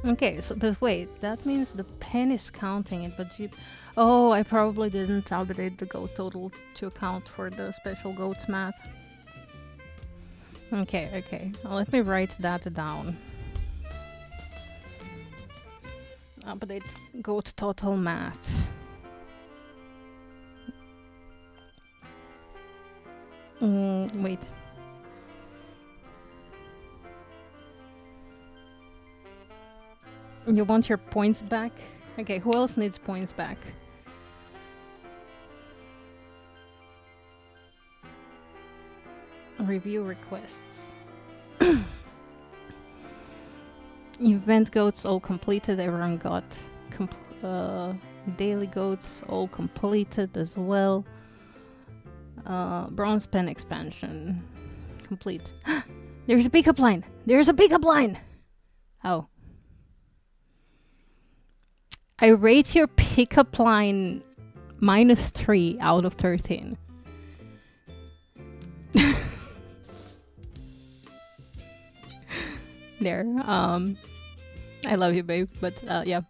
[SPEAKER 1] Okay, so but wait, that means the pen is counting it, but you. Oh, I probably didn't update the goat total to account for the special goats math. Okay, okay. Let me write that down. Update goat total math. Wait. You want your points back? Okay, who else needs points back? Review requests. Event goats all completed. Everyone got daily goats all completed as well. Bronze pen expansion complete. There's a pickup line. There's a pickup line. Oh. I rate your pickup line -3 out of 13. There. I love you, babe, but yeah.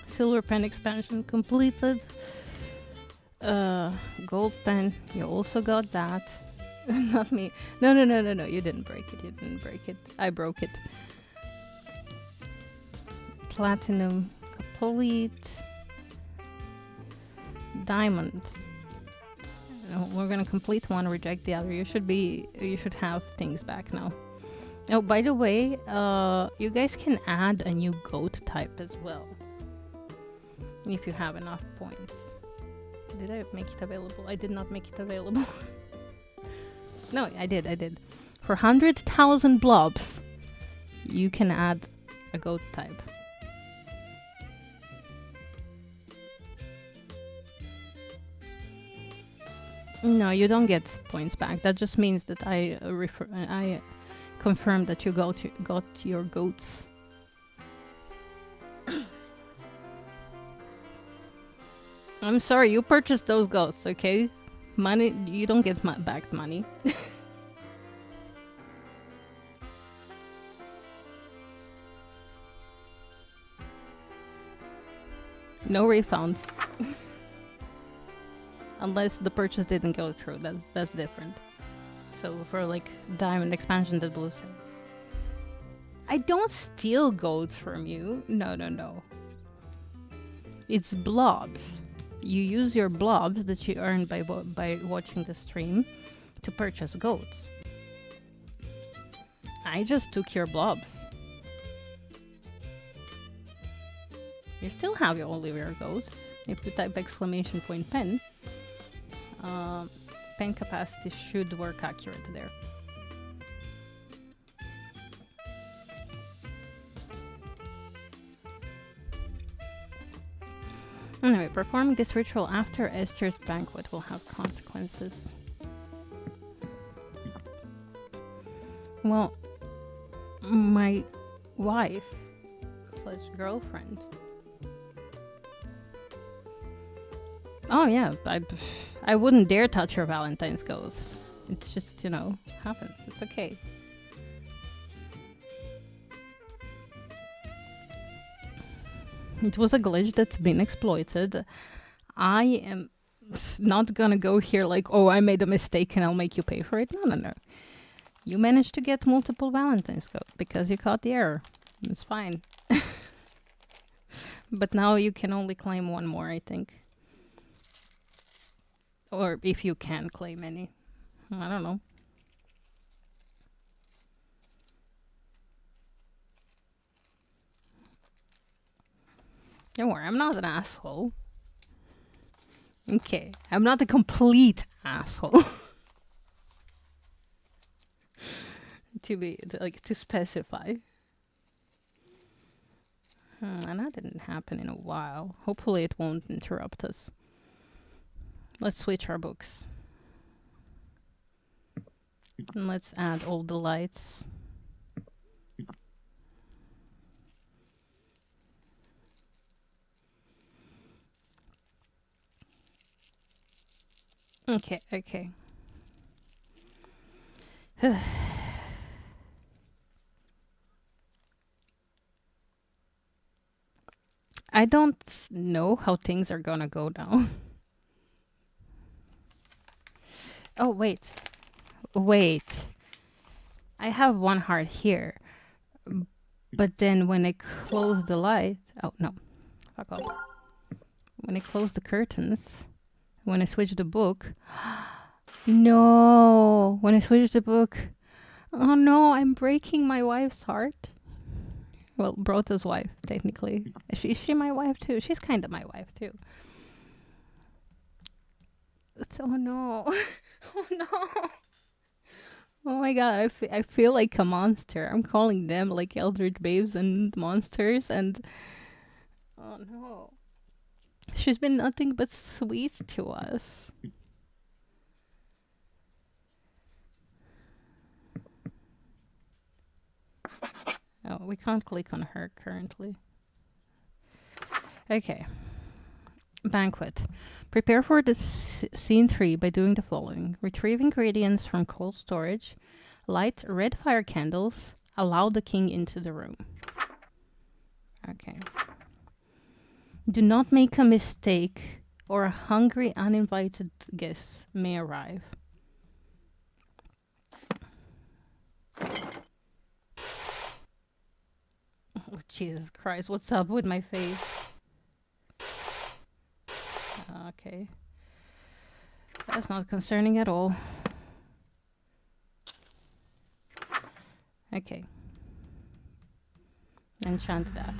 [SPEAKER 1] Silver pen expansion completed. Gold pen, you also got that. Not me. No, you didn't break it. I broke it. Platinum complete. Diamond. No, we're gonna complete one, reject the other. You should have things back now. Oh, by the way, you guys can add a new goat type as well. If you have enough points. Did I make it available? I did not make it available. No, I did. For 100,000 blobs, you can add a goat type. No, you don't get points back. That just means that I confirm that you got your goats. I'm sorry, you purchased those goats, okay? Money, you don't get back money. No refunds. Unless the purchase didn't go through, that's different. So for like diamond expansion that Blue said. I don't steal goats from you. No. It's blobs. You use your blobs that you earn by watching the stream to purchase goats. I just took your blobs. You still have your Oliver goats. If you type !pen, pen capacity should work accurate there. Anyway, performing this ritual after Esther's banquet will have consequences. Well, my wife / girlfriend. Oh yeah, I wouldn't dare touch her Valentine's goat. It's just, happens. It's okay. It was a glitch that's been exploited. I am not gonna go here like, oh, I made a mistake and I'll make you pay for it. No. You managed to get multiple Valentine's goat because you caught the error. It's fine. But now you can only claim one more, I think. Or if you can claim any. I don't know. Don't worry, I'm not an asshole. Okay, I'm not a complete asshole. to specify. And that didn't happen in a while. Hopefully it won't interrupt us. Let's switch our books. And let's add all the lights. Okay, okay. I don't know how things are gonna go down. Oh, wait. Wait. I have one heart here. But then when I close the light... Oh, no. Fuck off. When I close the curtains, when I switch the book... No! When I switch the book... Oh no, I'm breaking my wife's heart. Well, Brota's wife, technically. Is she my wife too? She's kind of my wife too. Oh no. Oh no. Oh my god, I feel like a monster. I'm calling them like eldritch babes and monsters and... Oh no. She's been nothing but sweet to us. Oh, we can't click on her currently. Okay. Banquet. Prepare for the scene 3 by doing the following. Retrieve ingredients from cold storage. Light red fire candles. Allow the king into the room. Okay. Do not make a mistake or a hungry uninvited guest may arrive. Oh, Jesus Christ, what's up with my face? Okay. That's not concerning at all. Okay. Enchant that.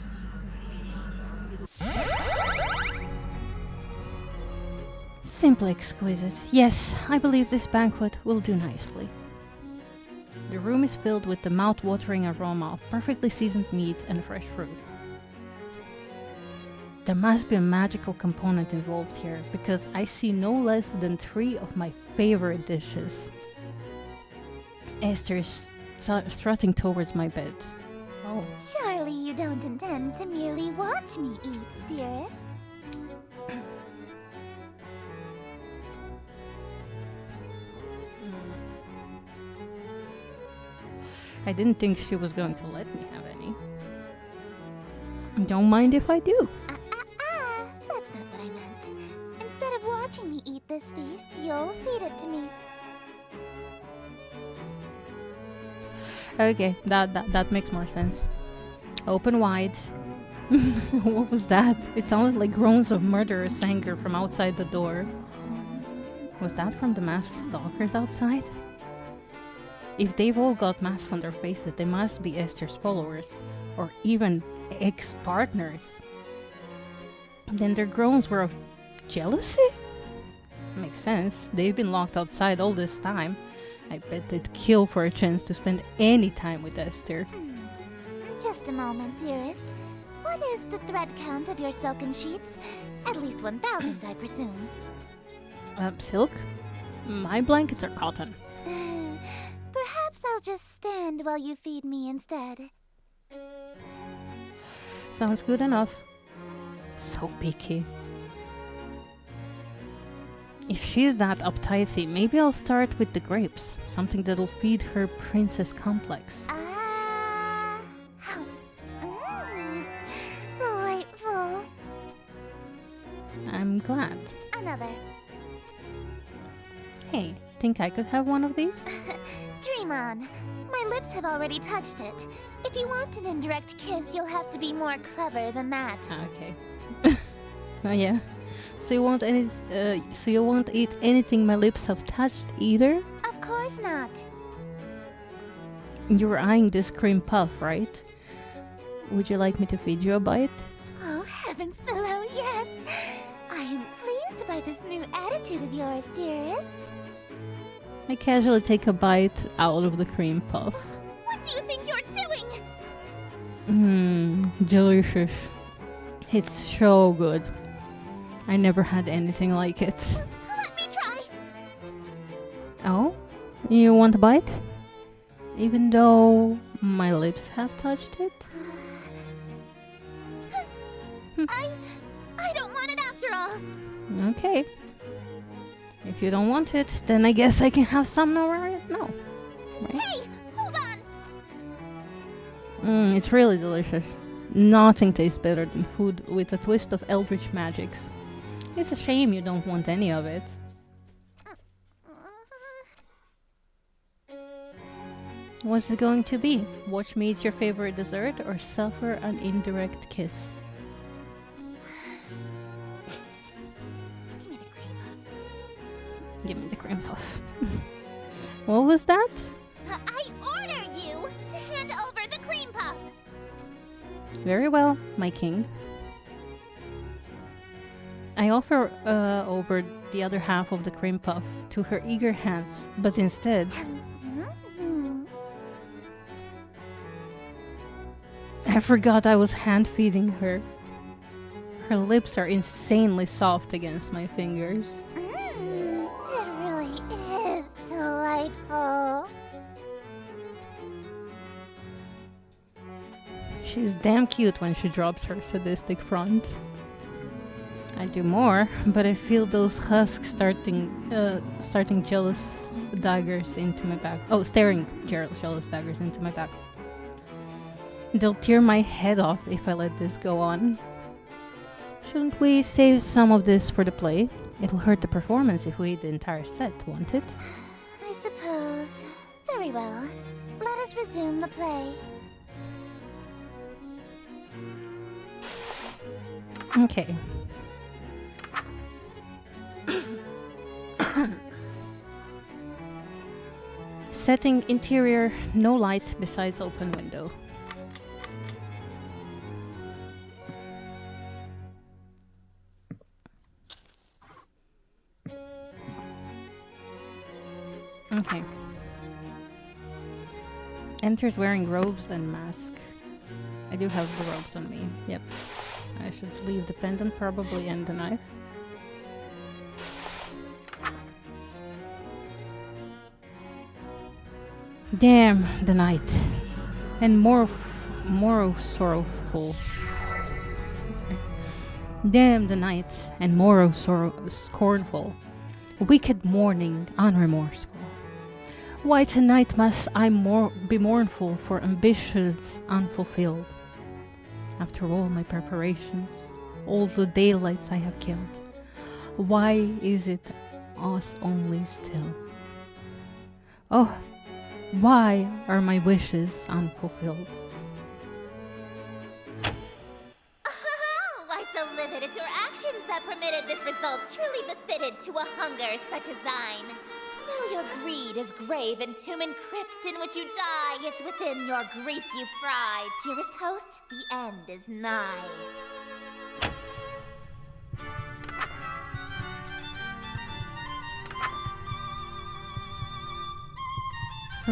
[SPEAKER 1] Simply exquisite. Yes, I believe this banquet will do nicely. The room is filled with the mouth-watering aroma of perfectly seasoned meat and fresh fruit. There must be a magical component involved here, because I see no less than 3 of my favorite dishes. Esther is strutting towards my bed. Oh.
[SPEAKER 4] Surely you don't intend to merely watch me eat, dearest.
[SPEAKER 1] I didn't think she was going to let me have any. Don't mind if I do.
[SPEAKER 4] That's not what I meant. Instead of watching me eat this feast, you'll feed it to me.
[SPEAKER 1] Okay, that makes more sense. Open wide. What was that? It sounded like groans of murderous anger from outside the door. Was that from the masked stalkers outside? If they've all got masks on their faces, they must be Esther's followers, or even ex-partners. Then their groans were of jealousy? Makes sense. They've been locked outside all this time. I bet they'd kill for a chance to spend any time with Esther.
[SPEAKER 4] Just a moment, dearest. What is the thread count of your silken sheets? At least 1,000, I presume.
[SPEAKER 1] Silk? My blankets are cotton.
[SPEAKER 4] Perhaps I'll just stand while you feed me instead.
[SPEAKER 1] Sounds good enough. So picky. If she's that uptighty, maybe I'll start with the grapes. Something that'll feed her princess complex.
[SPEAKER 4] Delightful.
[SPEAKER 1] I'm glad.
[SPEAKER 4] Another.
[SPEAKER 1] Hey, think I could have one of these?
[SPEAKER 4] Dream on. My lips have already touched it. If you want an indirect kiss, you'll have to be more clever than that.
[SPEAKER 1] Okay. Oh yeah. So you won't eat anything my lips have touched either?
[SPEAKER 4] Of course not.
[SPEAKER 1] You were eyeing this cream puff, right? Would you like me to feed you a bite?
[SPEAKER 4] Oh, heavens below, yes! I am pleased by this new attitude of yours, dearest.
[SPEAKER 1] I casually take a bite out of the cream puff.
[SPEAKER 4] What do you think you're doing?
[SPEAKER 1] Delicious. It's so good. I never had anything like it.
[SPEAKER 4] Let me try!
[SPEAKER 1] Oh? You want a bite? Even though my lips have touched it?
[SPEAKER 4] I don't want it after all.
[SPEAKER 1] Okay. If you don't want it, then I guess I can have some now, right? No. Right?
[SPEAKER 4] Hey, hold on.
[SPEAKER 1] It's really delicious. Nothing tastes better than food with a twist of eldritch magics. It's a shame you don't want any of it. What's it going to be? Watch me eat your favorite dessert or suffer an indirect kiss? Give me the cream puff. What was that?
[SPEAKER 4] I order you to hand over the cream puff.
[SPEAKER 1] Very well, my king. I offer over the other half of the cream puff to her eager hands, but instead... I forgot I was hand-feeding her. Her lips are insanely soft against my fingers.
[SPEAKER 4] It really is delightful.
[SPEAKER 1] She's damn cute when she drops her sadistic front. I do more, but I feel those husks starting jealous daggers into my back. Oh, staring jealous daggers into my back. They'll tear my head off if I let this go on. Shouldn't we save some of this for the play? It'll hurt the performance if we eat the entire set, won't it?
[SPEAKER 4] I suppose. Very well. Let us resume the play.
[SPEAKER 1] Okay. Setting interior, no light besides open window. Okay. Enters wearing robes and mask. I do have the robes on me. Yep. I should leave the pendant probably and the knife. Damn the night. And more sorrowful. Sorry. Damn the night and more scornful. Wicked mourning, unremorseful. Why tonight must I be mournful for ambitions unfulfilled? After all my preparations, all the daylights I have killed, why is it us only still? Oh, why are my wishes unfulfilled?
[SPEAKER 4] Why so livid? It's your actions that permitted this result, truly befitted to a hunger such as thine. Though your greed is grave and tomb and crypt in which you die, it's within your grease you fry. Dearest host, the end is nigh.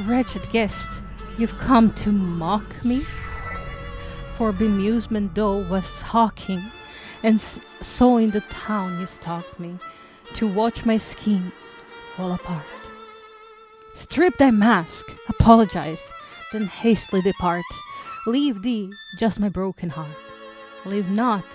[SPEAKER 1] Wretched guest, you've come to mock me? For bemusement thou was hawking, and so in the town you stalked me, to watch my schemes fall apart. Strip thy mask, apologize, then hastily depart. Leave thee just my broken heart. Leave not,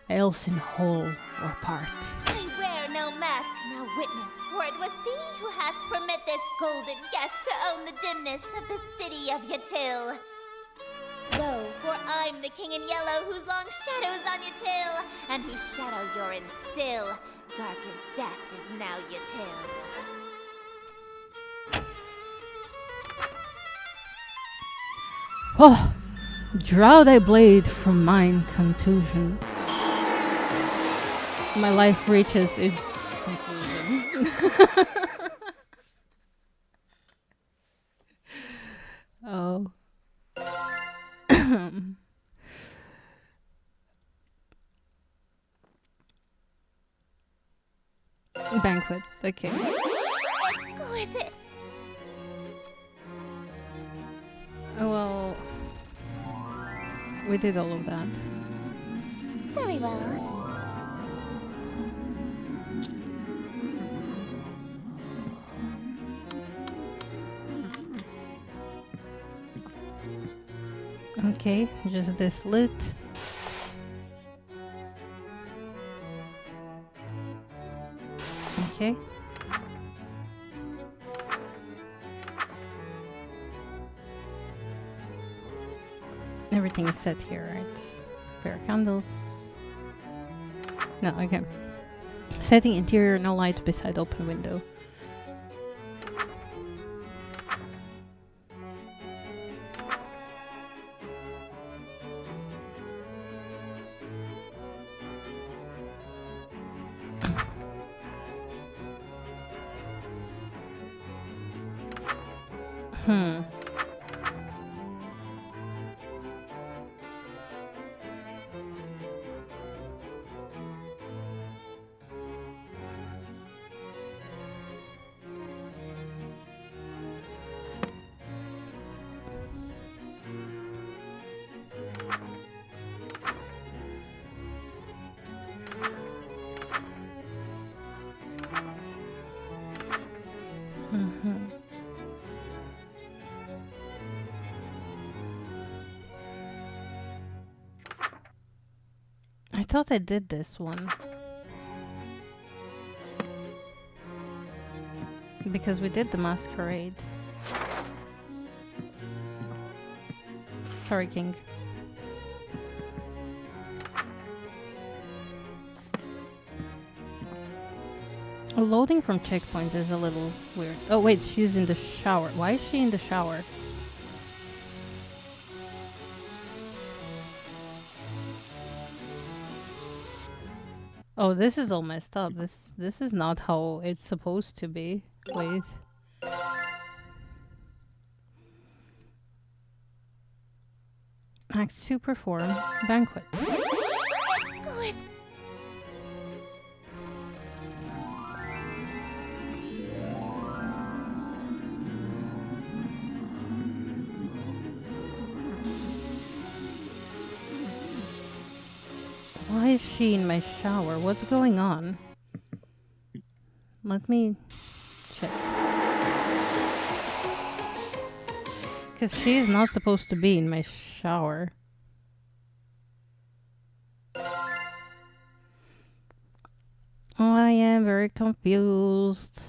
[SPEAKER 1] else in whole or part.
[SPEAKER 4] I wear no mask, no witness, for it was thee who hast permit this golden guest to own the dimness of the city of Yatil. Lo, for I'm the king in yellow, whose long shadow's on your tail, and whose shadow you're in still. Dark as death is now Yatil.
[SPEAKER 1] Oh, draw thy blade from mine contusion. My life reaches its conclusion. Oh. Banquet, okay.
[SPEAKER 4] Exquisite.
[SPEAKER 1] Well, we did all of that.
[SPEAKER 4] Very well.
[SPEAKER 1] Okay, just this lit. Okay. Everything is set here, right? Pair of candles. No, okay. Setting interior, no light beside open window. Hmm. Mhm. I thought I did this one. Because we did the masquerade. Sorry, King. Loading from checkpoints is a little weird. Oh wait, she's in the shower. Why is she in the shower? Oh, this is all messed up. This is not how it's supposed to be. Wait. Act 2 perform banquet.
[SPEAKER 4] Exquisite.
[SPEAKER 1] Why is she in my shower? What's going on? Let me check. Because she is not supposed to be in my shower. I am very confused.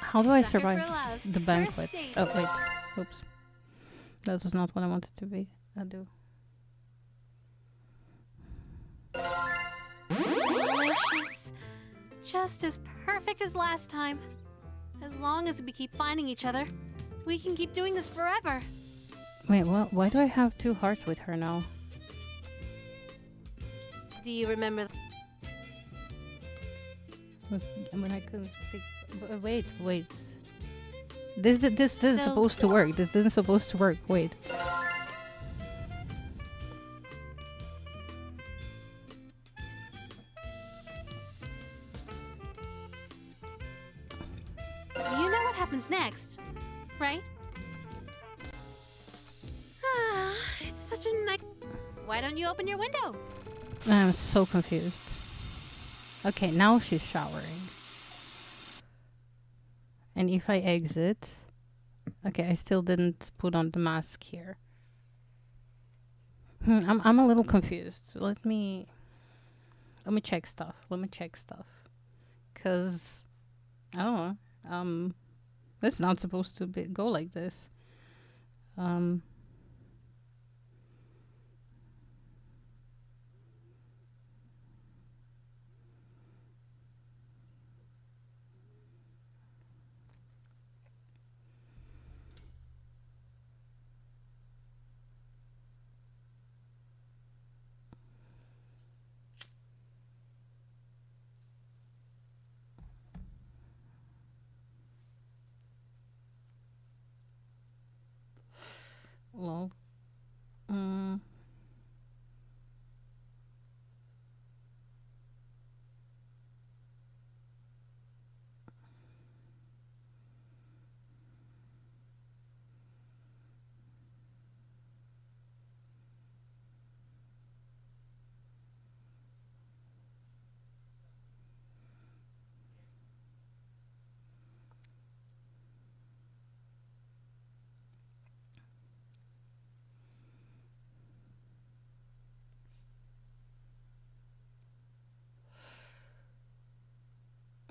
[SPEAKER 1] How do I
[SPEAKER 2] Sucker for
[SPEAKER 1] survive
[SPEAKER 2] love.
[SPEAKER 1] the banquet?
[SPEAKER 2] First date.
[SPEAKER 1] Oh, wait. Oops. That was not what I wanted to be. I do.
[SPEAKER 3] Delicious. Just as perfect as last time. As long as we keep finding each other, we can keep doing this forever.
[SPEAKER 1] Wait, what? Why do I have 2 hearts with her now?
[SPEAKER 3] Do you remember?
[SPEAKER 1] When I could pick... Wait. This is
[SPEAKER 3] So-
[SPEAKER 1] supposed to work. This isn't supposed to work. Wait.
[SPEAKER 3] You know what happens next, right? Ah, it's such a nice. Why don't you open your window?
[SPEAKER 1] I'm so confused. Okay, now she's showering. And if I exit... Okay, I still didn't put on the mask here. I'm a little confused. So let me check stuff. Cause I don't know. That's not supposed to go like this.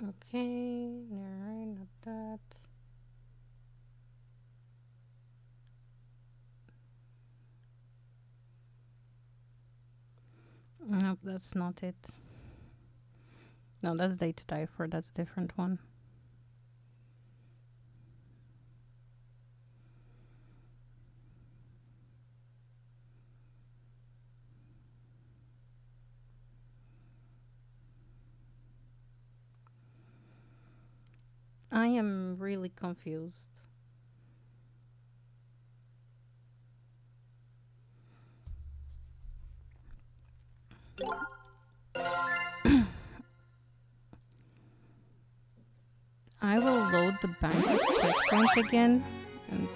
[SPEAKER 1] Okay, no, not that. Nope, that's not it. No, that's Day to Die For. That's a different one. I am really confused. I will load the bank checkpoint again and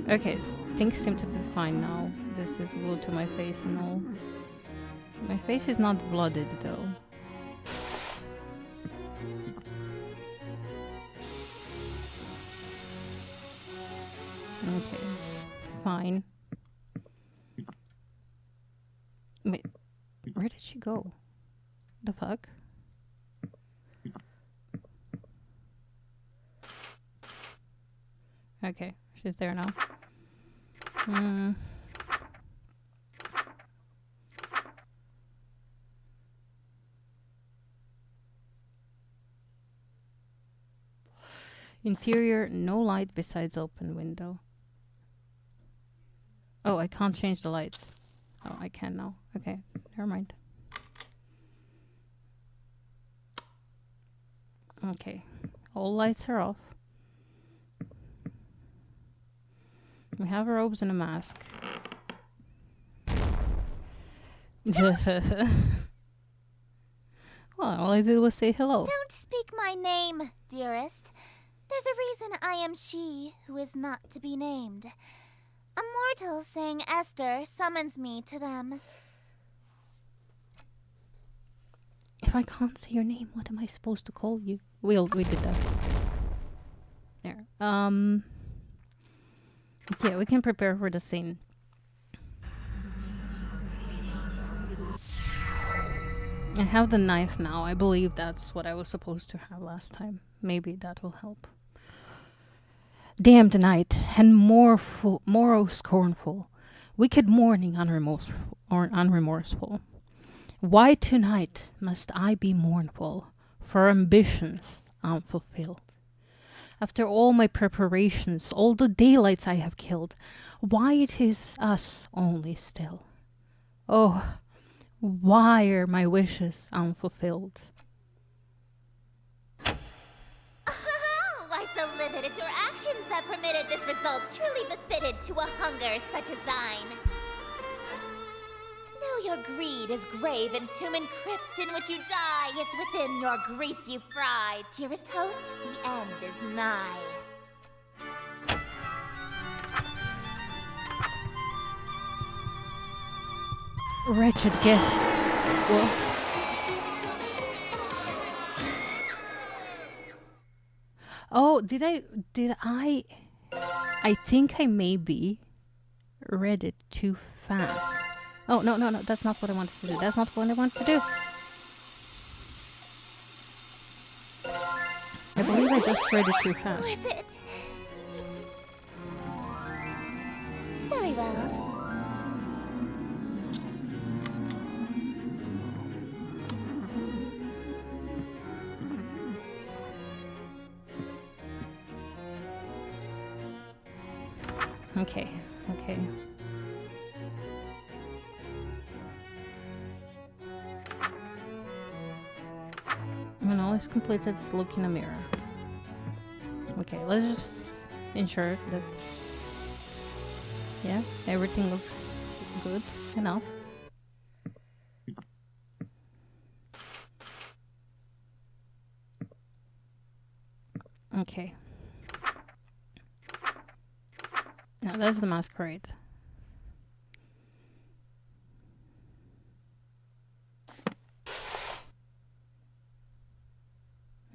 [SPEAKER 1] okay, things seem to be fine now. This is glued to my face and all. My face is not blooded though. Okay, fine. Wait, where did she go? The fuck? Okay, she's there now. Interior, no light besides open window. Oh, I can't change the lights. Oh, I can now. Okay, never mind. Okay, all lights are off. We have robes and a mask. Well, all I did was say hello.
[SPEAKER 4] Don't speak my name, dearest. There's a reason I am she who is not to be named. A mortal saying Esther summons me to them.
[SPEAKER 1] If I can't say your name, what am I supposed to call you? We did that. There. Yeah, we can prepare for the scene. I have the knife now. I believe that's what I was supposed to have last time. Maybe that will help. Damned night, and morrow scornful, wicked morning unremorseful. Why tonight must I be mournful for ambitions unfulfilled? After all my preparations, all the daylights I have killed, why it is us only still? Oh, why are my wishes unfulfilled?
[SPEAKER 4] Why so limited your actions that permitted this result truly befitted to a hunger such as thine? Though your greed is grave and tomb and crypt in which you die, it's within your grease you fry. Dearest hosts, the end is nigh.
[SPEAKER 1] Wretched guest. Well, oh, did I think I maybe read it too fast. Oh, no, that's not what I wanted to do. That's not what I wanted to do. I believe I just read it too fast.
[SPEAKER 4] Who is it? Very well.
[SPEAKER 1] Okay. When all is completed, look in a mirror. Okay, let's just ensure that, yeah, everything looks good enough. Okay. Now that's the masquerade.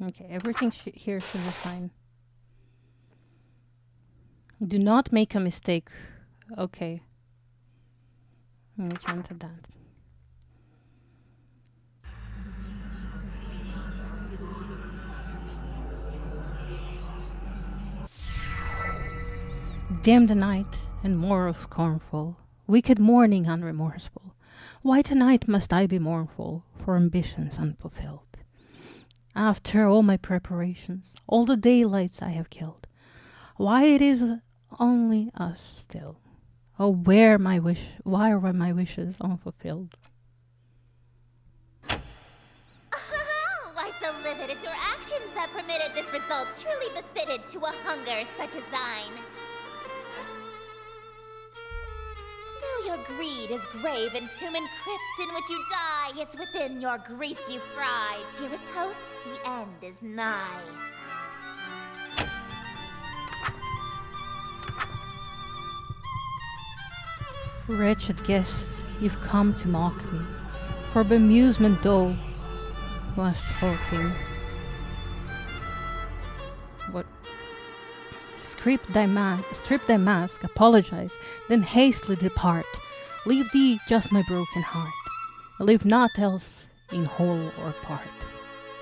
[SPEAKER 1] Okay, everything here should be fine. Do not make a mistake Okay. Let me turn to that. Dim the night and morrow scornful, wicked morning unremorseful. Why tonight must I be mournful for ambitions unfulfilled? After all my preparations, all the daylights I have killed, why it is only us still? Oh, why are my wishes unfulfilled?
[SPEAKER 4] Why so livid? It's your actions that permitted this result, truly befitted to a hunger such as thine. Though your greed is grave and tomb and crypt in which you die, it's within your grease you fry. Dearest host, the end is nigh.
[SPEAKER 1] Wretched guest, you've come to mock me, for bemusement thou wast hawking. What? Strip thy mask, apologize, then hastily depart. Leave thee just my broken heart. Leave naught else in whole or part.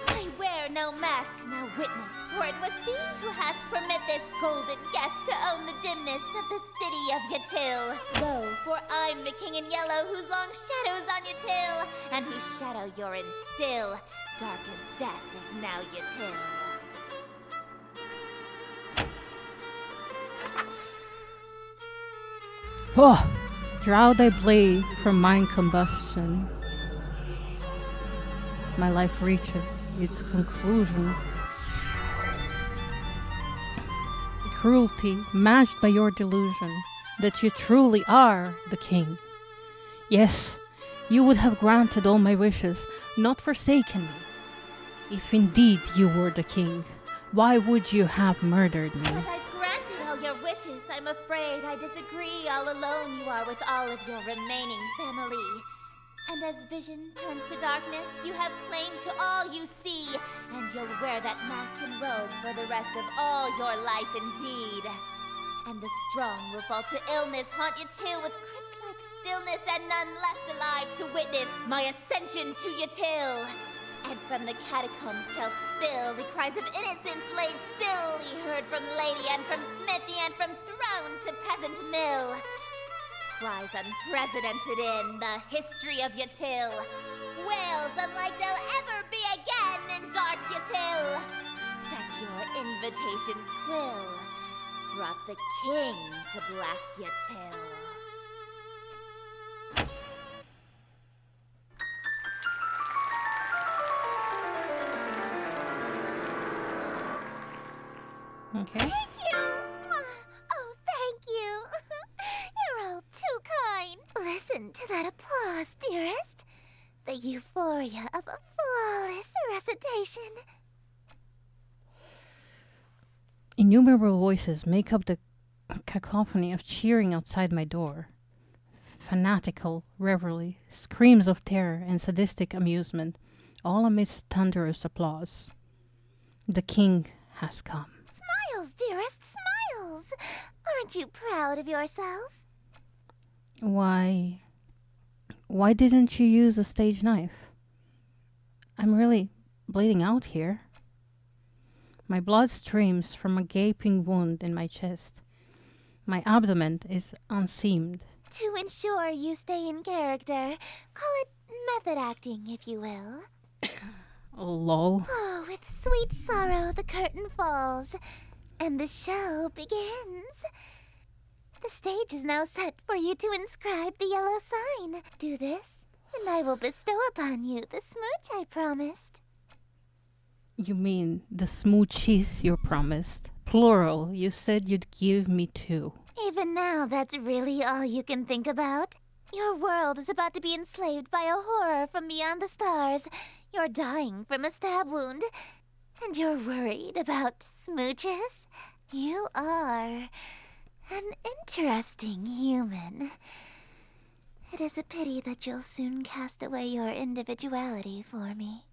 [SPEAKER 4] I wear no mask, no witness, for it was thee who hast permit this golden guest to own the dimness of the city of Yatil. Lo, for I'm the king in yellow, whose long shadow's on Yatil, and whose shadow you're in still. Dark as death is now Yatil.
[SPEAKER 1] Oh, draw thy blade from mine combustion. My life reaches its conclusion. Cruelty matched by your delusion that you truly are the king. Yes, you would have granted all my wishes, not forsaken me. If indeed you were the king, why would you have murdered me?
[SPEAKER 4] But I've granted all your wishes. I'm afraid I disagree. All alone you are with all of your remaining family. And as vision turns to darkness, you have claim to all you see. And you'll wear that mask and robe for the rest of all your life indeed. And the strong will fall to illness, haunt you till with crypt-like stillness, and none left alive to witness my ascension to Yatil. And from the catacombs shall spill the cries of innocence laid still, ye heard from lady and from smithy and from throne to peasant mill. Cries unprecedented in the history of Yatil. Wails unlike there'll ever be again in dark Yatil. That your invitations quill brought the king to Black Yatil.
[SPEAKER 1] Okay.
[SPEAKER 4] Thank you! Oh, thank you! You're all too kind. Listen to that applause, dearest. The euphoria of a flawless recitation.
[SPEAKER 1] Innumerable voices make up the cacophony of cheering outside my door. Fanatical revelry, screams of terror and sadistic amusement, all amidst thunderous applause. The king has come.
[SPEAKER 4] Smiles, dearest, smiles! Aren't you proud of yourself?
[SPEAKER 1] Why didn't you use a stage knife? I'm really bleeding out here. My blood streams from a gaping wound in my chest. My abdomen is unseamed.
[SPEAKER 4] To ensure you stay in character, call it method acting, if you will.
[SPEAKER 1] Lol.
[SPEAKER 4] Oh, with sweet sorrow the curtain falls, and the show begins. The stage is now set for you to inscribe the yellow sign. Do this, and I will bestow upon you the smooch I promised.
[SPEAKER 1] You mean the smoochies you promised? Plural, you said you'd give me two.
[SPEAKER 4] Even now, that's really all you can think about. Your world is about to be enslaved by a horror from beyond the stars. You're dying from a stab wound, and you're worried about smooches? You are an interesting human. It is a pity that you'll soon cast away your individuality for me.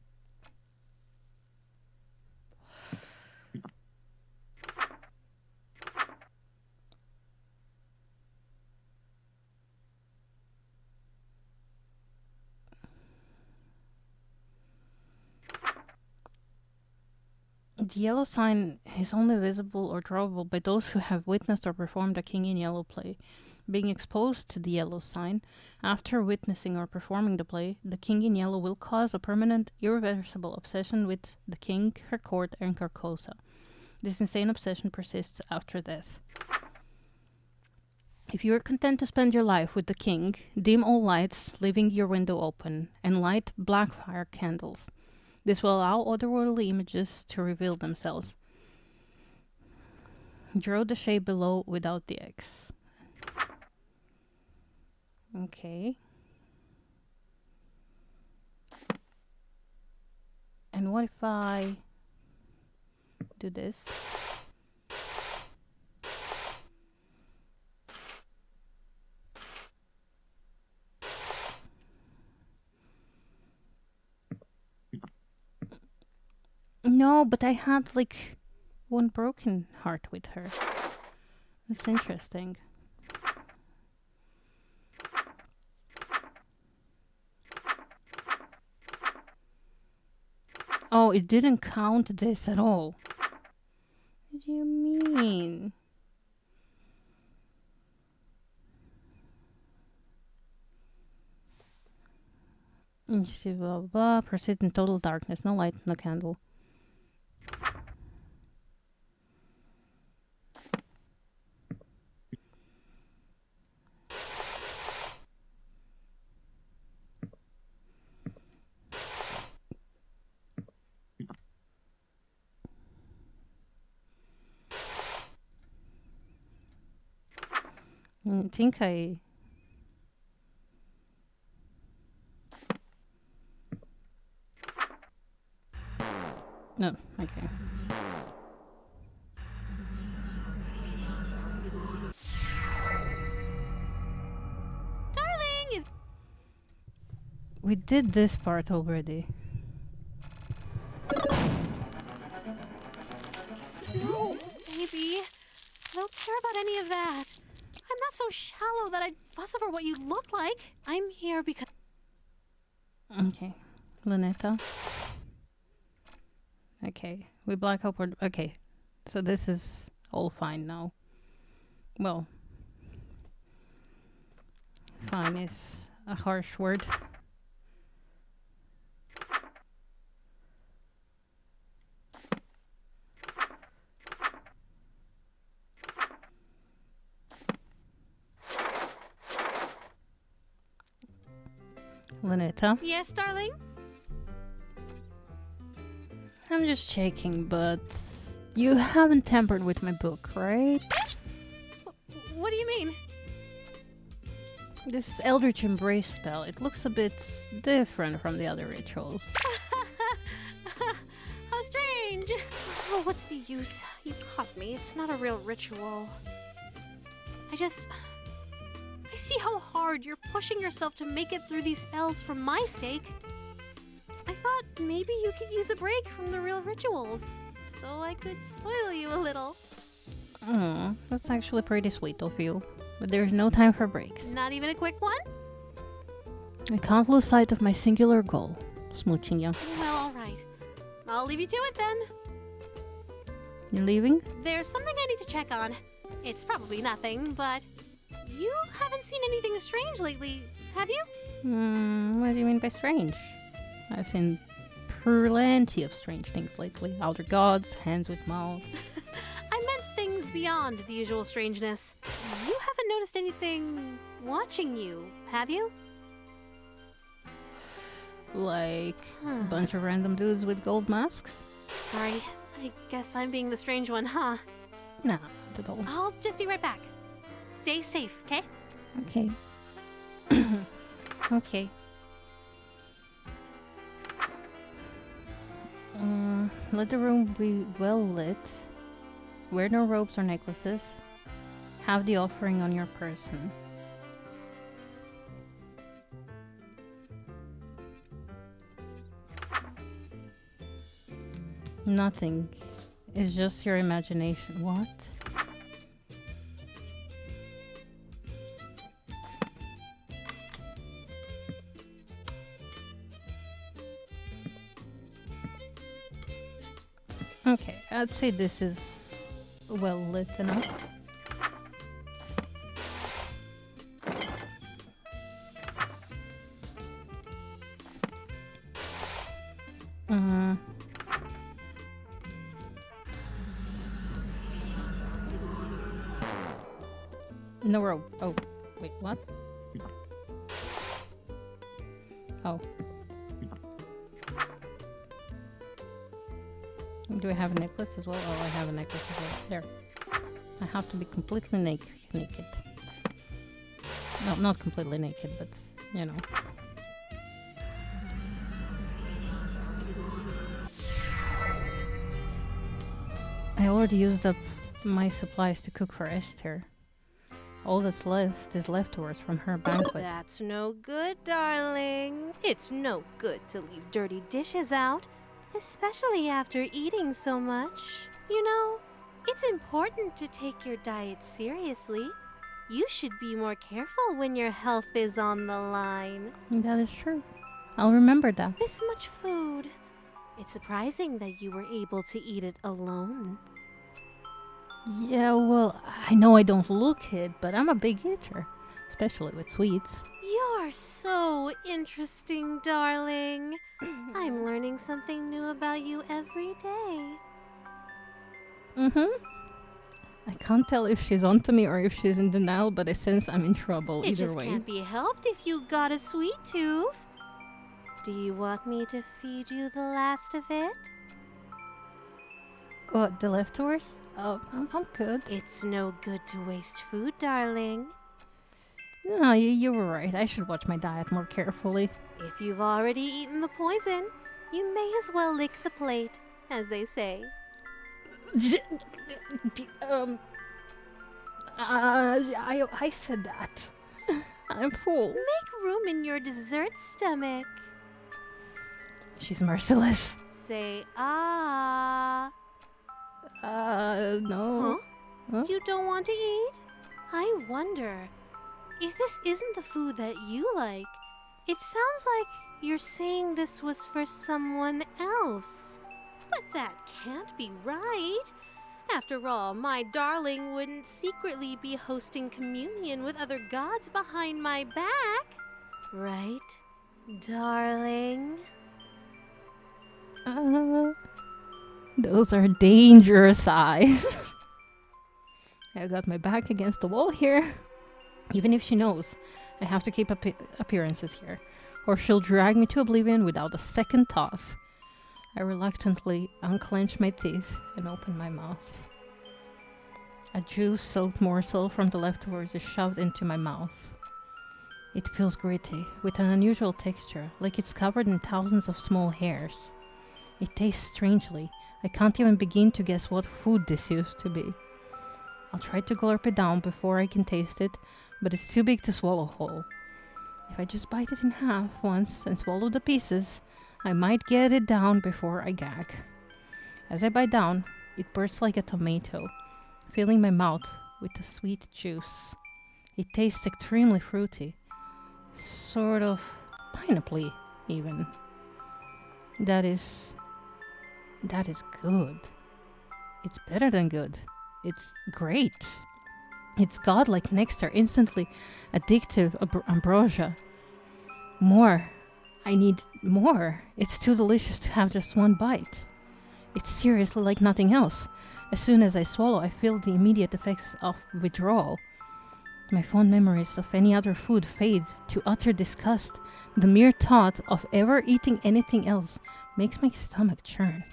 [SPEAKER 1] The yellow sign is only visible or drawable by those who have witnessed or performed a King in Yellow play. Being exposed to the yellow sign, after witnessing or performing the play, the King in Yellow will cause a permanent, irreversible obsession with the king, her court, and Carcosa. This insane obsession persists after death. If you are content to spend your life with the king, dim all lights, leaving your window open, and light black fire candles. This will allow otherworldly images to reveal themselves. Draw the shape below without the X. Okay. And what if I do this? No, but I had like one broken heart with her. That's interesting. Oh, it didn't count this at all. What do you mean? You see, blah, blah, blah. Proceed in total darkness. No light, no candle. I think I... No, okay.
[SPEAKER 3] Darling is.
[SPEAKER 1] We did this part already.
[SPEAKER 3] No, baby. I don't care about any of that. I'm not so shallow that I'd fuss over what you look like. I'm here because.
[SPEAKER 1] Okay. Lunetta. Okay. We black out. Okay. So this is all fine now. Well. Fine is a harsh word. Lunetta.
[SPEAKER 3] Yes, darling?
[SPEAKER 1] I'm just checking, but you haven't tampered with my book, right?
[SPEAKER 3] What do you mean?
[SPEAKER 1] This Eldritch Embrace spell, it looks a bit different from the other rituals.
[SPEAKER 3] How strange. Oh, what's the use? You caught me. It's not a real ritual. I see how hard you're pushing yourself to make it through these spells for my sake. I thought maybe you could use a break from the real rituals, so I could spoil you a little.
[SPEAKER 1] Oh, that's actually pretty sweet of you. But there's no time for breaks.
[SPEAKER 3] Not even a quick one?
[SPEAKER 1] I can't lose sight of my singular goal. Smooching you.
[SPEAKER 3] Well, alright. I'll leave you to it then.
[SPEAKER 1] You leaving?
[SPEAKER 3] There's something I need to check on. It's probably nothing, but you haven't seen anything strange lately, have you?
[SPEAKER 1] What do you mean by strange? I've seen plenty of strange things lately. Outer gods, hands with mouths.
[SPEAKER 3] I meant things beyond the usual strangeness. You haven't noticed anything watching you, have you?
[SPEAKER 1] Like a bunch of random dudes with gold masks?
[SPEAKER 3] Sorry, I guess I'm being the strange one, huh?
[SPEAKER 1] Nah, not at all.
[SPEAKER 3] I'll just be right back. Stay safe, okay?
[SPEAKER 1] Okay. Okay. Let the room be well lit. Wear no robes or necklaces. Have the offering on your person. Nothing. It's just your imagination. What? Okay, I'd say this is well lit enough. Mm. No rope. Oh, wait, what? Oh. Do I have a necklace as well? Oh, I have a necklace as well. There. I have to be completely naked. No, not completely naked, but, you know. I already used up my supplies to cook for Esther. All that's left is leftovers from her banquet.
[SPEAKER 3] That's no good, darling. It's no good to leave dirty dishes out, especially after eating so much. You know, it's important to take your diet seriously. You should be more careful when your health is on the line.
[SPEAKER 1] That is true. I'll remember that.
[SPEAKER 3] This much food. It's surprising that you were able to eat it alone.
[SPEAKER 1] Yeah, well, I know I don't look it, but I'm a big eater. Especially with sweets.
[SPEAKER 3] You're so interesting, darling. I'm learning something new about you every day.
[SPEAKER 1] Mm-hmm. I can't tell if she's onto me or if she's in denial, but I sense I'm in trouble
[SPEAKER 3] It
[SPEAKER 1] either
[SPEAKER 3] just
[SPEAKER 1] way.
[SPEAKER 3] can't be helped if you got a sweet tooth. Do you want me to feed you the last of it?
[SPEAKER 1] What, the leftovers? Oh, I'm good.
[SPEAKER 3] It's no good to waste food, darling.
[SPEAKER 1] No, you were right. I should watch my diet more carefully.
[SPEAKER 3] If you've already eaten the poison, you may as well lick the plate, as they say.
[SPEAKER 1] I said that. I'm full.
[SPEAKER 3] Make room in your dessert stomach.
[SPEAKER 1] She's merciless.
[SPEAKER 3] Say ah.
[SPEAKER 1] No. Huh?
[SPEAKER 3] You don't want to eat? I wonder if this isn't the food that you like. It sounds like you're saying this was for someone else. But that can't be right. After all, my darling wouldn't secretly be hosting communion with other gods behind my back. Right, darling?
[SPEAKER 1] Those are dangerous eyes. I got my back against the wall here. Even if she knows, I have to keep appearances here, or she'll drag me to oblivion without a second thought. I reluctantly unclench my teeth and open my mouth. A juice-soaked morsel from the leftovers is shoved into my mouth. It feels gritty, with an unusual texture, like it's covered in thousands of small hairs. It tastes strangely. I can't even begin to guess what food this used to be. I'll try to glurp it down before I can taste it, but it's too big to swallow whole. If I just bite it in half once and swallow the pieces, I might get it down before I gag. As I bite down, it bursts like a tomato, filling my mouth with the sweet juice. It tastes extremely fruity, sort of pineapple-y even. That is good. It's better than good. It's great. It's godlike nectar, instantly addictive ambrosia. More. I need more. It's too delicious to have just one bite. It's seriously like nothing else. As soon as I swallow, I feel the immediate effects of withdrawal. My fond memories of any other food fade to utter disgust. The mere thought of ever eating anything else makes my stomach churn.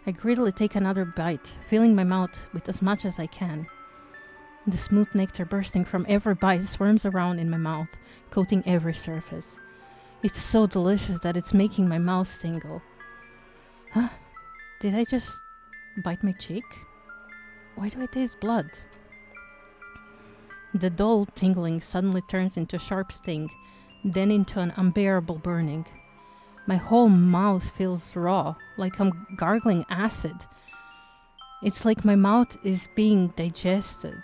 [SPEAKER 1] I greedily take another bite, filling my mouth with as much as I can. The smooth nectar bursting from every bite swarms around in my mouth, coating every surface. It's so delicious that it's making my mouth tingle. Huh? Did I just bite my cheek? Why do I taste blood? The dull tingling suddenly turns into a sharp sting, then into an unbearable burning. My whole mouth feels raw, like I'm gargling acid. It's like my mouth is being digested.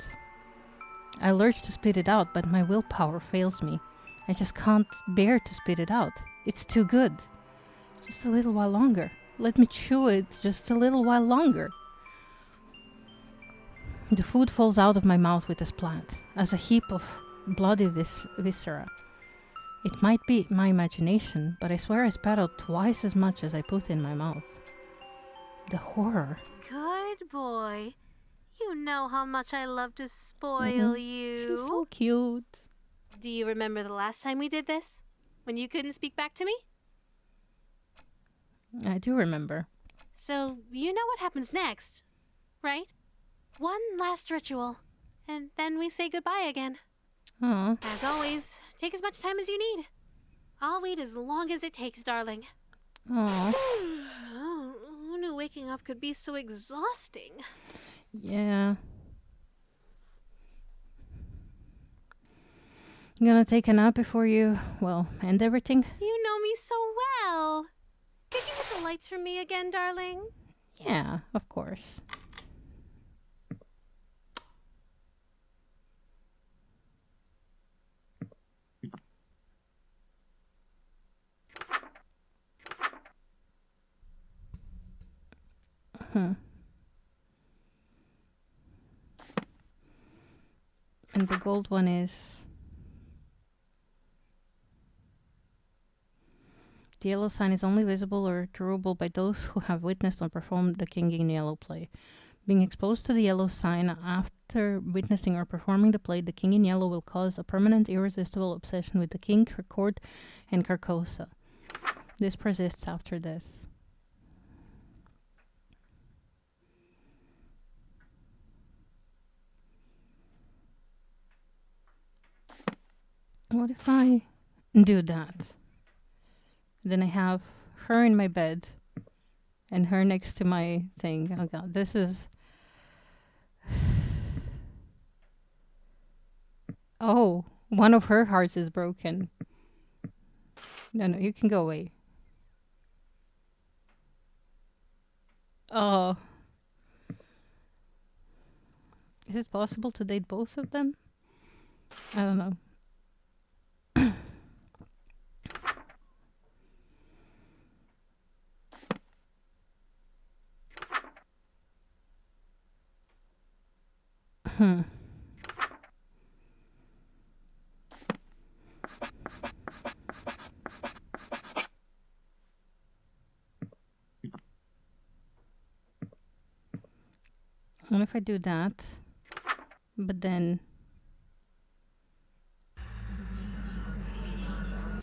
[SPEAKER 1] I lurch to spit it out, but my willpower fails me. I just can't bear to spit it out. It's too good. Just a little while longer. Let me chew it just a little while longer. The food falls out of my mouth with a splat, as a heap of bloody viscera. It might be my imagination, but I swear I spat out twice as much as I put in my mouth. The horror.
[SPEAKER 2] Good boy. You know how much I love to spoil you.
[SPEAKER 1] She's so cute.
[SPEAKER 2] Do you remember the last time we did this? When you couldn't speak back to me?
[SPEAKER 1] I do remember.
[SPEAKER 2] So, you know what happens next, right? One last ritual, and then we say goodbye again.
[SPEAKER 1] Aw.
[SPEAKER 2] As always, take as much time as you need. I'll wait as long as it takes, darling.
[SPEAKER 1] Aw.
[SPEAKER 2] Oh, who knew waking up could be so exhausting?
[SPEAKER 1] Yeah. You gonna take a nap before you, well, end everything?
[SPEAKER 2] You know me so well. Could you hit the lights for me again, darling?
[SPEAKER 1] Yeah, of course. And the gold one is... The yellow sign is only visible or durable by those who have witnessed or performed the King in Yellow play. Being exposed to the yellow sign after witnessing or performing the play, the King in Yellow will cause a permanent irresistible obsession with the king, her court, and Carcosa. This persists after death. What if I do that? Then I have her in my bed and her next to my thing. Oh god, this is... Oh, one of her hearts is broken. No, you can go away. Oh. Is it possible to date both of them? I don't know. What if I do that, but then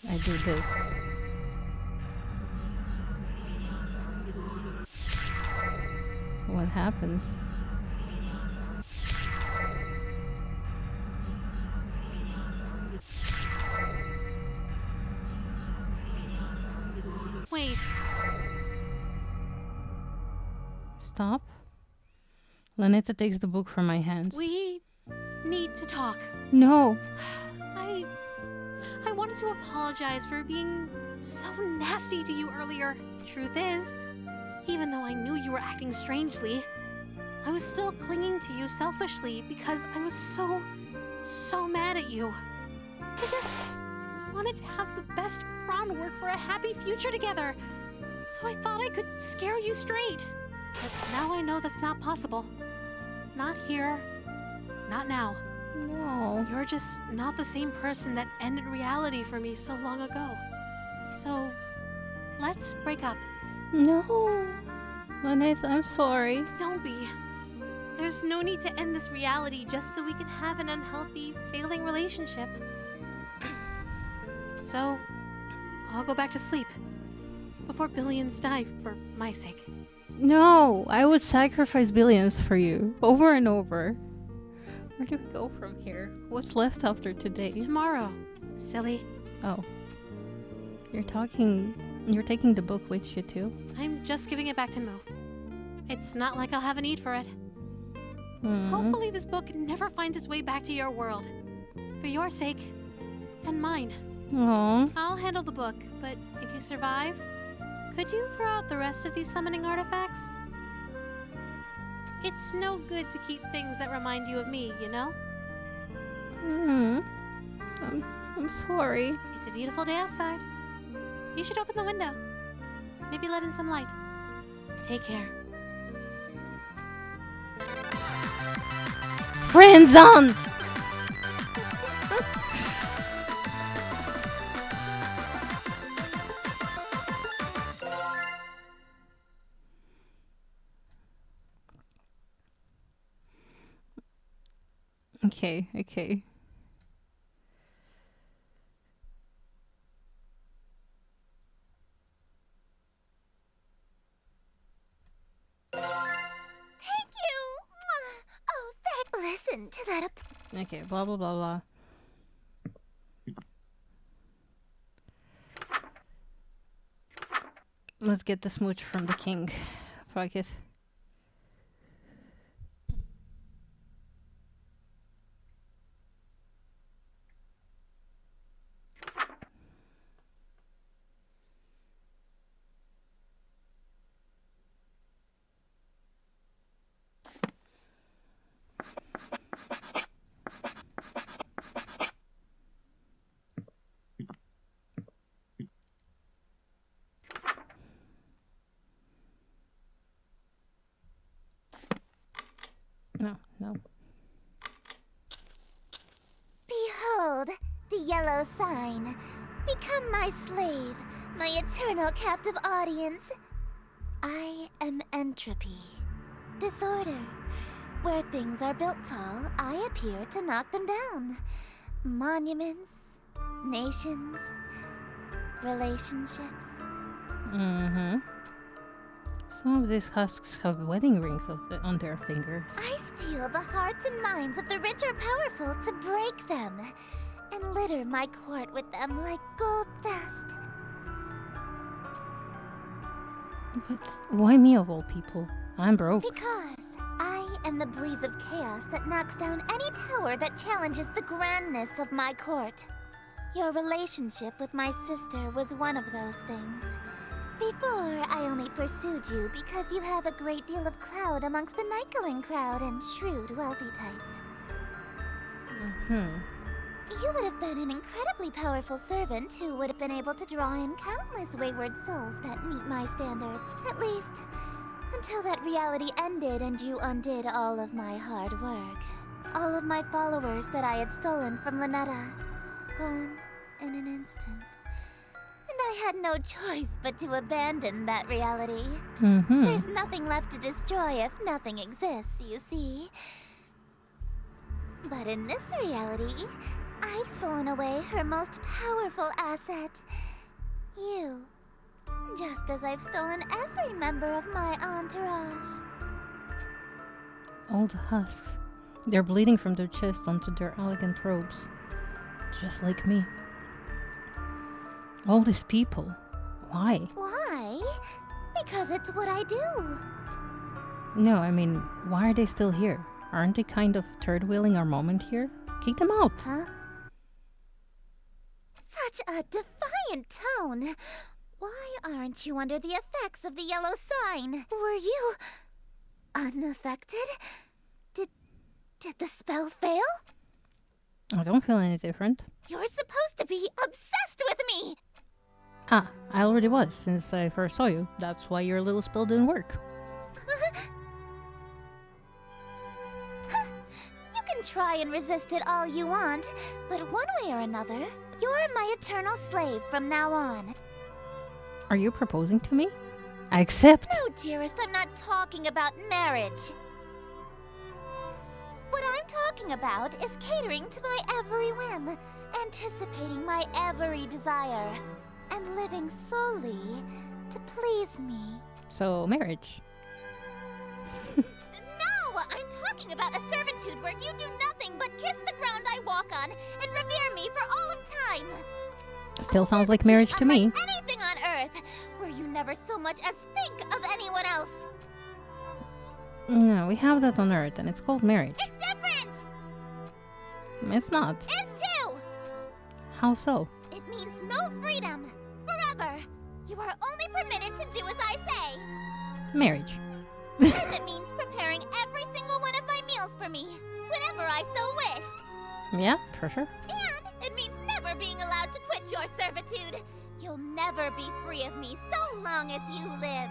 [SPEAKER 1] I do this? What happens?
[SPEAKER 2] Wait.
[SPEAKER 1] Stop. Lanetta takes the book from my hands.
[SPEAKER 2] We need to talk.
[SPEAKER 1] No.
[SPEAKER 2] I wanted to apologize for being so nasty to you earlier. Truth is, even though I knew you were acting strangely, I was still clinging to you selfishly because I was so mad at you. I just wanted to have the best groundwork for a happy future together. So I thought I could scare you straight. But now I know that's not possible. Not here. Not now.
[SPEAKER 1] No.
[SPEAKER 2] You're just not the same person that ended reality for me so long ago. So, let's break up.
[SPEAKER 1] No. Lanetta, I'm sorry.
[SPEAKER 2] Don't be. There's no need to end this reality just so we can have an unhealthy, failing relationship. So, I'll go back to sleep. Before billions die for my sake.
[SPEAKER 1] No, I would sacrifice billions for you, over and over. Where do we go from here? What's left after today?
[SPEAKER 2] Tomorrow, silly.
[SPEAKER 1] Oh. You're taking the book with you too?
[SPEAKER 2] I'm just giving it back to Moo. It's not like I'll have a need for it.
[SPEAKER 1] Hmm.
[SPEAKER 2] Hopefully this book never finds its way back to your world. For your sake, and mine.
[SPEAKER 1] Aww.
[SPEAKER 2] I'll handle the book, but if you survive, could you throw out the rest of these summoning artifacts? It's no good to keep things that remind you of me, you know?
[SPEAKER 1] I'm sorry.
[SPEAKER 2] It's a beautiful day outside. You should open the window. Maybe let in some light. Take care.
[SPEAKER 1] Friend zoned! Okay, okay.
[SPEAKER 4] Thank you! Oh, that. Listen to that.
[SPEAKER 1] Okay, blah blah blah blah. Let's get the smooch from the king. Fuck it. No, no.
[SPEAKER 4] Behold, the yellow sign. Become my slave, my eternal captive audience. I am entropy. Disorder. Where things are built tall, I appear to knock them down. Monuments, nations, relationships.
[SPEAKER 1] Mm-hmm. Some of these husks have wedding rings on their fingers.
[SPEAKER 4] I steal the hearts and minds of the rich or powerful to break them, and litter my court with them like gold dust.
[SPEAKER 1] But why me of all people? I'm broke.
[SPEAKER 4] Because I am the breeze of chaos that knocks down any tower that challenges the grandness of my court. Your relationship with my sister was one of those things. Before, I only pursued you because you have a great deal of clout amongst the Nykelin crowd and shrewd, wealthy types. You would have been an incredibly powerful servant who would have been able to draw in countless wayward souls that meet my standards. At least, until that reality ended and you undid all of my hard work. All of my followers that I had stolen from Lynetta. Gone in an instant. And I had no choice but to abandon that reality. There's nothing left to destroy if nothing exists, you see. But in this reality, I've stolen away her most powerful asset. You. Just as I've stolen every member of my entourage.
[SPEAKER 1] All the husks. They're bleeding from their chest onto their elegant robes. Just like me. All these people. Why?
[SPEAKER 4] Why? Because it's what I do.
[SPEAKER 1] No, I mean, why are they still here? Aren't they kind of third-wheeling our moment here? Kick them out.
[SPEAKER 4] Huh? Such a defiant tone. Why aren't you under the effects of the yellow sign? Were you unaffected? Did the spell fail?
[SPEAKER 1] I don't feel any different.
[SPEAKER 4] You're supposed to be obsessed with me!
[SPEAKER 1] Ah, I already was since I first saw you. That's why your little spell didn't work.
[SPEAKER 4] You can try and resist it all you want, but one way or another, you're my eternal slave from now on.
[SPEAKER 1] Are you proposing to me? I accept.
[SPEAKER 4] No, dearest, I'm not talking about marriage. What I'm talking about is catering to my every whim, anticipating my every desire, and living solely to please me.
[SPEAKER 1] So, marriage.
[SPEAKER 4] No! I'm talking about a servitude where you do nothing but kiss the ground I walk on and revere me for all of time.
[SPEAKER 1] Still sounds like marriage to me.
[SPEAKER 4] Unlike anything on Earth, where you never so much as think of anyone else.
[SPEAKER 1] No, we have that on Earth, and it's called marriage.
[SPEAKER 4] It's different!
[SPEAKER 1] It's not.
[SPEAKER 4] It's too!
[SPEAKER 1] How so?
[SPEAKER 4] It means no freedom. Forever. You are only permitted to do as I say.
[SPEAKER 1] Marriage.
[SPEAKER 4] And it means preparing every single one of my meals for me, whenever I so wish.
[SPEAKER 1] Yeah, for sure.
[SPEAKER 4] And it means never being allowed to quit your servitude. You'll never be free of me so long as you live.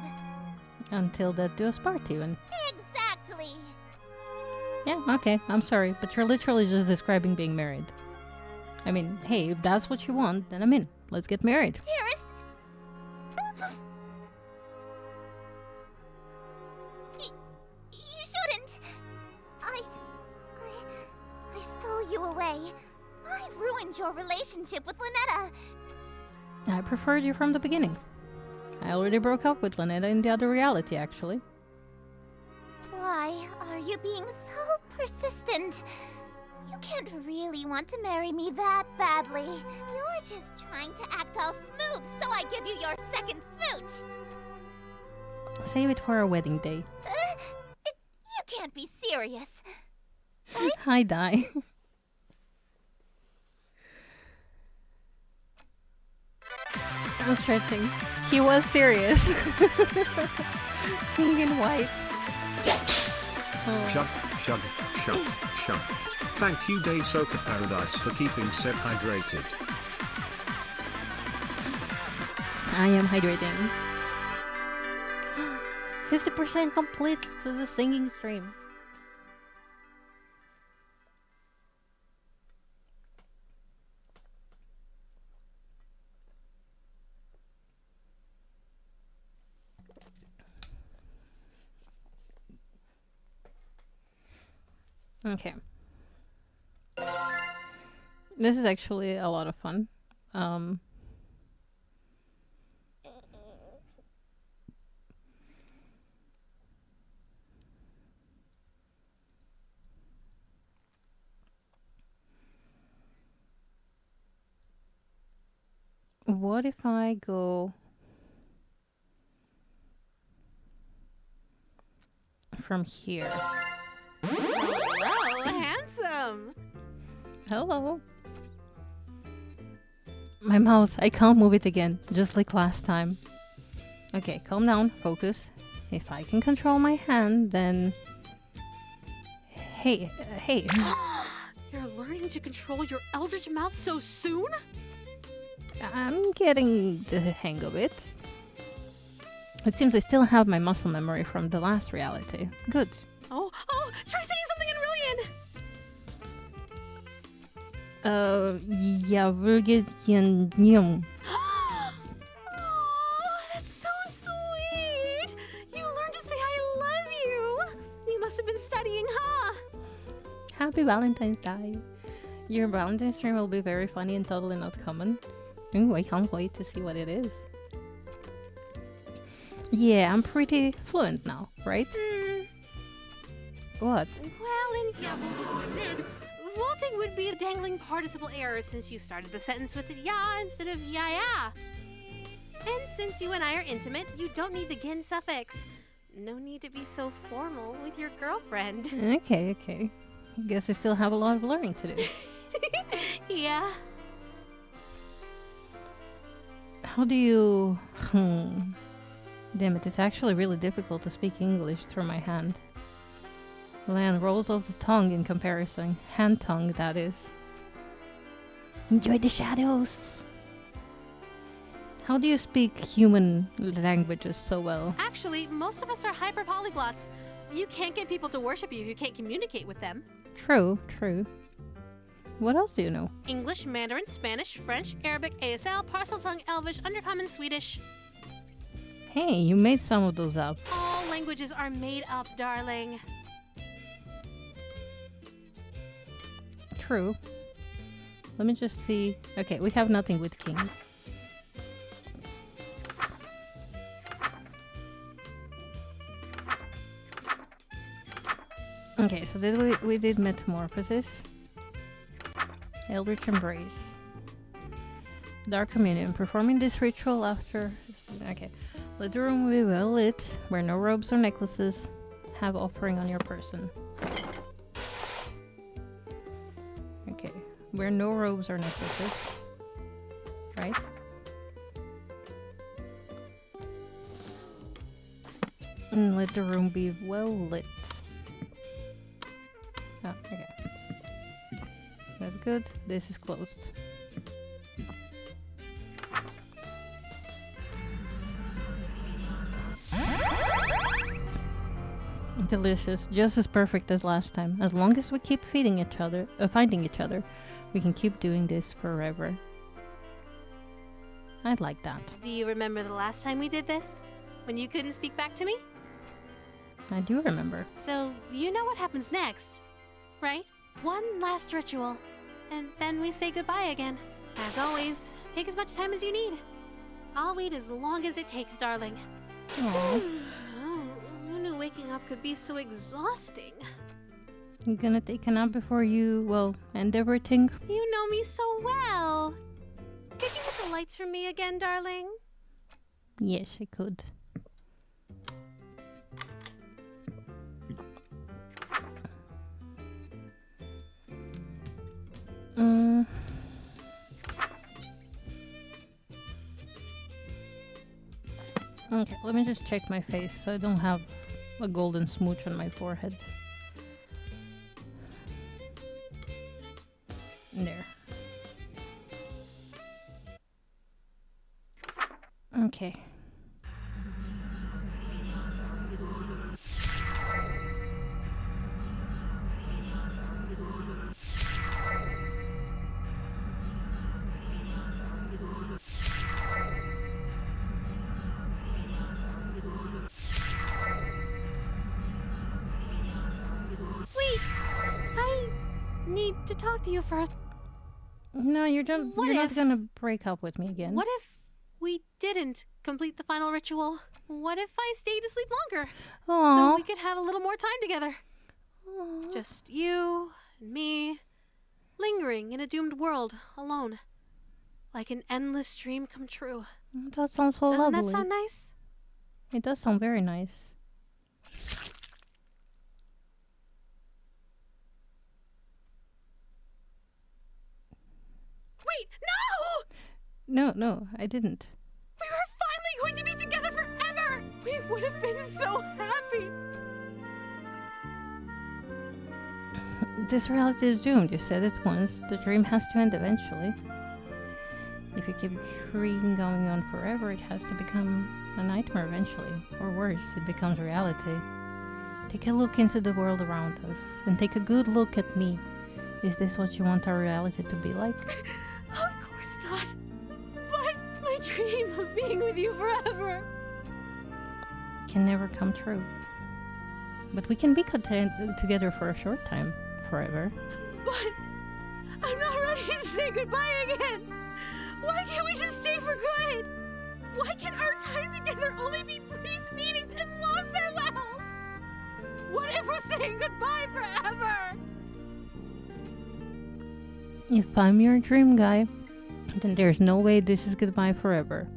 [SPEAKER 1] Until death do us part, even.
[SPEAKER 4] Exactly.
[SPEAKER 1] Yeah, okay, I'm sorry, but you're literally just describing being married. I mean, hey, if that's what you want, then I'm in. Let's get married.
[SPEAKER 4] Dearest. You shouldn't. I stole you away. I ruined your relationship with Lynetta.
[SPEAKER 1] I preferred you from the beginning. I already broke up with Lynetta in the other reality, actually.
[SPEAKER 4] Why are you being so persistent? You can't really want to marry me that badly. You're just trying to act all smooth, so I give you your second smooch.
[SPEAKER 1] Save it for our wedding day.
[SPEAKER 4] You can't be serious.
[SPEAKER 1] I die. I was stretching. He was serious. King in white. Oh.
[SPEAKER 5] Chug, chug, chug, chug. Thank you, Day Soka Paradise, for keeping Seb hydrated.
[SPEAKER 1] I am hydrating. 50% complete to the singing stream. Okay. This is actually a lot of fun. What if I go from here?
[SPEAKER 3] Hello, handsome.
[SPEAKER 1] Hello. My mouth, I can't move it again, just like last time. Okay, calm down, focus. If I can control my hand, then... Hey, hey.
[SPEAKER 3] You're learning to control your eldritch mouth so soon?
[SPEAKER 1] I'm getting the hang of it. It seems I still have my muscle memory from the last reality. Good.
[SPEAKER 3] Oh, try saying something in Brilliant!
[SPEAKER 1] Я выглядел...
[SPEAKER 3] Oh, that's so sweet! You learned to say I love you! You must have been studying, huh?
[SPEAKER 1] Happy Valentine's Day. Your Valentine's stream will be very funny and totally not common. Ooh, I can't wait to see what it is. Yeah, I'm pretty fluent now, right? What?
[SPEAKER 3] Well, vaulting would be a dangling participle error since you started the sentence with ya instead of ya. And since you and I are intimate, you don't need the gin suffix. No need to be so formal with your girlfriend.
[SPEAKER 1] Okay. Guess I still have a lot of learning to do.
[SPEAKER 3] Yeah.
[SPEAKER 1] How do you... Damn it, it's actually really difficult to speak English through my hand. Land rolls off the tongue in comparison. Hand tongue, that is. Enjoy the shadows! How do you speak human languages so well?
[SPEAKER 3] Actually, most of us are hyper polyglots. You can't get people to worship you if you can't communicate with them.
[SPEAKER 1] True. What else do you know?
[SPEAKER 3] English, Mandarin, Spanish, French, Arabic, ASL, Parseltongue, Elvish, Undercommon, Swedish.
[SPEAKER 1] Hey, you made some of those up.
[SPEAKER 3] All languages are made up, darling.
[SPEAKER 1] True. Let me just see. Okay, we have nothing with king. Okay, so we did metamorphosis. Eldritch Embrace. Dark Communion. Performing this ritual after... Okay. Let the room be well lit, wear no robes or necklaces, have offering on your person. Okay. Wear no robes or necklaces. Right? And let the room be well lit. Oh, okay. That's good. This is closed. Delicious. Just as perfect as last time. As long as we keep finding each other, we can keep doing this forever. I like that.
[SPEAKER 3] Do you remember the last time we did this? When you couldn't speak back to me?
[SPEAKER 1] I do remember.
[SPEAKER 3] So, you know what happens next, right? One last ritual, and then we say goodbye again. As always, take as much time as you need. I'll wait as long as it takes, darling.
[SPEAKER 1] Aww.
[SPEAKER 3] Who knew waking up could be so exhausting?
[SPEAKER 1] You gonna take a nap before you, well, end everything?
[SPEAKER 3] You know me so well. Could you hit the lights for me again, darling?
[SPEAKER 1] Yes, I could. Okay, let me just check my face so I don't have a golden smooch on my forehead. There. Okay.
[SPEAKER 3] Wait! I need to talk to you first.
[SPEAKER 1] No, you're not gonna break up with me again.
[SPEAKER 3] What if we didn't complete the final ritual? What if I stayed asleep longer? So
[SPEAKER 1] Aww.
[SPEAKER 3] we could have a little more time together.
[SPEAKER 1] Aww.
[SPEAKER 3] Just you and me, lingering in a doomed world, alone. Like an endless dream come true.
[SPEAKER 1] That sounds so
[SPEAKER 3] Doesn't
[SPEAKER 1] lovely.
[SPEAKER 3] that sound nice?
[SPEAKER 1] It does sound very nice.
[SPEAKER 3] Wait, no!
[SPEAKER 1] No, I didn't.
[SPEAKER 3] We were finally going to be together forever! We would have been so happy!
[SPEAKER 1] This reality is doomed. You said it once. The dream has to end eventually. If you keep dreaming going on forever, it has to become a nightmare eventually. Or worse, it becomes reality. Take a look into the world around us and take a good look at me. Is this what you want our reality to be like?
[SPEAKER 3] Of course not. But my dream of being with you forever.
[SPEAKER 1] Can never come true. But we can be together for a short time. Forever.
[SPEAKER 3] But I'm not ready to say goodbye again. Why can't we just stay for good? Why can our time together only be brief meetings and long farewells? What if we're saying goodbye forever?
[SPEAKER 1] If I'm your dream guy, then there's no way this is goodbye forever.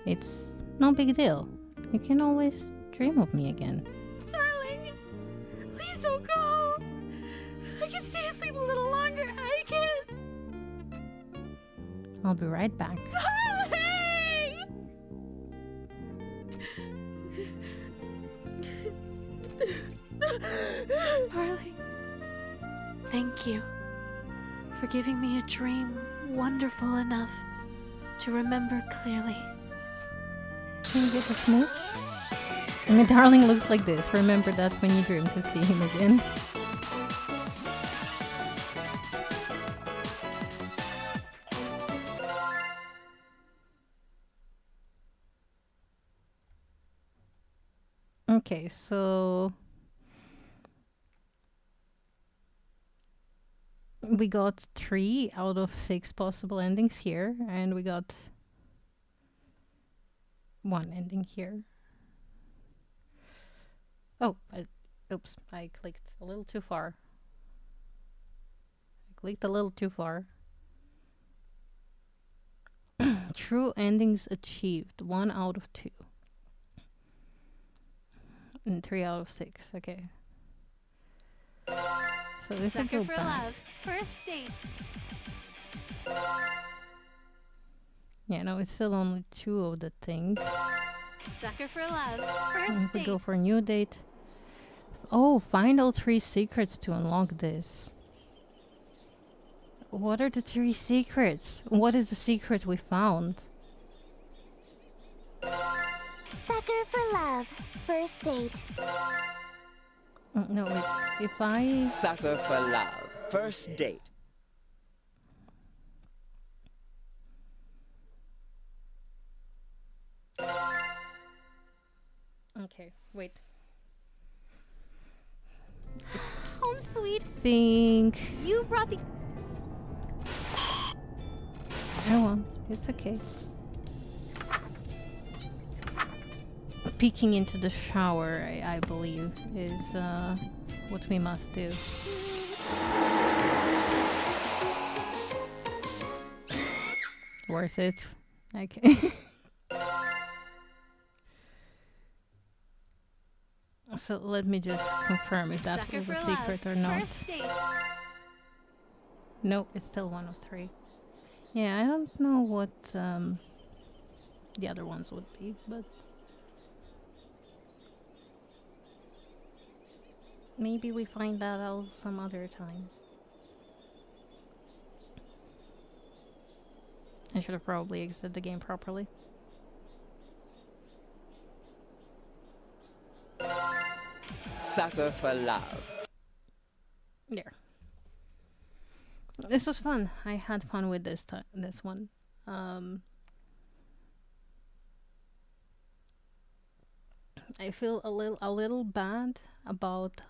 [SPEAKER 1] It's no big deal. You can always dream of me again.
[SPEAKER 3] Darling, please don't go. I can stay asleep a little longer. I can.
[SPEAKER 1] I'll be right back.
[SPEAKER 3] Darling! Darling, thank you for giving me a dream wonderful enough to remember clearly.
[SPEAKER 1] Can you get a smooch? My darling looks like this. Remember that when you dream to see him again. Okay, so we got 3 out of 6 possible endings here, and we got 1 ending here. Oh, oops, I clicked a little too far. True endings achieved, 1 out of 2. And 3 out of 6, okay. So if we go
[SPEAKER 3] Sucker for
[SPEAKER 1] back.
[SPEAKER 3] love, first date.
[SPEAKER 1] Yeah, no, it's still only 2 of the things.
[SPEAKER 3] Sucker for love,
[SPEAKER 1] And
[SPEAKER 3] first
[SPEAKER 1] if we
[SPEAKER 3] date.
[SPEAKER 1] go for a new date. Oh, find all 3 secrets to unlock this. What are the 3 secrets? What is the secret we found?
[SPEAKER 4] Sucker for love, first date.
[SPEAKER 1] No, wait. If I...
[SPEAKER 6] Sucker for love. First date.
[SPEAKER 1] Okay, wait.
[SPEAKER 3] Home sweet.
[SPEAKER 1] Think...
[SPEAKER 3] You brought the.
[SPEAKER 1] Oh well, it's okay. Peeking into the shower, I believe, is what we must do. Worth it. Okay. So let me just confirm if that
[SPEAKER 3] Sucker
[SPEAKER 1] was a
[SPEAKER 3] for
[SPEAKER 1] secret
[SPEAKER 3] love.
[SPEAKER 1] or not.
[SPEAKER 3] First date.
[SPEAKER 1] Nope, it's still one of three. Yeah, I don't know what the other ones would be, but maybe we find that out some other time. I should have probably exited the game properly.
[SPEAKER 6] Sucker for love.
[SPEAKER 1] There. This was fun. I had fun with this this one. I feel a little bad about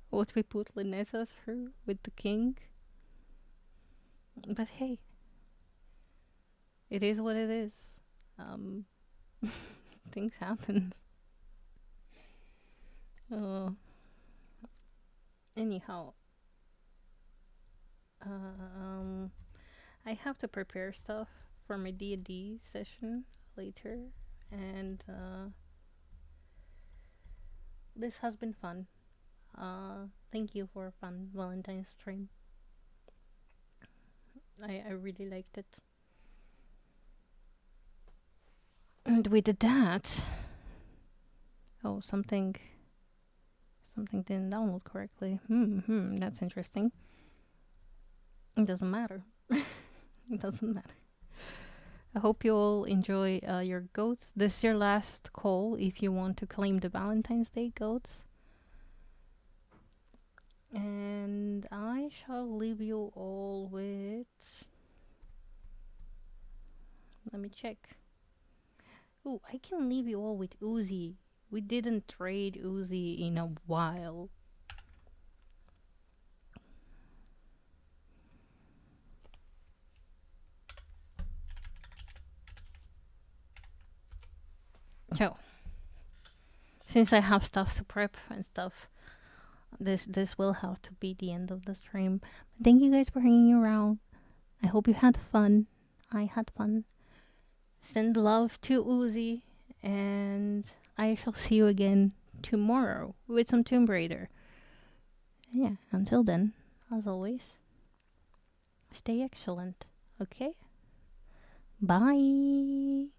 [SPEAKER 1] what we put Lynetta through with the king. But hey, it is what it is. Things happen. Anyhow, I have to prepare stuff for my D&D session later, and this has been fun. Thank you for a fun Valentine's stream. I really liked it. And with that, oh, something didn't download correctly. That's interesting. It doesn't matter. It doesn't matter. I hope you all enjoy your goats. This is your last call if you want to claim the Valentine's Day goats. And I shall leave you all with... Let me check. Ooh, I can leave you all with Uzi. We didn't trade Uzi in a while. So, since I have stuff to prep and stuff, this will have to be the end of the stream. Thank you guys for hanging around. I hope you had fun. I had fun. Send love to Uzi, and I shall see you again tomorrow with some Tomb Raider. Yeah, until then, as always, stay excellent, okay? Bye!